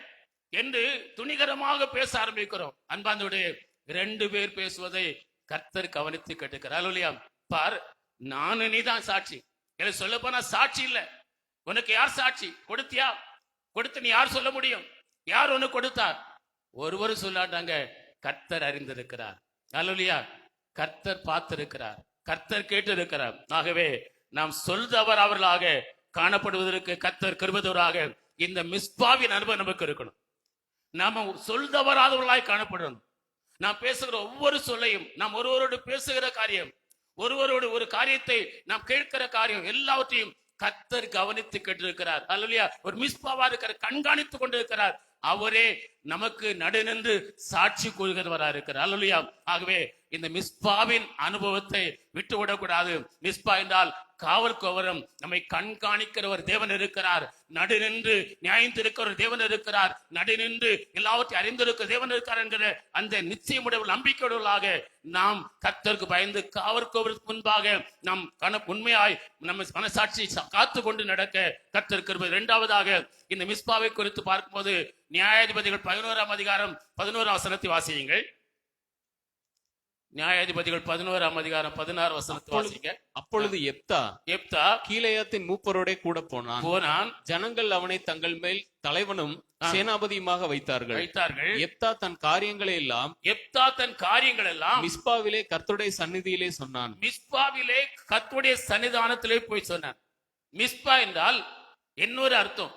என்று துணிகரமாக பேச ஆரம்பிக்கிறோம். அன்பாந்தோடைய 2 பேர் பேசுவதை கர்த்தர் கவனித்து கேட்டுக்கிறார். இல்லையா? பார், நானு நீதான் சாட்சி. எனக்கு சொல்ல போனா சாட்சி இல்ல, உனக்கு யார் சாட்சி? கொடுத்தியா? கொடுத்து நீ யார் சொல்ல முடியும்? யார் உனக்கு கொடுத்தார்? ஒருவரும் சொல்லாட்டாங்க. கர்த்தர் அறிந்திருக்கிறார். அல்லையா? கர்த்தர் பார்த்திருக்கிறார், கர்த்தர் கேட்டு இருக்கிறார். ஆகவே நாம் சொல்தவர் அவர்களாக காணப்படுவதற்கு கர்த்தர் கிருபையுள்ளவராக இந்த மிஸ்பாவின் அனுபவம் நமக்கு இருக்கணும். நாம சொல்தவராதவர்களாய் காணப்படணும். நாம் பேசுகிற ஒவ்வொரு சொல்லையும், நாம் ஒருவரோடு பேசுகிற காரியம், ஒருவரோடு ஒரு காரியத்தை நாம் கேட்கிற காரியம், எல்லாவற்றையும் கர்த்தர் கவனித்து கேட்டிருக்கிறார். அல்லையா? ஒரு மிஸ்பாவா இருக்கிற கண்காணித்துக் கொண்டிருக்கிறார். அவரே நமக்கு நடுநின்று சாட்சி கூறுகிறவரா இருக்கிறார். அல்லையா? ஆகவே இந்த மிஸ்பாவின் அனுபவத்தை விட்டு விடக்கூடாது. மிஸ்பா என்றால் காவல் கோவரம், நம்மை கண்காணிக்கிற ஒரு தேவன் இருக்கிறார். நடுநின்று நியாயத்திருக்கிற ஒரு தேவன் இருக்கிறார். நடுநின்று எல்லாவற்றையும் அறிந்திருக்கிற தேவன் இருக்கிறார் என்கிற அந்த நிச்சயமுடைய நம்பிக்கையுடலாக நாம் கர்த்தருக்கு பயந்து காவல் கோவருக்கு முன்பாக நாம் உண்மையாய் நம்ம மனசாட்சி காத்து கொண்டு நடக்க கர்த்தர் கிருபை. 2வதாக இந்த மிஸ்பாவை குறித்து பார்க்கும்போது நியாயாதிபதிகள் 11ஆம் அதிகாரம் 11ஆம் வசனத்தை வாசியுங்கள். நியாயாதிபதிகள் 11ஆம் அதிகாரம் 16 வசனத்தை வாசிங்க. அப்பொழுது எப்தா கீலேயாத்தின் மூப்பரோட கூட போனான். ஜனங்கள் அவனை தங்கள் மேல் தலைவனும் சேனாபதியுமாக வைத்தார்கள். எப்தா தன் காரியங்களை எல்லாம் மிஸ்பாவிலே கர்த்தருடைய சந்நிதியிலே சொன்னான். மிஸ்பாவிலே கர்த்தருடைய சன்னிதானத்திலே போய் சொன்னான். மிஸ்பா என்றால் இன்னொரு அர்த்தம்.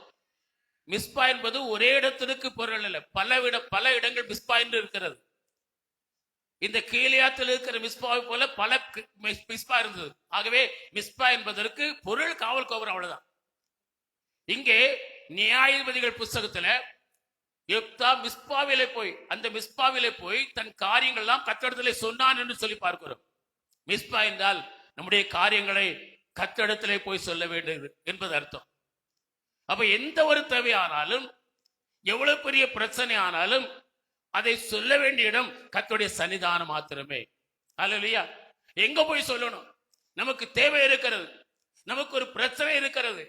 மிஸ்பா என்பது ஒரே இடத்திற்கு பொருள் அல்ல, பல இடங்கள் மிஸ்பா என்று இருக்கிறது. இந்த கீலேயாத்தில் இருக்கிற மிஸ்பாவை போல பல மிஸ்பா இருந்தது. ஆகவே மிஸ்பா என்பதற்கு பொருள் காவல் கோபுரம், அவ்வளவுதான். இங்கே நியாயாதிபதிகள் புஸ்தகத்துல யெப்தா மிஸ்பாவிலே போய், அந்த மிஸ்பாவிலே போய் தன் காரியங்கள் எல்லாம் கர்த்தரிடத்திலே சொன்னான் என்று சொல்லி பார்க்கிறோம். மிஸ்பா என்றால் நம்முடைய காரியங்களை கர்த்தரிடத்திலே போய் சொல்ல வேண்டியது என்பது அர்த்தம். அப்ப எந்த ஒரு தேவையானாலும், எவ்வளவு பெரிய பிரச்சனை ஆனாலும் அதை சொல்ல வேண்டிய இடம் கர்த்தருடைய சன்னிதானம் மாத்திரமே. அல்லேலூயா. எங்க போய் சொல்லணும்? நமக்கு தேவை இருக்கிறது, நமக்கு ஒரு பிரச்சனை இருக்கிறது,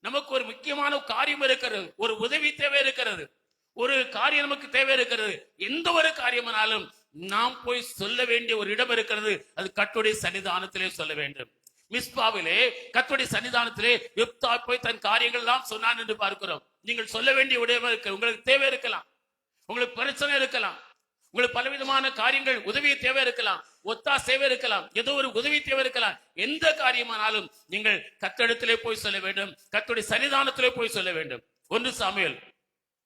நமக்கு ஒரு முக்கியமான காரியம் இருக்கிறது, ஒரு உதவி தேவை இருக்கிறது, ஒரு காரியம் நமக்கு தேவை இருக்கிறது. எந்த ஒரு காரியமானாலும் நாம் போய் சொல்ல வேண்டிய ஒரு இடம் இருக்கிறது. அது கர்த்தருடைய சன்னிதானத்திலே சொல்ல வேண்டும். மிஸ்பாவிலே கர்த்தருடைய சன்னிதானத்திலே யெப்தா போய் தன் காரியங்கள் எல்லாம் சொன்னான் என்று பார்க்கிறோம். நீங்கள் சொல்ல வேண்டிய இடம் இருக்கு. உங்களுக்கு தேவை இருக்கலாம், உங்களுக்கு பிரச்சனை இருக்கலாம், உங்களுக்கு பலவிதமான காரியங்கள் உதவி தேவை இருக்கலாம், சேவை இருக்கலாம், ஏதோ ஒரு உதவி தேவை இருக்கலாம். எந்த காரியமானாலும் நீங்கள் கர்த்தரிடத்திலே போய் சொல்ல வேண்டும், கர்த்தருடைய சன்னிதானத்திலே போய் சொல்ல வேண்டும். 1 சாமுவேல்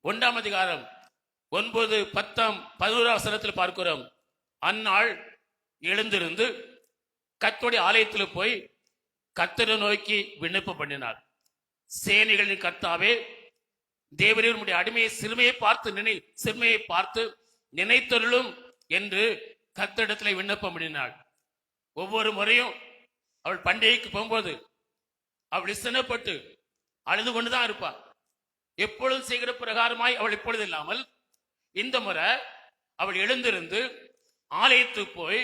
1ஆம் அதிகாரம் 9, 10, 11 வசனத்தில் பார்க்கிறோம். அந்நாள் எழுந்திருந்து கர்த்தருடைய ஆலயத்தில் போய் கர்த்தரை நோக்கி விண்ணப்பம் பண்ணினார். சேனைகளின் கர்த்தாவே, தேவரே, உம்முடைய அடிமையை சிறுமையை பார்த்து நினைத்தருளும் என்று கர்த்தரிடத்தில் விண்ணப்பம் பண்ணினாள். ஒவ்வொரு முறையும் அவள் பண்டிகைக்கு போகும்போது அவள் இசனப்பட்டு அழுது கொண்டுதான் இருப்பாள். எப்பொழுதும் செய்கிற பிரகாரமாய் அவள் இப்பொழுது இல்லாமல் இந்த முறை அவள் எழுந்திருந்து ஆலயத்துக்கு போய்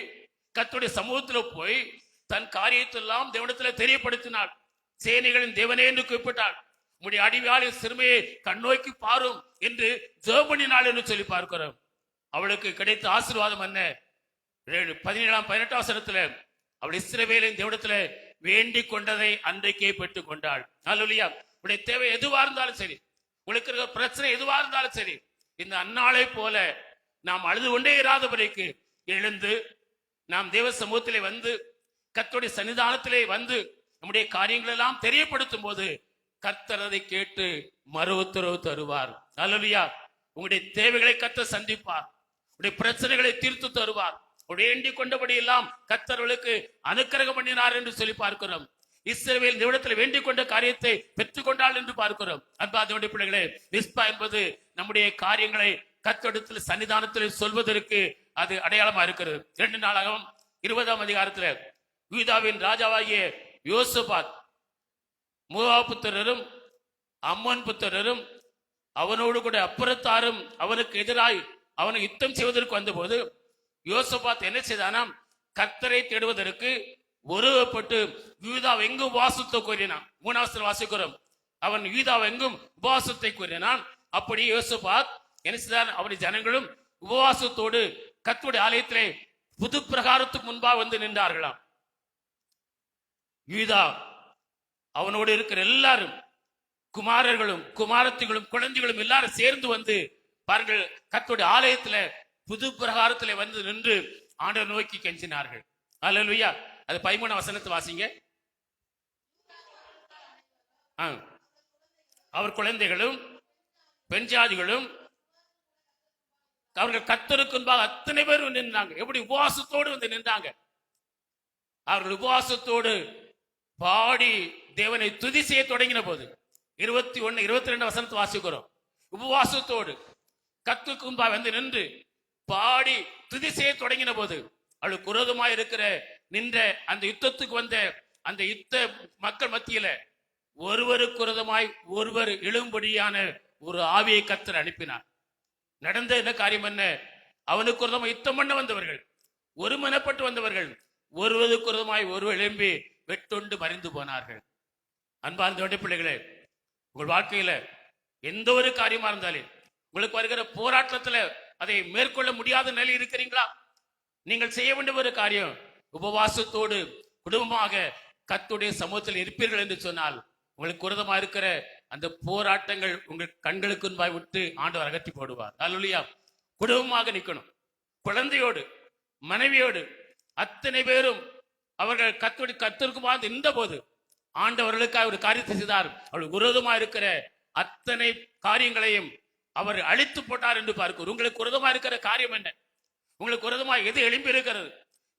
கர்த்தருடைய சமூகத்தில் போய் தன் காரியத்தெல்லாம் தேவனிடத்தில் தெரியப்படுத்தினாள். சேனைகளின் தேவனே என்று கூப்பிட்டாள். உம்முடைய அடிவாளின் சிறுமையை கண்ணோக்கி பாரும் என்று ஜெபம் பண்ணினாள் என்று சொல்லி பார்க்கிறோம். அவளுக்கு கிடைத்த ஆசீர்வாதம் என்ன? 17-18 வசனத்துல அவள் இஸ்ரவேலின் தேவனிடத்துல வேண்டிக் கொண்டதை அன்றைக்கே பெற்றுக் கொண்டாள். அல்லேலூயா. உடைய தேவை எதுவா இருந்தாலும் சரி, உங்களுக்கு இருக்கிற பிரச்சனை எதுவா இருந்தாலும் சரி, இந்த அன்னாளை போல நாம் அழுது கொண்டே இராதபடிக்கு எழுந்து நாம் தேவ சமூகத்திலே வந்து கர்த்தருடைய சன்னிதானத்திலே வந்து நம்முடைய காரியங்கள் எல்லாம் தெரியப்படுத்தும் போது கர்த்தர் அதை கேட்டு மறு உத்தரவு தருவார். அல்லேலூயா. உங்களுடைய தேவைகளை கர்த்தர் சந்திப்பார், உடைய பிரச்சனைகளை தீர்த்து தருவார். வேண்டிக் கொண்டபடி எல்லாம் கர்த்தர்களுக்கு அனுக்கிரகம் பண்ணினார் என்று சொல்லி பார்க்கிறோம். இஸ்ரவேல் தேவனிடத்தில் வேண்டிக் கொண்ட காரியத்தை பெற்றுக் கொண்டாள் என்று பார்க்கிறோம். அன்பார்ந்த பிள்ளைகளே, மிஸ்பா என்பது நம்முடைய காரியங்களை கர்த்தரிடத்தில் சன்னிதானத்தில் சொல்வதற்கு அது அடையாளமா இருக்கிறது. 2 நாளாகவும் 20ஆம் அதிகாரத்துல யூதாவின் ராஜாவாகிய யோசபாத் மோவாப் புத்திரரும் அம்மோன் புத்திரரும் அவனோடு கூட அப்புறத்தாரும் அவனுக்கு எதிராய் அவனை யுத்தம் செய்வதற்கு வந்தபோது யோசபாத் என்ன செய்தானாம்? கர்த்தரை தேடுவதற்கு ஒருவப்பட்டு யூதாவெங்கும் உபவாசத்தை கூறினான். 3 வாசிக்கிறோம். அவன் யூதாவெங்கும் உபவாசத்தை கூறினான். அப்படி யோசபாத் என்ன செய்தான்? அவருடைய ஜனங்களும் உபவாசத்தோடு கர்த்தருடைய ஆலயத்திலே புது பிரகாரத்துக்கு முன்பாக வந்து நின்றார்களாம். யூதா அவனோடு இருக்கிற எல்லாரும் குமாரர்களும் குமாரத்திகளும் குழந்தைகளும் எல்லாரும் சேர்ந்து வந்து பாருங்கள், கர்த்தருடைய ஆலயத்துல புது பிரகாரத்திலே வந்து நின்று ஆண்டவர் நோக்கி கெஞ்சினார்கள். அல்லேலூயா. அது 13 வசனத்தை வாசிங்க. அவர் குழந்தைகளும் பெண் ஜாதிகளும் அவர்கள் கர்த்தருக்கு முன்பாக அத்தனை பேரும் நின்றாங்க. எப்படி? உபவாசத்தோடு வந்து நின்றாங்க. அவர்கள் உபவாசத்தோடு பாடி தேவனை துதி செய்ய தொடங்கின போது 21, 22 வசனத்தை வாசிக்கிறோம். உபவாசத்தோடு கர்த்தருக்கு முன்பாக வந்து நின்று பாடி துதி செய்ய தொடங்கின போது அவளுக்கு விரோதமாய் இருக்கிற நின்ற அந்த யுத்தத்துக்கு வந்த அந்த யுத்த மக்கள் மத்தியில ஒருவருக்கு விரோதமாய் ஒருவர் எழும்படியான ஒரு ஆவியை கர்த்தர் அனுப்பினார். நடந்த என்ன காரியம் என்ன? அவனுக்கு விரோதமாய் யுத்தம் பண்ண வந்தவர்கள், ஒருமனப்பட்டு வந்தவர்கள் ஒருவருக்கு விரோதமாய் ஒருவர் எழும்பி வெட்டுண்டு மறைந்து போனார்கள். அன்பார்ந்த பிள்ளைகளே, உங்கள் வாழ்க்கையில எந்த ஒரு காரியமா இருந்தாலும் உங்களுக்கு வருகிற போராட்டத்துல அதை மேற்கொள்ள முடியாத நிலை இருக்கிறீங்களா? நீங்கள் செய்ய வேண்டிய ஒரு காரியம், உபவாசத்தோடு குடும்பமாக கர்த்தருடைய சமூகத்தில் இருப்பீர்கள் என்று சொன்னால் உங்களுக்கு விரோதமா இருக்கிற அந்த போராட்டங்கள் உங்கள் கண்களுக்கு முன்பாய் விட்டு ஆண்டவர் அகற்றி போடுவார். அல்லேலூயா. குடும்பமாக நிற்கணும், குழந்தையோடு மனைவியோடு அத்தனை பேரும் அவர்கள் கர்த்தருக்கு வாழ்ந்து நின்ற போது ஆண்டவர்களுக்காக ஒரு காரியத்தை செய்தார். அவர்களுக்கு விரோதமா இருக்கிற அத்தனை காரியங்களையும் அவர் அழித்து போட்டார் என்று பார்க்கிறோம். உங்களுக்கு விரோதமா இருக்கிற காரியம் என்ன? உங்களுக்கு விரோதமா எது எழும்பி இருக்கிறது?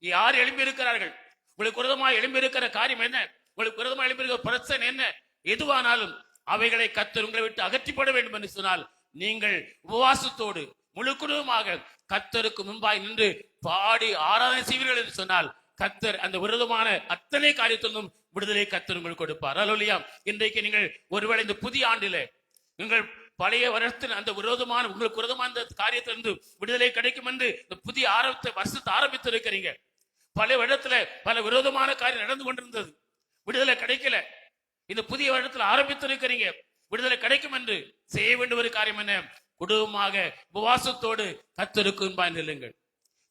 யார் எழும்பி இருக்கிறார்கள்? உங்களுக்கு விரோதமா எழும்பி இருக்கிற காரியம் என்ன? உங்களுக்கு விரோதமா எழும்பி இருக்கிற பிரச்சனை என்ன? எதுவானாலும் அவைகளை கர்த்தர் உங்களை விட்டு அகற்றிப்பட வேண்டும் என்று சொன்னால் நீங்கள் உபவாசத்தோடு முழு குடும்பமாக கர்த்தருக்கு முன்பாய் நின்று பாடி ஆராதனை செய்வீர்கள் என்று சொன்னால் கர்த்தர் அந்த விரோதமான அத்தனை காரியத்திலும் விடுதலை கர்த்தர் உங்களுக்கு கொடுப்பார். அல்லேலூயா. இன்றைக்கு நீங்கள் ஒருவேளை இந்த புதிய ஆண்டிலே நீங்கள் பழைய வருடத்தில் அந்த விரோதமான உங்களுக்கு விரோதமான அந்த காரியத்திலிருந்து விடுதலை கிடைக்கும் என்று இந்த புதிய வருஷத்தை ஆரம்பித்து இருக்கிறீங்க. பழைய வருடத்துல பல விரோதமான காரியம் நடந்து கொண்டிருந்தது, விடுதலை கிடைக்கல. இந்த புதிய வருடத்துல ஆரம்பித்து இருக்கிறீங்க, விடுதலை கிடைக்கும் என்று செய்ய வேண்டிய ஒரு காரியம் என்ன? குடும்பமாக உபவாசத்தோடு கர்த்தருக்கு முன்பாய் நில்லுங்கள்,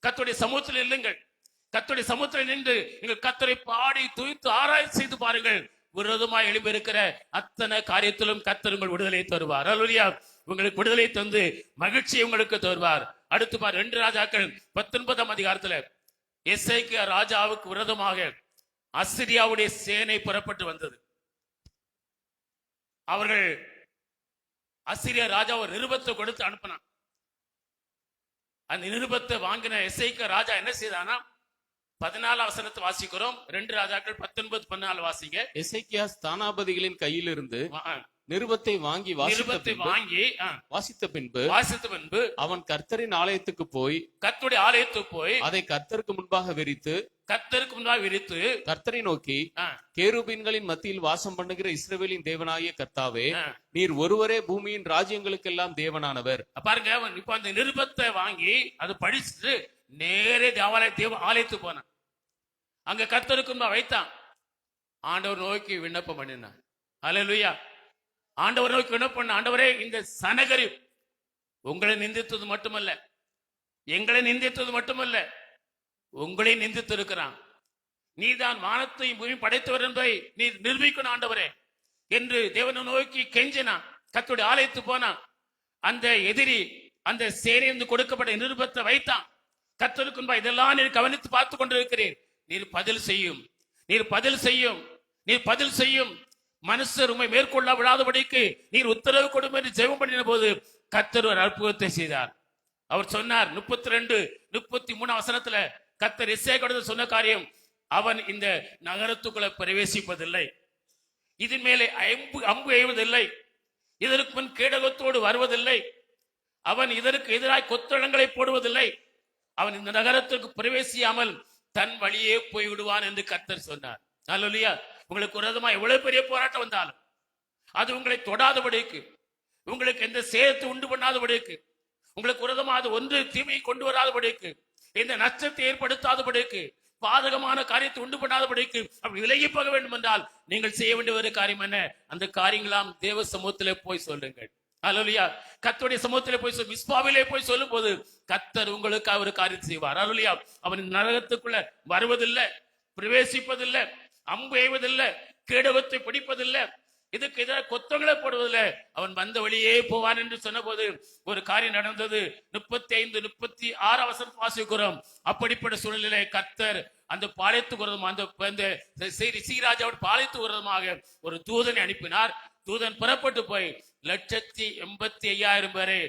கர்த்தருடைய சமூகத்தில் நில்லுங்கள். கர்த்தருடைய சமூகத்தில் நின்று நீங்கள் கர்த்தரை பாடி துதித்து ஆராய்ச்சி செய்து பாருங்கள். விரோதமாய் எழுப்பி இருக்கிற அத்தனை காரியத்திலும் கர்த்தர் உங்கள் விடுதலை தருவார். அல்லேலூயா. உங்களுக்கு விடுதலை தந்து மகிழ்ச்சியை உங்களுக்கு தருவார். அடுத்து பார், 2 ராஜாக்கள் 19ஆம் அதிகாரத்துல எசேக்கியா ராஜாவுக்கு விரோதமாக அசிரியாவுடைய சேனை புறப்பட்டு வந்தது. அவர்கள் அசிரியா ராஜா ஒரு நிருபத்தை கொடுத்து அனுப்பினான். அந்த நிருபத்தை வாங்கின எசேக்கியா ராஜா என்ன செய்தானா? 14 வசனத்தை வாசிக்கிறோம். 2 ராஜாக்கள் 19-14 வாசிங்க. எசேக்கியா ஸ்தானாபதிகளின் கையிலிருந்து நிருபத்தை வாங்கி வாசித்த பின்பு அவன் கர்த்தரின் ஆலயத்துக்கு போய் கர்த்தருடைய ஆலயத்துக்கு போய் அதை கர்த்தருக்கு முன்பாக விரித்து கர்த்தரை நோக்கி, கேருபீன்களின் மத்தியில் வாசம் பண்ணுகிற இஸ்ரவேலின் தேவனாகிய கர்த்தாவே, நீர் ஒருவரே பூமியின் ராஜ்யங்களுக்கெல்லாம் தேவனானவர். பாருங்க, இப்ப அந்த நிருபத்தை வாங்கி அது படிச்சுட்டு நேரே ஆலயத்துக்கு போனான். அங்க கர்த்தருக்கு வைத்தான். ஆண்டவர் நோக்கி விண்ணப்பம் பண்ணினான். அல்லேலூயா. ஆண்டவர் நோக்கி என்ன பண்ண, ஆண்டவரே இந்த சனகரி உங்களை நிந்தித்தது மட்டுமல்ல, எங்களை நிந்தித்தது மட்டுமல்ல, உங்களை நிந்தித்து இருக்கிறான். நீதான் வானத்தையும் பூமி படைத்தவர் என்பதை நீ நிரூபிக்கணும் ஆண்டவரே என்று தேவனை நோக்கி கெஞ்சினான். கர்த்தருடைய ஆலயத்துக்கு போனான். அந்த எதிரி அந்த சேனையிலிருந்து கொடுக்கப்பட்ட நிருபத்தை வைத்தான். கர்த்தருக்கு முன்பாக இதெல்லாம் நீர் கவனித்து பார்த்து கொண்டிருக்கிறீர். நீர் பதில் செய்யும், நீர் பதில் செய்யும், நீர் பதில் செய்யும். மனுஷர் உண்மை மேற்கொள்ள விடாதபடிக்கு நீர் உத்தரவு கொடுக்கும் என்று ஜெபம் பண்ணின போது கர்த்தர் ஒரு அற்புதத்தை செய்தார். அவர் சொன்னார் 32, 33 வசனத்துல கர்த்தர் எஸ்ஐயா கொடுத்து சொன்ன காரியம், அவன் இந்த நகரத்துக்குள்ள பிரவேசிப்பதில்லை, இதன் மேலே அம்பு எய்வதில்லை, இதற்கு முன் கேடகத்தோடு வருவதில்லை, அவன் இதற்கு எதிராக கொத்தளங்களை போடுவதில்லை, அவன் இந்த நகரத்திற்கு பிரவேசியாமல் தன் வழியே போய் விடுவான் என்று கர்த்தர் சொன்னார். அல்லேலூயா. உங்களுக்கு விரோதமா எவ்வளவு பெரிய போராட்டம் வந்தாலும் அது உங்களை தொடாதபடிக்கு, உங்களுக்கு எந்த சேதத்தை உண்டு பண்ணாதபடிக்கு, உங்களுக்கு விரோதமா அது ஒன்று தீமையை கொண்டு வராதபடிக்கு, எந்த நஷ்டத்தை ஏற்படுத்தாதபடிக்கு, பாதகமான காரியத்தை உண்டு பண்ணாதபடிக்கு அப்படி விலகி போக வேண்டும் என்றால் நீங்கள் செய்ய வேண்டிய ஒரு காரியம் என்ன? அந்த காரியங்களாம் தேவ சமூகத்திலே போய் சொல்லுங்கள். அல்லேலூயா. கர்த்தருடைய சமூகத்திலே போய் மிஸ்பாவிலே போய் சொல்லும் போது கர்த்தர் உங்களுக்கு ஒரு காரியத்தை செய்வார். அல்லேலூயா. அவன் நரகத்துக்குள்ள வருவதில்லை, பிரவேசிப்பதில்லை, அம்பு எய்வதில்லை, கேடகத்தை பிடிப்பதில்லை, இதுக்கு எதிராக கொத்தங்களை போடுவதில்லை, அவன் வந்த வழியே போவான் என்று சொன்ன போது ஒரு காரியம் நடந்தது. 35, 36 வசனம் வாசிக்கிறோம். அப்படிப்பட்ட சூழ்நிலை கர்த்தர் அந்த பாளையத்துக்கு அந்த சீராஜாவோட பாளையத்துக்கு ஒரு தூதனை அனுப்பினார். தூதன் புறப்பட்டு போய் 185,000 பேரை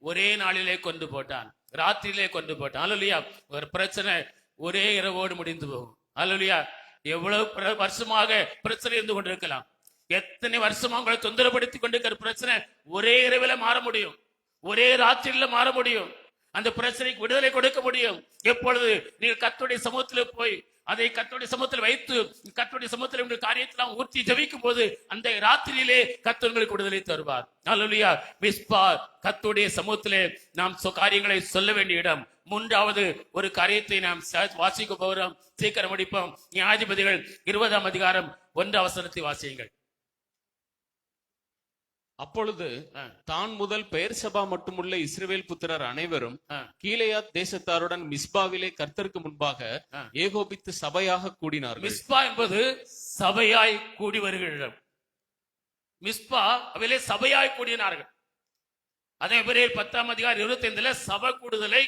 ஒரே நாளிலே கொண்டு போட்டான், ராத்திரியிலே கொண்டு போட்டான். அல்லேலூயா. ஒரு பிரச்சனை ஒரே இரவோடு முடிந்து போகும். அல்லேலூயா. எவ்வளவு வருஷமாக பிரச்சனை இருந்து கொண்டிருக்கலாம், எத்தனை வருஷமா உங்களை தொந்தரப்படுத்திக் கொண்டிருக்கிற பிரச்சனை ஒரே இரவில் மாற முடியும், ஒரே ராத்திரியில மாற முடியும். அந்த பிரச்சனைக்கு விடுதலை கொடுக்க முடியும். எப்பொழுது நீங்கள் கர்த்தருடைய சமூகத்தில் போய் அதை கர்த்தருடைய சமூகத்தில் வைத்து கர்த்தருடைய சமூகத்தில் உங்கள் காரியத்தெல்லாம் ஊற்றி ஜெபிக்கும் போது அந்த ராத்திரியிலே கர்த்தர் உங்களுக்கு விடுதலை தருவார். அல்லேலூயா. மிஸ்பா கர்த்தருடைய சமூகத்திலே நாம் காரியங்களை சொல்ல வேண்டிய இடம். மூன்றாவது ஒரு காரியத்தை நாம் வாசிக்க போகிறோம். சீக்கிரம் முடிப்போம். நியாயாதிபதிகள் 20ஆம் அதிகாரம் 1 வசனத்தை வாசியுங்கள். அப்பொழுது தான் முதல் பெயர்சபா மட்டுமுள்ள இஸ்ரவேல் புத்திரர் அனைவரும் கீலேயாத் தேசத்தாருடன் மிஸ்பாவிலே கர்த்தருக்கு முன்பாக ஏகோபித்து சபையாக கூடினார்கள். மிஸ்பா என்பது சபையாய் கூடி வருகிற மிஸ்பா அவையிலே சபையாய் கூடினார்கள். அதே பிறகு 10ஆம் அதிகாரம் 25ல சபை கூடுதலை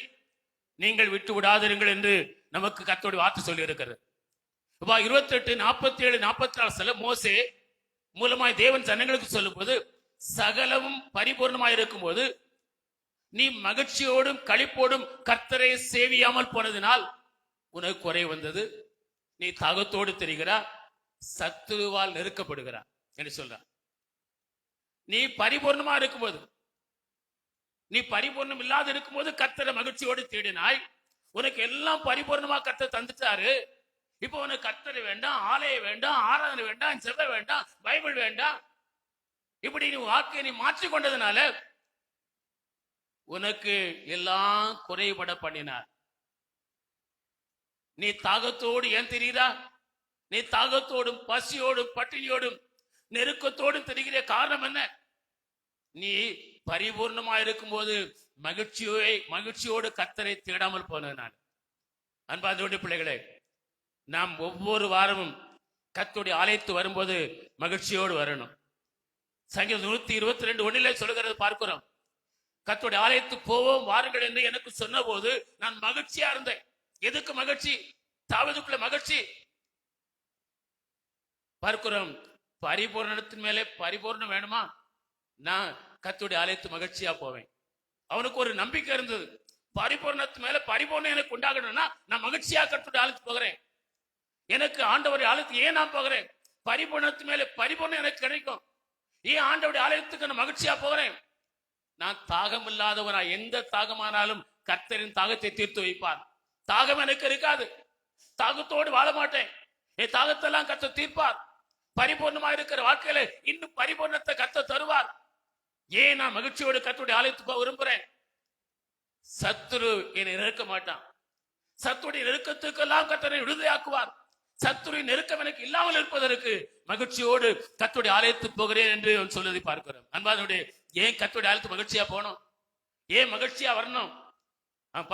நீங்கள் விட்டு விடாதிருங்கள் என்று நமக்கு கர்த்தருடைய வார்த்தை சொல்லி இருக்கிறது. 28, 47, 44 மோசே மூலமாய் தேவன் ஜனங்களுக்கு சொல்லும் போது சகலமும் பரிபூர்ணமாய் இருக்கும் போது நீ மகிழ்ச்சியோடும் களிப்போடும் கர்த்தரை சேவியாமல் போனதினால் உனக்கு குறை வந்தது, நீ தாகத்தோடு தெரிகிறார், சத்துருவால் நெருக்கப்படுகிறார் என்று சொல்றார். நீ பரிபூர்ணமா இருக்கும்போது, நீ பரிபூர்ணம் இல்லாத இருக்கும்போது கர்த்தரை மகிழ்ச்சியோடு தேடினாய், உனக்கு எல்லாம் பரிபூர்ணமா கர்த்தர் தந்துட்டாரு. இப்போ உனக்கு கர்த்தர் வேண்டாம், ஆலயம் வேண்டாம், ஆராதனை வேண்டாம், ஜெபம் வேண்டாம், பைபிள் வேண்டாம், இப்படி நீ வாக்கை நீ மாற்றிக் கொண்டதுனால உனக்கு எல்லாம் குறைபட பண்ணினார். நீ தாகத்தோடு ஏன் தெரியுதா? நீ தாகத்தோடும் பசியோடும் பட்டினியோடும் நெருக்கத்தோடும் தெரிகிற காரணம் என்ன? நீ பரிபூர்ணமா இருக்கும் போது மகிழ்ச்சியோடு கர்த்தரை தேடாமல் போனதுனால. அன்பார்ந்த பிள்ளைகளே, நாம் ஒவ்வொரு வாரமும் கர்த்தருடைய ஆலயத்து வரும்போது மகிழ்ச்சியோடு வரணும். சங்கீதம் 122:1 சொல்லுகிறது பார்க்கிறோம். கர்த்தருடைய ஆலயத்துக்கு போவோம் வாருங்கள் என்று எனக்கு சொன்ன போது நான் மகிழ்ச்சியா இருந்தேன். எதுக்கு மகிழ்ச்சி? தாவீதுக்குள்ள மகிழ்ச்சி பார்க்கிறோம். பரிபூர்ணத்தின் மேலே பரிபூர்ணம் வேணுமா? நான் கர்த்தருடைய ஆலயத்து மகிழ்ச்சியா போவேன். அவனுக்கு ஒரு நம்பிக்கை இருந்தது, பரிபூர்ணத்து மேல பரிபூர்ணம் எனக்கு உண்டாகணும்னா நான் மகிழ்ச்சியா கர்த்தருடைய ஆலயத்துக்கு போகிறேன். எனக்கு ஆண்டவருடைய ஆலயத்துக்கு ஏன் நான் போகிறேன்? பரிபூர்ணத்து மேல பரிபூர்ணம் எனக்கு கிடைக்கும். ஏன் ஆண்டவருடைய ஆலயத்துக்கு நான் மகிழ்ச்சியா போகிறேன்? நான் தாகம் இல்லாதவனா, எந்த தாகமானாலும் கர்த்தரின் தாகத்தை தீர்த்து வைப்பார். தாகம் எனக்கு இருக்காது, தாகத்தோடு வாழ மாட்டேன். என் தாகத்தெல்லாம் கர்த்தர் தீர்ப்பார். பரிபூர்ணமா இருக்கிற வாழ்க்கையில இன்னும் பரிபூர்ணத்தை கர்த்தர் தருவார். ஏன் நான் மகிழ்ச்சியோடு கர்த்தருடைய ஆலயத்துக்கு போக விரும்புறேன்? சத்துரு என்னை நெருக்க மாட்டான். சத்துடைய நெருக்கத்துக்கெல்லாம் கர்த்தரை விடுதலையாக்குவார். சத்துருவின் நெருக்கம் எனக்கு இல்லாமல் இருப்பதற்கு மகிழ்ச்சியோடு கர்த்தருடைய ஆலயத்துக்கு போகிறேன் என்று அவன் சொல்வதை பார்க்கிறோம். அன்பானுடைய ஏன் கர்த்தருடைய ஆலயத்துக்கு மகிழ்ச்சியா போனோம், ஏன் மகிழ்ச்சியா வரணும்?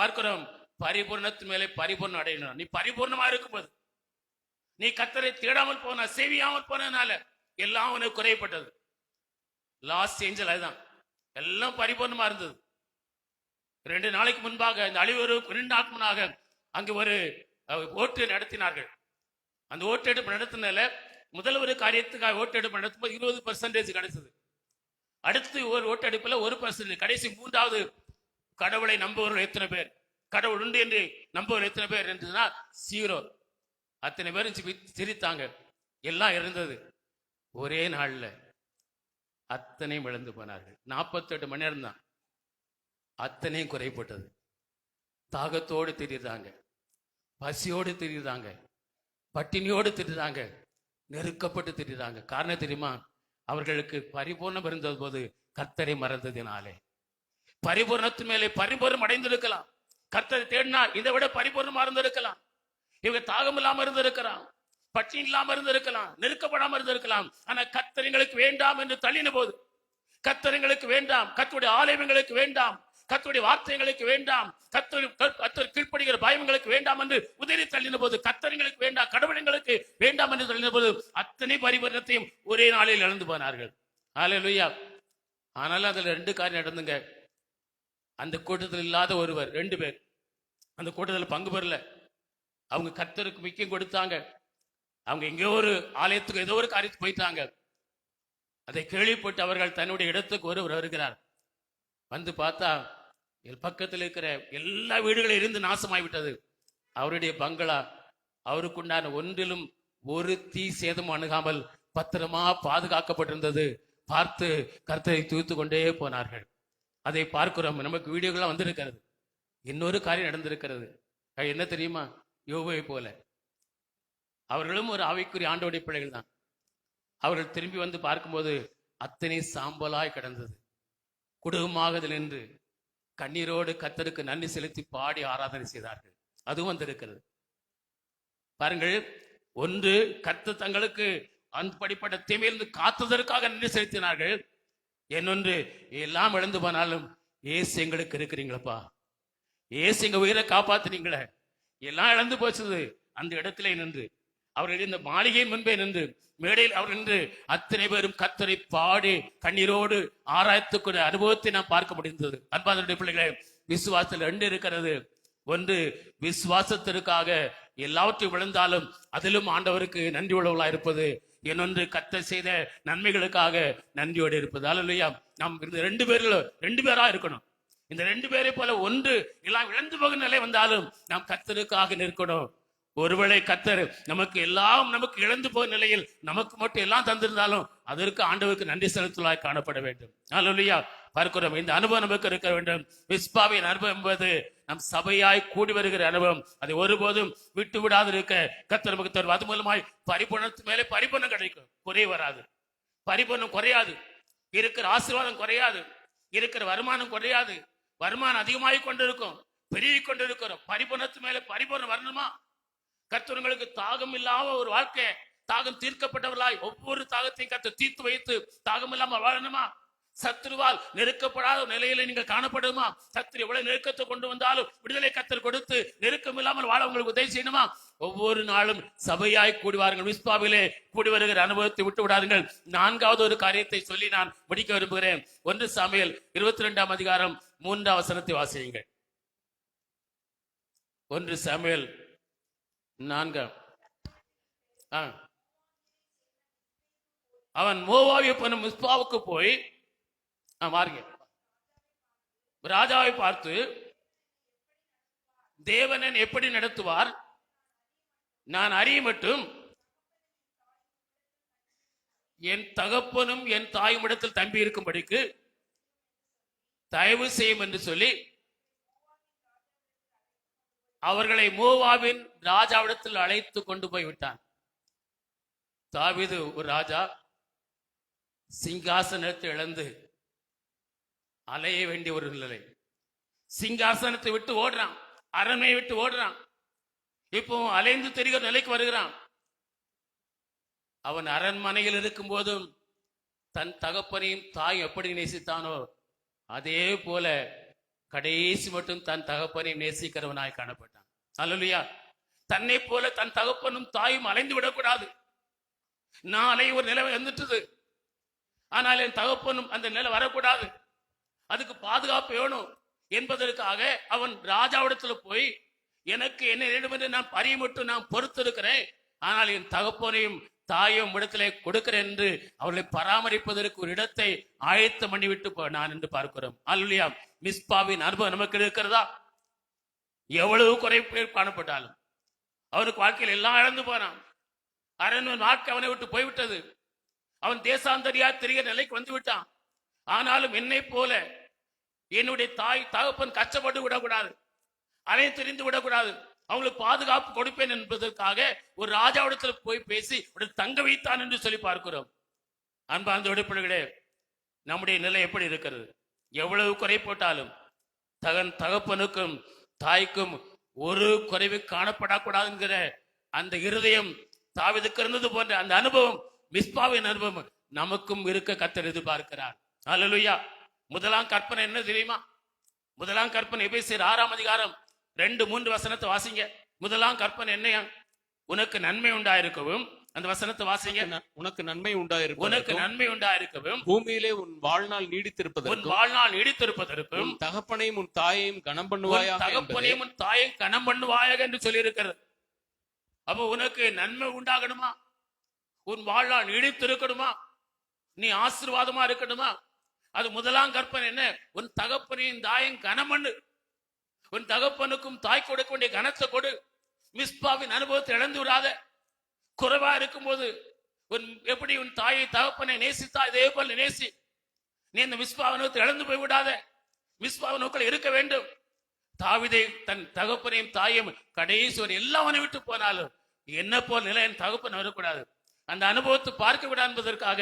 பார்க்கிறோம், பரிபூர்ணத்தின் மேலே பரிபூர்ணம் அடையணும். நீ பரிபூர்ணமா இருக்கும்போது, நீ கர்த்தரை தேடாமல் போன, சேவியாமல் போனதுனால எல்லாம் உனக்கு குறையப்பட்டது. லாஸ்ட் ஏஞ்சல் அதுதான், எல்லாம் பரிபூர்ணமா இருந்தது. 2 நாளைக்கு முன்பாக இந்த அழிவு 2 நாளுக்கு முன்னாக அங்கு ஒரு ஓட்டு நடத்தினார்கள். அந்த ஓட்டெடுப்பு நடத்தினால முதல் ஒரு காரியத்துக்காக ஓட்டெடுப்பு நடத்தும்போது 20% கிடைச்சது. அடுத்து ஒரு ஓட்டெடுப்புல 1%, கடைசி 3வது கடவுளை நம்புவர்கள் எத்தனை பேர், கடவுள் உண்டு என்று நம்புவர்கள் எத்தனை பேர் என்றுனா 0. அத்தனை பேரும் சிரித்தாங்க. எல்லாம் இருந்தது. ஒரே நாள்ல அத்தனையும் இழந்து போனார்கள். 48 மணி நேரம் தான் அத்தனையும் குறைப்பட்டது. தாகத்தோடு திரிறாங்க, பசியோடு திரிறாங்க, பட்டினியோடு திரிறாங்க, நெருக்கப்பட்டு திரிறாங்க. காரணம் தெரியுமா? அவர்களுக்கு பரிபூர்ணம் இருந்தது போது கர்த்தரை மறந்ததினாலே. பரிபூர்ணத்தின் மேலே பரிபூர்ணம் அடைந்திருக்கலாம். கர்த்தரை தேடினா இதை விட பரிபூர்ணமா இருந்திருக்கலாம். இவங்க தாகம் இல்லாம இருந்திருக்கலாம், பட்டினி இல்லாம இருந்திருக்கலாம், நெருக்கப்படாம இருந்திருக்கலாம். ஆனா கர்த்தரைங்களுக்கு வேண்டாம் என்று தள்ளின போது, கர்த்தரைங்களுக்கு வேண்டாம், கர்த்தருடைய ஆலயங்களுக்கு வேண்டாம், கர்த்தருடைய வார்த்தைகளுக்கு வேண்டாம், கர்த்தர் கீழ்ப்படுகிற பயங்களுக்கு வேண்டாம் என்று உதறி தள்ளின போது, கர்த்தர்களுக்கு வேண்டாம், கடவுளங்களுக்கு வேண்டாம் என்று தள்ளின போது அத்தனை பரிபூரணத்தையும் ஒரே நாளில் இழந்து போனார்கள். ஹல்லேலூயா. ஆனாலும் அதுல 2 காரியம் நடந்துங்க. அந்த கூட்டத்தில் இல்லாத ஒருவர், 2 பேர் அந்த கூட்டத்தில் பங்கு பெறல. அவங்க கர்த்தருக்கு முக்கியம் கொடுத்தாங்க. அவங்க எங்கேயோ ஒரு ஆலயத்துக்கு ஏதோ ஒரு காரியத்துக்கு போயிட்டாங்க. அதை கேள்விப்பட்டு அவர்கள் தன்னுடைய இடத்துக்கு ஒருவர் வருகிறார். வந்து பார்த்தா பக்கத்தில் இருக்கிற எல்லா வீடுகளும் இருந்து நாசமாய்விட்டது. அவருடைய பங்களா, அவருக்குண்டான ஒன்றிலும் ஒரு தீ சேதம் அணுகாமல் பத்திரமா பாதுகாக்கப்பட்டிருந்தது. பார்த்து கர்த்தரை துதித்து கொண்டே போனார்கள். அதை பார்க்கிறோம், நமக்கு வீடியோகள்லாம் வந்திருக்கிறது. இன்னொரு காரியம் நடந்திருக்கிறது. என்ன தெரியுமா? யோபுவை போல அவர்களும் ஒரு ஆவிக்குரிய ஆண்டவருடைய பிள்ளைகள் தான். அவர்கள் திரும்பி வந்து பார்க்கும்போது அத்தனை சாம்பலாய் கிடந்தது. குடும்பமாக நின்று கண்ணீரோடு கர்த்தருக்கு நன்றி செலுத்தி பாடி ஆராதனை செய்தார்கள். அதுவும் வந்திருக்கிறது. பாருங்கள், ஒன்று கர்த்தர் தங்களுக்கு அப்படிப்பட்ட தீமையிலிருந்து காத்ததற்காக நன்றி செலுத்தினார்கள். இன்னொன்று, எல்லாம் இழந்து போனாலும் ஏசு எங்களுக்கு இருக்கிறீங்களப்பா, ஏசு எங்க உயிரை காப்பாத்தினீங்களே, எல்லாம் இழந்து போச்சது. அந்த இடத்திலே நின்று அவர்கள் இந்த மாளிகையின் முன்பே நின்று மேடையில் அவர் நின்று அத்தனை பேரும் கர்த்தரை பாடி கண்ணீரோடு ஆராய்த்துக்கூடிய அனுபவத்தை நாம் பார்க்க முடிந்தது. அன்பான பிள்ளைகளே, விசுவாசத்தில் 2 இருக்கிறது. ஒன்று, விசுவாசத்திற்காக எல்லாவற்றையும் விழுந்தாலும் அதிலும் ஆண்டவருக்கு நன்றி உள்ளவர்களா இருப்பது. இன்னொன்று, கர்த்தர் செய்த நன்மைகளுக்காக நன்றியோடு இருப்பது. அல்லேலூயா. நாம் இந்த 2 பேரா இருக்கணும். இந்த 2 பேரை போல ஒன்று எல்லாம் இழந்து போகிற நிலை வந்தாலும் நாம் கர்த்தருக்காக நிற்கணும். ஒருவேளை கர்த்தர் நமக்கு இழந்து போகிற நிலையில் நமக்கு மட்டும் எல்லாம் தந்திருந்தாலும் அதற்கு ஆண்டவருக்கு நன்றி செலுத்தலாய் காணப்பட வேண்டும். அல்லேலூயா. பார்க்கிறோம், இந்த அனுபவம் நமக்கு இருக்க வேண்டும். விஸ்பாவின் அனுபவம் என்பது நம் சபையாய் கூடி வருகிற அனுபவம். அதை ஒருபோதும் விட்டு விடாது இருக்க கர்த்தர் நமக்கு தருவார். அது மூலமாய் பரிபூர்ணத்து மேலே பரிபூர்ணம் கிடைக்கும். குறை வராது, பரிபூர்ணம் குறையாது, இருக்கிற ஆசீர்வாதம் குறையாது, இருக்கிற வருமானம் குறையாது, வருமானம் அதிகமாகிக் கொண்டிருக்கும், பெருகி கொண்டிருக்கிறோம். பரிபூர்ணத்து மேலே பரிபூர்ணம் வரணுமா? கர்த்தருக்கு தாகம் இல்லாம ஒரு வாழ்க்கை, தாகம் தீர்க்கப்பட்டவர்களாய் ஒவ்வொரு தாகத்தையும் கர்த்தர் தீர்த்து வைத்து தாகம் இல்லாம வாழணுமா? சத்துருவால் நெருக்கப்படாத நிலையில நீங்கள் காணப்படுமா? சத்துரு எவ்வளவு நெருக்கத்தை கொண்டு வந்தாலும் விடுதலை கர்த்தர் கொடுத்து நெருக்கம் இல்லாமல் வாழ உங்களுக்கு உதவி செய்யணுமா? ஒவ்வொரு நாளும் சபையாய் கூடுவார்கள். விஸ்பாவிலே கூடி வருகிற அனுபவத்தை விட்டு விடாதுங்கள். 4வது ஒரு காரியத்தை சொல்லி நான் முடிக்க விரும்புகிறேன். 1 சாமுவேல் 22ஆம் அதிகாரம் 3ஆம் வசனத்தை வாசியுங்கள். 1 சாமுவேல் 4. அவன் மோவாபிய பெண்ணும் மிஸ்பாவுக்கு போய் ராஜாவை பார்த்து, தேவனன் எப்படி நடத்துவார் நான் அறிய மட்டும் என் தகப்பனும் என் தாயும் இடத்தில் தம்பி இருக்கும்படிக்கு தயவு செய்யும் என்று சொல்லி அவர்களை மோவாபின் ராஜாவிடத்தில் அழைத்து கொண்டு போய் விட்டான். தாவீது ஒரு ராஜா, சிங்காசனத்தை இழந்து அலைய வேண்டிய ஒரு நிலை. சிங்காசனத்தை விட்டு ஓடுறான், அரண்மையை விட்டு ஓடுறான். இப்போ அலைந்து தெரிகிற நிலைக்கு வருகிறான். அவன் அரண்மனையில் இருக்கும் போதும் தன் தகப்பனையும் தாயும் எப்படி நேசித்தானோ அதே போல கடைசி மட்டும் தன் தகப்பனையும் நேசிக்கிறவனாய் காணப்பட்டான். அல்லேலூயா. தன்னை போல தன் தகப்பனும் தாயும் அலைந்து விடக்கூடாது. நாளை ஒரு நிலை வந்துட்டது, ஆனால் என் தகப்பனும் அந்த நிலை வரக்கூடாது, அதுக்கு பாதுகாப்பு வேணும் என்பதற்காக அவன் ராஜாவிடத்துல போய் எனக்கு என்ன வேண்டும் என்று நான் பறிய மட்டும் நான் பொறுத்திருக்கிறேன், ஆனால் என் தகப்பனையும் தாயும் இடத்திலே கொடுக்கிறேன் என்று அவர்களை பராமரிப்பதற்கு ஒரு இடத்தை ஆயத்தம் பண்ணிவிட்டு நான் என்று பார்க்கிறோம். அல்லேலூயா. மிஸ்பாவின் அனுபவம் நமக்கு இருக்கிறதா? எவ்வளவு குறை பேர் காணப்பட்டாலும் அவனுக்கு வாழ்க்கையில் எல்லாம் இழந்து போனான். அரண்மனை வாழ்க்கை அவனை விட்டு போய்விட்டது. அவன் தேசாந்தரியா தெரிய நிலைக்கு வந்து விட்டான். ஆனாலும் என்னை போல என்னுடைய தாய் தகப்பன் கஷ்டப்பட்டு விடக்கூடாது, அதை தெரிந்து விடக்கூடாது, அவங்களுக்கு பாதுகாப்பு கொடுப்பேன் என்பதற்காக ஒரு ராஜாவிடத்தில் போய் பேசி தங்க வைத்தான் என்று சொல்லி பார்க்கிறோம். அன்பார்ந்த உடைப்பிள்ளைகளே, நம்முடைய நிலை எப்படி இருக்கிறது? எவ்வளவு குறை போட்டாலும் தகப்பனுக்கும் தாய்க்கும் ஒரு குறைவு காணப்படக்கூடாதுங்கிற அந்த இருதயம் தாவீதுக்கு இருந்தது போன்ற அந்த அனுபவம், மிஸ்பாவின் அனுபவம் நமக்கும் இருக்க கர்த்தர் எதிர்பார்க்கிறார். அல்லேலூயா. முதலாம் கற்பனை என்ன தெரியுமா? முதலாம் கற்பனை எபேசியர் 6ஆம் அதிகாரம் 2-3 வசனத்தை வாசிங்க. முதலாம் கற்பனை என்னையா? உனக்கு நன்மை உண்டாயிருக்கவும், அந்த வசனத்தை வாசிங்க. உனக்கு நன்மை உண்டாயிருக்கும், உனக்கு நன்மை உண்டாயிருக்கவும், பூமியிலே உன் வாழ்நாள் நீடித்திருப்பதற்கும், உன் வாழ்நாள் நீடித்திருப்பதற்கும், தகப்பனையும் உன் தாயையும் கனம் பண்ணுவாயாக, தகப்பனையும் உன் தாயையும் கனம் பண்ணுவாயாக என்று சொல்லி இருக்கிறது. அப்போ உனக்கு நன்மை உண்டாகணுமா, உன் வாழ்நாள் நீடித்திருக்கணுமா, நீ ஆசீர்வாதமா இருக்கணுமா, அது முதலாம் கற்பனை என்ன? உன் தகப்பனையும் தாயும் கனம் பண்ணு. உன் தகப்பனுக்கும் தாய் கொடுக்க வேண்டிய கனத்தை கொடு. மிஸ்பாவின் அனுபவத்தை இழந்து விடாத. குறைவா இருக்கும்போது எப்படி உன் தாயை தகப்பனை நேசித்தா இதே போல நேசி. நீ அந்த மிஸ்பா அனுபவத்தை இழந்து போய் விடாத. மிஸ்பா நோக்கில் இருக்க வேண்டும். தாவீதை தன் தகப்பனையும் தாயும் கடைசி ஒரு எல்லாவனை விட்டு போனாலும் என்ன போல் நிலை என் தகப்பன் வரக்கூடாது, அந்த அனுபவத்தை பார்க்க விட என்பதற்காக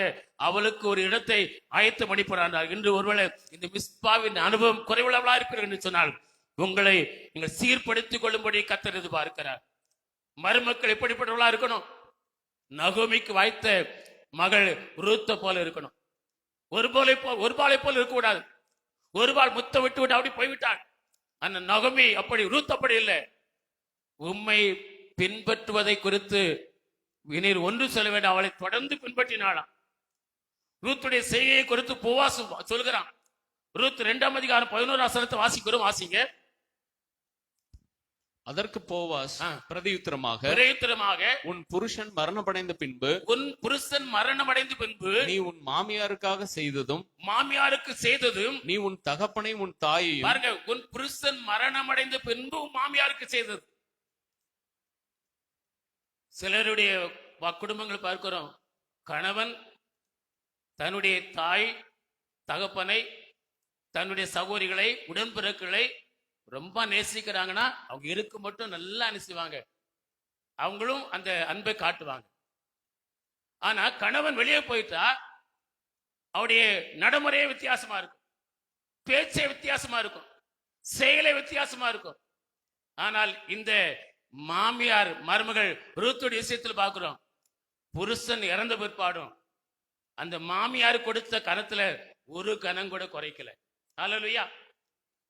அவளுக்கு ஒரு இடத்தை ஆயத்தம் பண்ணிப்போறார். இன்று ஒருவேளை இந்த மிஸ்பாவின் அனுபவம் குறைவுள்ளவளா இருப்பீர்கள் என்று சொன்னால் உங்களை நீங்கள் சீர்படுத்திக் கொள்ளும்படி கர்த்தர் எதிர்பார்க்கிறார். மருமக்கள் எப்படிப்பட்டவளா இருக்கணும்? நகோமிக்கு வாய்த்த மகள் ரூத்தை போல இருக்கணும். ஒரு பாலை போல இருக்கக்கூடாது. ஒரு பால் முத்த விட்டு அப்படி போய்விட்டாள். அந்த நகோமி அப்படி, ரூத் அப்படி இல்லை. உம்மை பின்பற்றுவதை குறித்து நீர் ஒன்று சொல்ல வேண்டும், அவளை தொடர்ந்து பின்பற்றினாளாம். ரூத்துடைய செய்கையை குறித்து போவாஸ் சொல்கிறான். ரூத் 2ஆம் அதிகாரம் 11ஆம் வசனத்தை வாசிக்கிறோம், வாசிங்க. அதற்கு போவாஸ் பிரதியுத்தரமாக, உன் புருஷன் மரணமடைந்த பின்பு, நீ உன் மாமியாருக்காக செய்ததும், மாமியாருக்கு செய்ததும், நீ உன் தகப்பனை உன் தாயையும், பாருங்க, உன் புருஷன் மரணமடைந்த பின்பு உன் மாமியாருக்கு செய்தது. சிலருடைய குடும்பங்கள் பார்க்கிறோம், கணவன் தன்னுடைய தாய் தகப்பனை, தன்னுடைய சகோதரிகளை, உடன்பிறப்புகளை ரொம்ப நேசிக்கிறாங்கன்னா அவங்க இருக்கு மட்டும் நல்லா நேசிவாங்க, அவங்களும் அந்த அன்பை காட்டுவாங்க. ஆனா கணவன் வெளியே போயிட்டா அவருடைய நடைமுறையே வித்தியாசமா இருக்கும், பேச்சே வித்தியாசமா இருக்கும், செயலே வித்தியாசமா இருக்கும். ஆனால் இந்த மாமியார் மருமகள் ரூத்துடைய விஷயத்தில் பார்க்கிறோம், புருஷன் இறந்த பிற்பாடும் அந்த மாமியார் கொடுத்த கனத்துல ஒரு கனம் கூட குறைக்கல. அல்லேலூயா.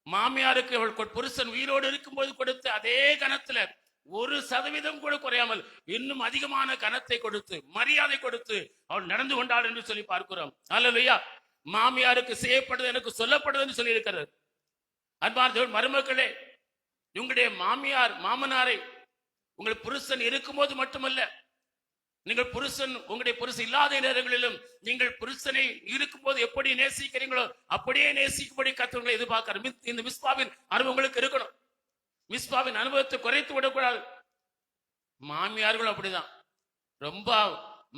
மாமியாருக்கு அவள் புருஷன் உயிரோடு இருக்கும்போது கொடுத்த அதே கனத்துல 1% கூட குறையாமல் இன்னும் அதிகமான கனத்தை கொடுத்து மரியாதை கொடுத்து அவள் நடந்து கொண்டாள் என்று சொல்லி பார்க்கிறோம். அல்லேலூயா. மாமியாருக்கு செய்யப்படுது எனக்கு சொல்லப்படுது என்று சொல்லி இருக்கிறது. அன்பார்ந்த மருமக்களே, உங்களுடைய மாமியார் மாமனாரை உங்கள் புருஷன் இருக்கும்போது மட்டுமல்ல, நீங்கள் உங்களுடைய புருஷன் இல்லாத நேரங்களிலும் நீங்கள் புருஷனை இருக்கும்போது எப்படி நேசிக்கிறீங்களோ அப்படியே நேசிக்கும்படி கர்த்தர் எதிர்பார்க்கிறார். இந்த மிஸ்பாவின் அனுபவம் உங்களுக்கு இருக்கணும். மிஸ்பாவின் அனுபவத்தை குறைத்து விடக்கூடாது. மாமியார்களும் அப்படிதான், ரொம்ப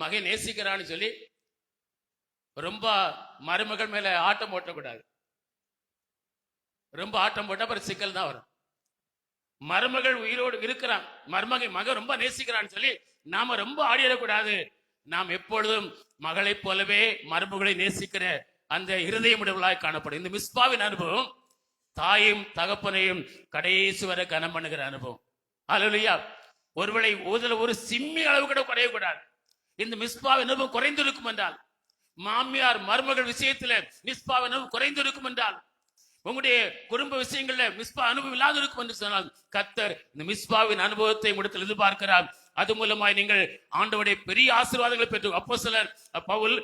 மகன் நேசிக்கிறான்னு சொல்லி ரொம்ப மருமகள் மேல ஆட்டம் போட்டக்கூடாது. ரொம்ப ஆட்டம் போட்டா அப்புறம் சிக்கல் தான் வரும். மருமகள் உயிரோடு இருக்கிறான், மகன் ரொம்ப நேசிக்கிறான்னு சொல்லி நாம ரொம்ப ஆடிடக்கூடாது. நாம் எப்பொழுதும் மகளைப் போலவே மருமகளை நேசிக்கிற அந்த இருதயம் உடையவளாய் காணப்படும். இந்த மிஸ்பாவின் அனுபவம் தாயும் தகப்பனையும் கடைசி வரை கனம் பண்ணுகிற அனுபவம். அல்லேலூயா. ஒருவேளை ஒரு சிம்மி அளவு கூட குறையக்கூடாது. இந்த மிஸ்பாவின் அனுபவம் குறைந்திருக்கும் என்றால், மாமியார் மருமகள் விஷயத்துல மிஸ்பாவின் அனுபவம் குறைந்திருக்கும் என்றால், உங்களுடைய குடும்ப விஷயங்கள்ல மிஸ்பா அனுபவம் இல்லாத இருக்கும் என்று சொன்னால், கர்த்தர் இந்த மிஸ்பாவின் அனுபவத்தை உங்களிடத்தில் எதிர்பார்க்கிறார். அது மூலமாய் நீங்கள் ஆண்டவருடைய பெரிய ஆசீர்வாதங்களை பெற்று. அப்போஸ்தலர் பவுல்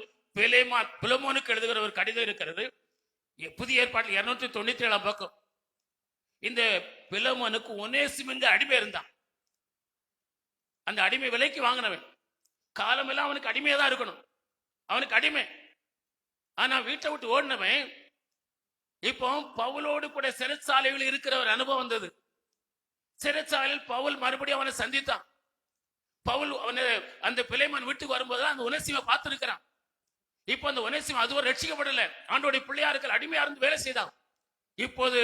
பிலமோனுக்கு எழுதுகிற ஒரு கடிதம் இருக்கிறது, புதிய ஏற்பாட்டில் 297 பக்கம். இந்த பிலமோனுக்கு ஒனேசிமுங்கிற அடிமை இருந்தான். அந்த அடிமை விலைக்கு வாங்கினவன், காலமெல்லாம் அவனுக்கு அடிமையா தான் இருக்கணும், அவனுக்கு அடிமை. ஆனா வீட்டை விட்டு ஓடினவன் இப்போ பவுலோடு கூட சிறைச்சாலையில் இருக்கிற ஒரு அனுபவம் வந்தது. சிறைச்சாலையில் பவுல் மறுபடியும் அவனை சந்தித்தான். பவுல் அவனை அந்த பிலைமான் வீட்டுக்கு வரும்போது அந்த ஒனேசிமை பார்த்திருக்கிறான். இப்போ அந்த ஒனேசிமை அதுவரை ரட்சிக்கப்படல, ஆண்டோடைய பிள்ளையா இருக்கிற அடிமையா இருந்து வேலை செய்தான். இப்போது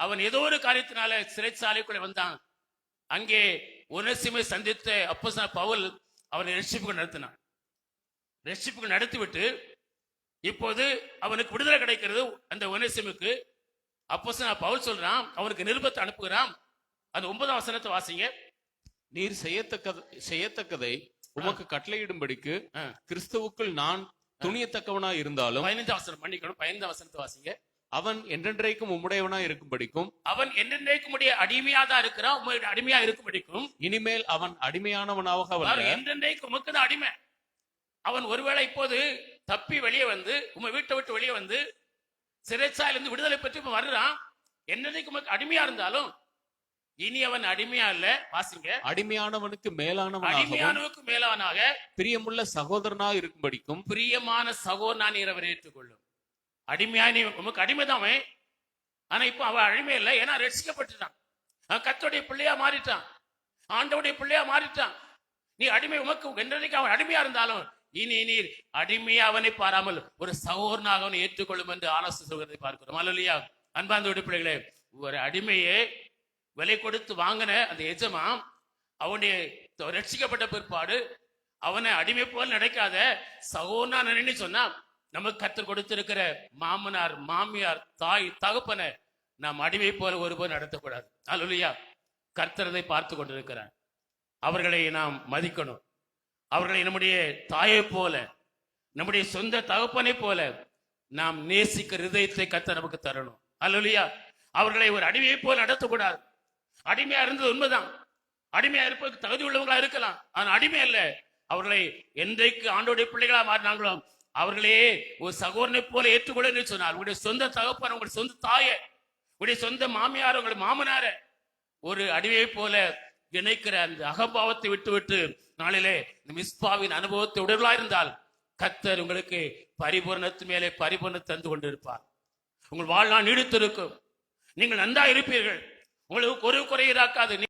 அவன் ஏதோ ஒரு காரியத்தினால சிறைச்சாலைக்குள்ள வந்தான். அங்கே ஒனேசிமை சந்தித்த அப்போஸ்தலன் பவுல் அவனை ரட்சிப்புக்கு நடத்தினான். ரட்சிப்புக்கு நடத்திவிட்டு இப்போது அவனுக்கு விடுதலை கிடைக்கிறது. அந்த ஒனேசிமுக்கு அப்போஸ்தலன் பவுல் சொல்றான், அவனுக்கு நிருபத்தை அனுப்புகிறான். அந்த 9ஆம் வசனத்தை வாசிங்க. நீர் செய்யத்தக்கதை உமக்கு கட்டளையிடும்படிக்கு கிறிஸ்துவுக்குள் நான் துணியத்தக்கவனாய் இருந்தாலும். 15ஆம் வசனம் மன்னிக்கணும், 15ஆம் வசனத்தை வாசிங்க. அவன் என்றென்றைக்கும் உம்முடையவனாய் இருக்கும்படிக்கும். அவன் என்றென்றைக்கும் அடிமையா தான் இருக்கிறான், உங்களுடைய அடிமையா இருக்கும்படிக்கும். இனிமேல் அவன் அடிமையானவனாக அல்ல, என்றென்றைக்கும் உமக்கு தான் அடிமை. அவன் ஒருவேளை இப்போது தப்பி வெளியே வந்து, உங்க வீட்டை விட்டு வெளியே வந்து சிறைச்சாலையிலிருந்து விடுதலை பெற்று இப்ப வர்றான். என்னைக்கு உமக்கு அடிமையா இருந்தாலும் இனி அவன் அடிமையா இல்ல. வாசிங்க. அடிமையானவனுக்கு மேலானவனாக, அடிமையானவனுக்கு மேலானாக, பிரியமுள்ள சகோதரனாக இருக்கும்படிக்கும். பிரியமான சகோதரன் இவரை ஏற்றுக்கொள்ளும். அடிமையா நீ உமக்கு அடிமைதான். ஆனா இப்ப அவன் அடிமை இல்லை, ஏன்னா ரட்சிக்கப்பட்டுட்டான். அவன் கர்த்தருடைய பிள்ளையா மாறிட்டான், ஆண்டவருடைய பிள்ளையா மாறிட்டான். நீ அடிமை, உமக்கு என்றைக்கு அவன் அடிமையா இருந்தாலும் இனி நீர் அடிமையா அவனை பாராமல் ஒரு சகோதரனாக அவனை ஏற்றுக்கொள்ளும் என்று ஆலோசனை சொல்வதை பார்க்கிறோம். அல்லேலூயா. அன்பார்ந்த பிள்ளைகளே, ஒரு அடிமையே விலை கொடுத்து வாங்கின அந்த எஜமா அவனுடைய ரட்சிக்கப்பட்ட பிற்பாடு அவனை அடிமை போல் நடக்காத சகோதரனா நினைன்னு சொன்னா, நமக்கு கர்த்தர் கொடுத்திருக்கிற மாமனார் மாமியார் தாய் தகப்பனை நாம் அடிமை போல ஒருபோது நடத்தக்கூடாது. அல்லேலூயா. கர்த்தர் அதை பார்த்து கொண்டிருக்கிறார். அவர்களை நாம் மதிக்கணும். அவர்களை நம்முடைய தாயை போல, நம்முடைய சொந்த தகப்பனை போல நாம் நேசிக்கிற இதயத்தை கர்த்தர் நமக்கு தரணும். அல்லேலூயா. அவர்களை ஒரு அடிமையை போல நடத்தக்கூடாது. அடிமையா இருந்தது உண்மைதான், அடிமையா இருப்பதற்கு தகுதி உள்ளவங்களா இருக்கலாம். ஆனா அடிமை அல்ல. அவர்களை என்றைக்கு ஆண்டோடைய பிள்ளைகளா மாறினாங்களோ அவர்களே ஒரு சகோதரனை போல ஏற்றுக்கொள்ள என்று சொன்னார். உங்களுடைய சொந்த தகப்பன், உங்களுடைய சொந்த தாயை, உங்களுடைய சொந்த மாமியார், உங்களுடைய மாமனார ஒரு அடிமையை போல நினைக்கிற அந்த அகம்பாவத்தை விட்டு நாளிலே இந்த மிஸ்பாவின் அனுபவத்தை உடலாக இருந்தால் கர்த்தர் உங்களுக்கு பரிபூரணத்து மேலே பரிபூரணத்தை தந்து கொண்டிருப்பார். உங்கள் வாழ்நாள் நீடித்திருக்கும். நீங்கள் நன்றா இருப்பீர்கள். உங்களுக்கு ஒரு குறை இராக்காது.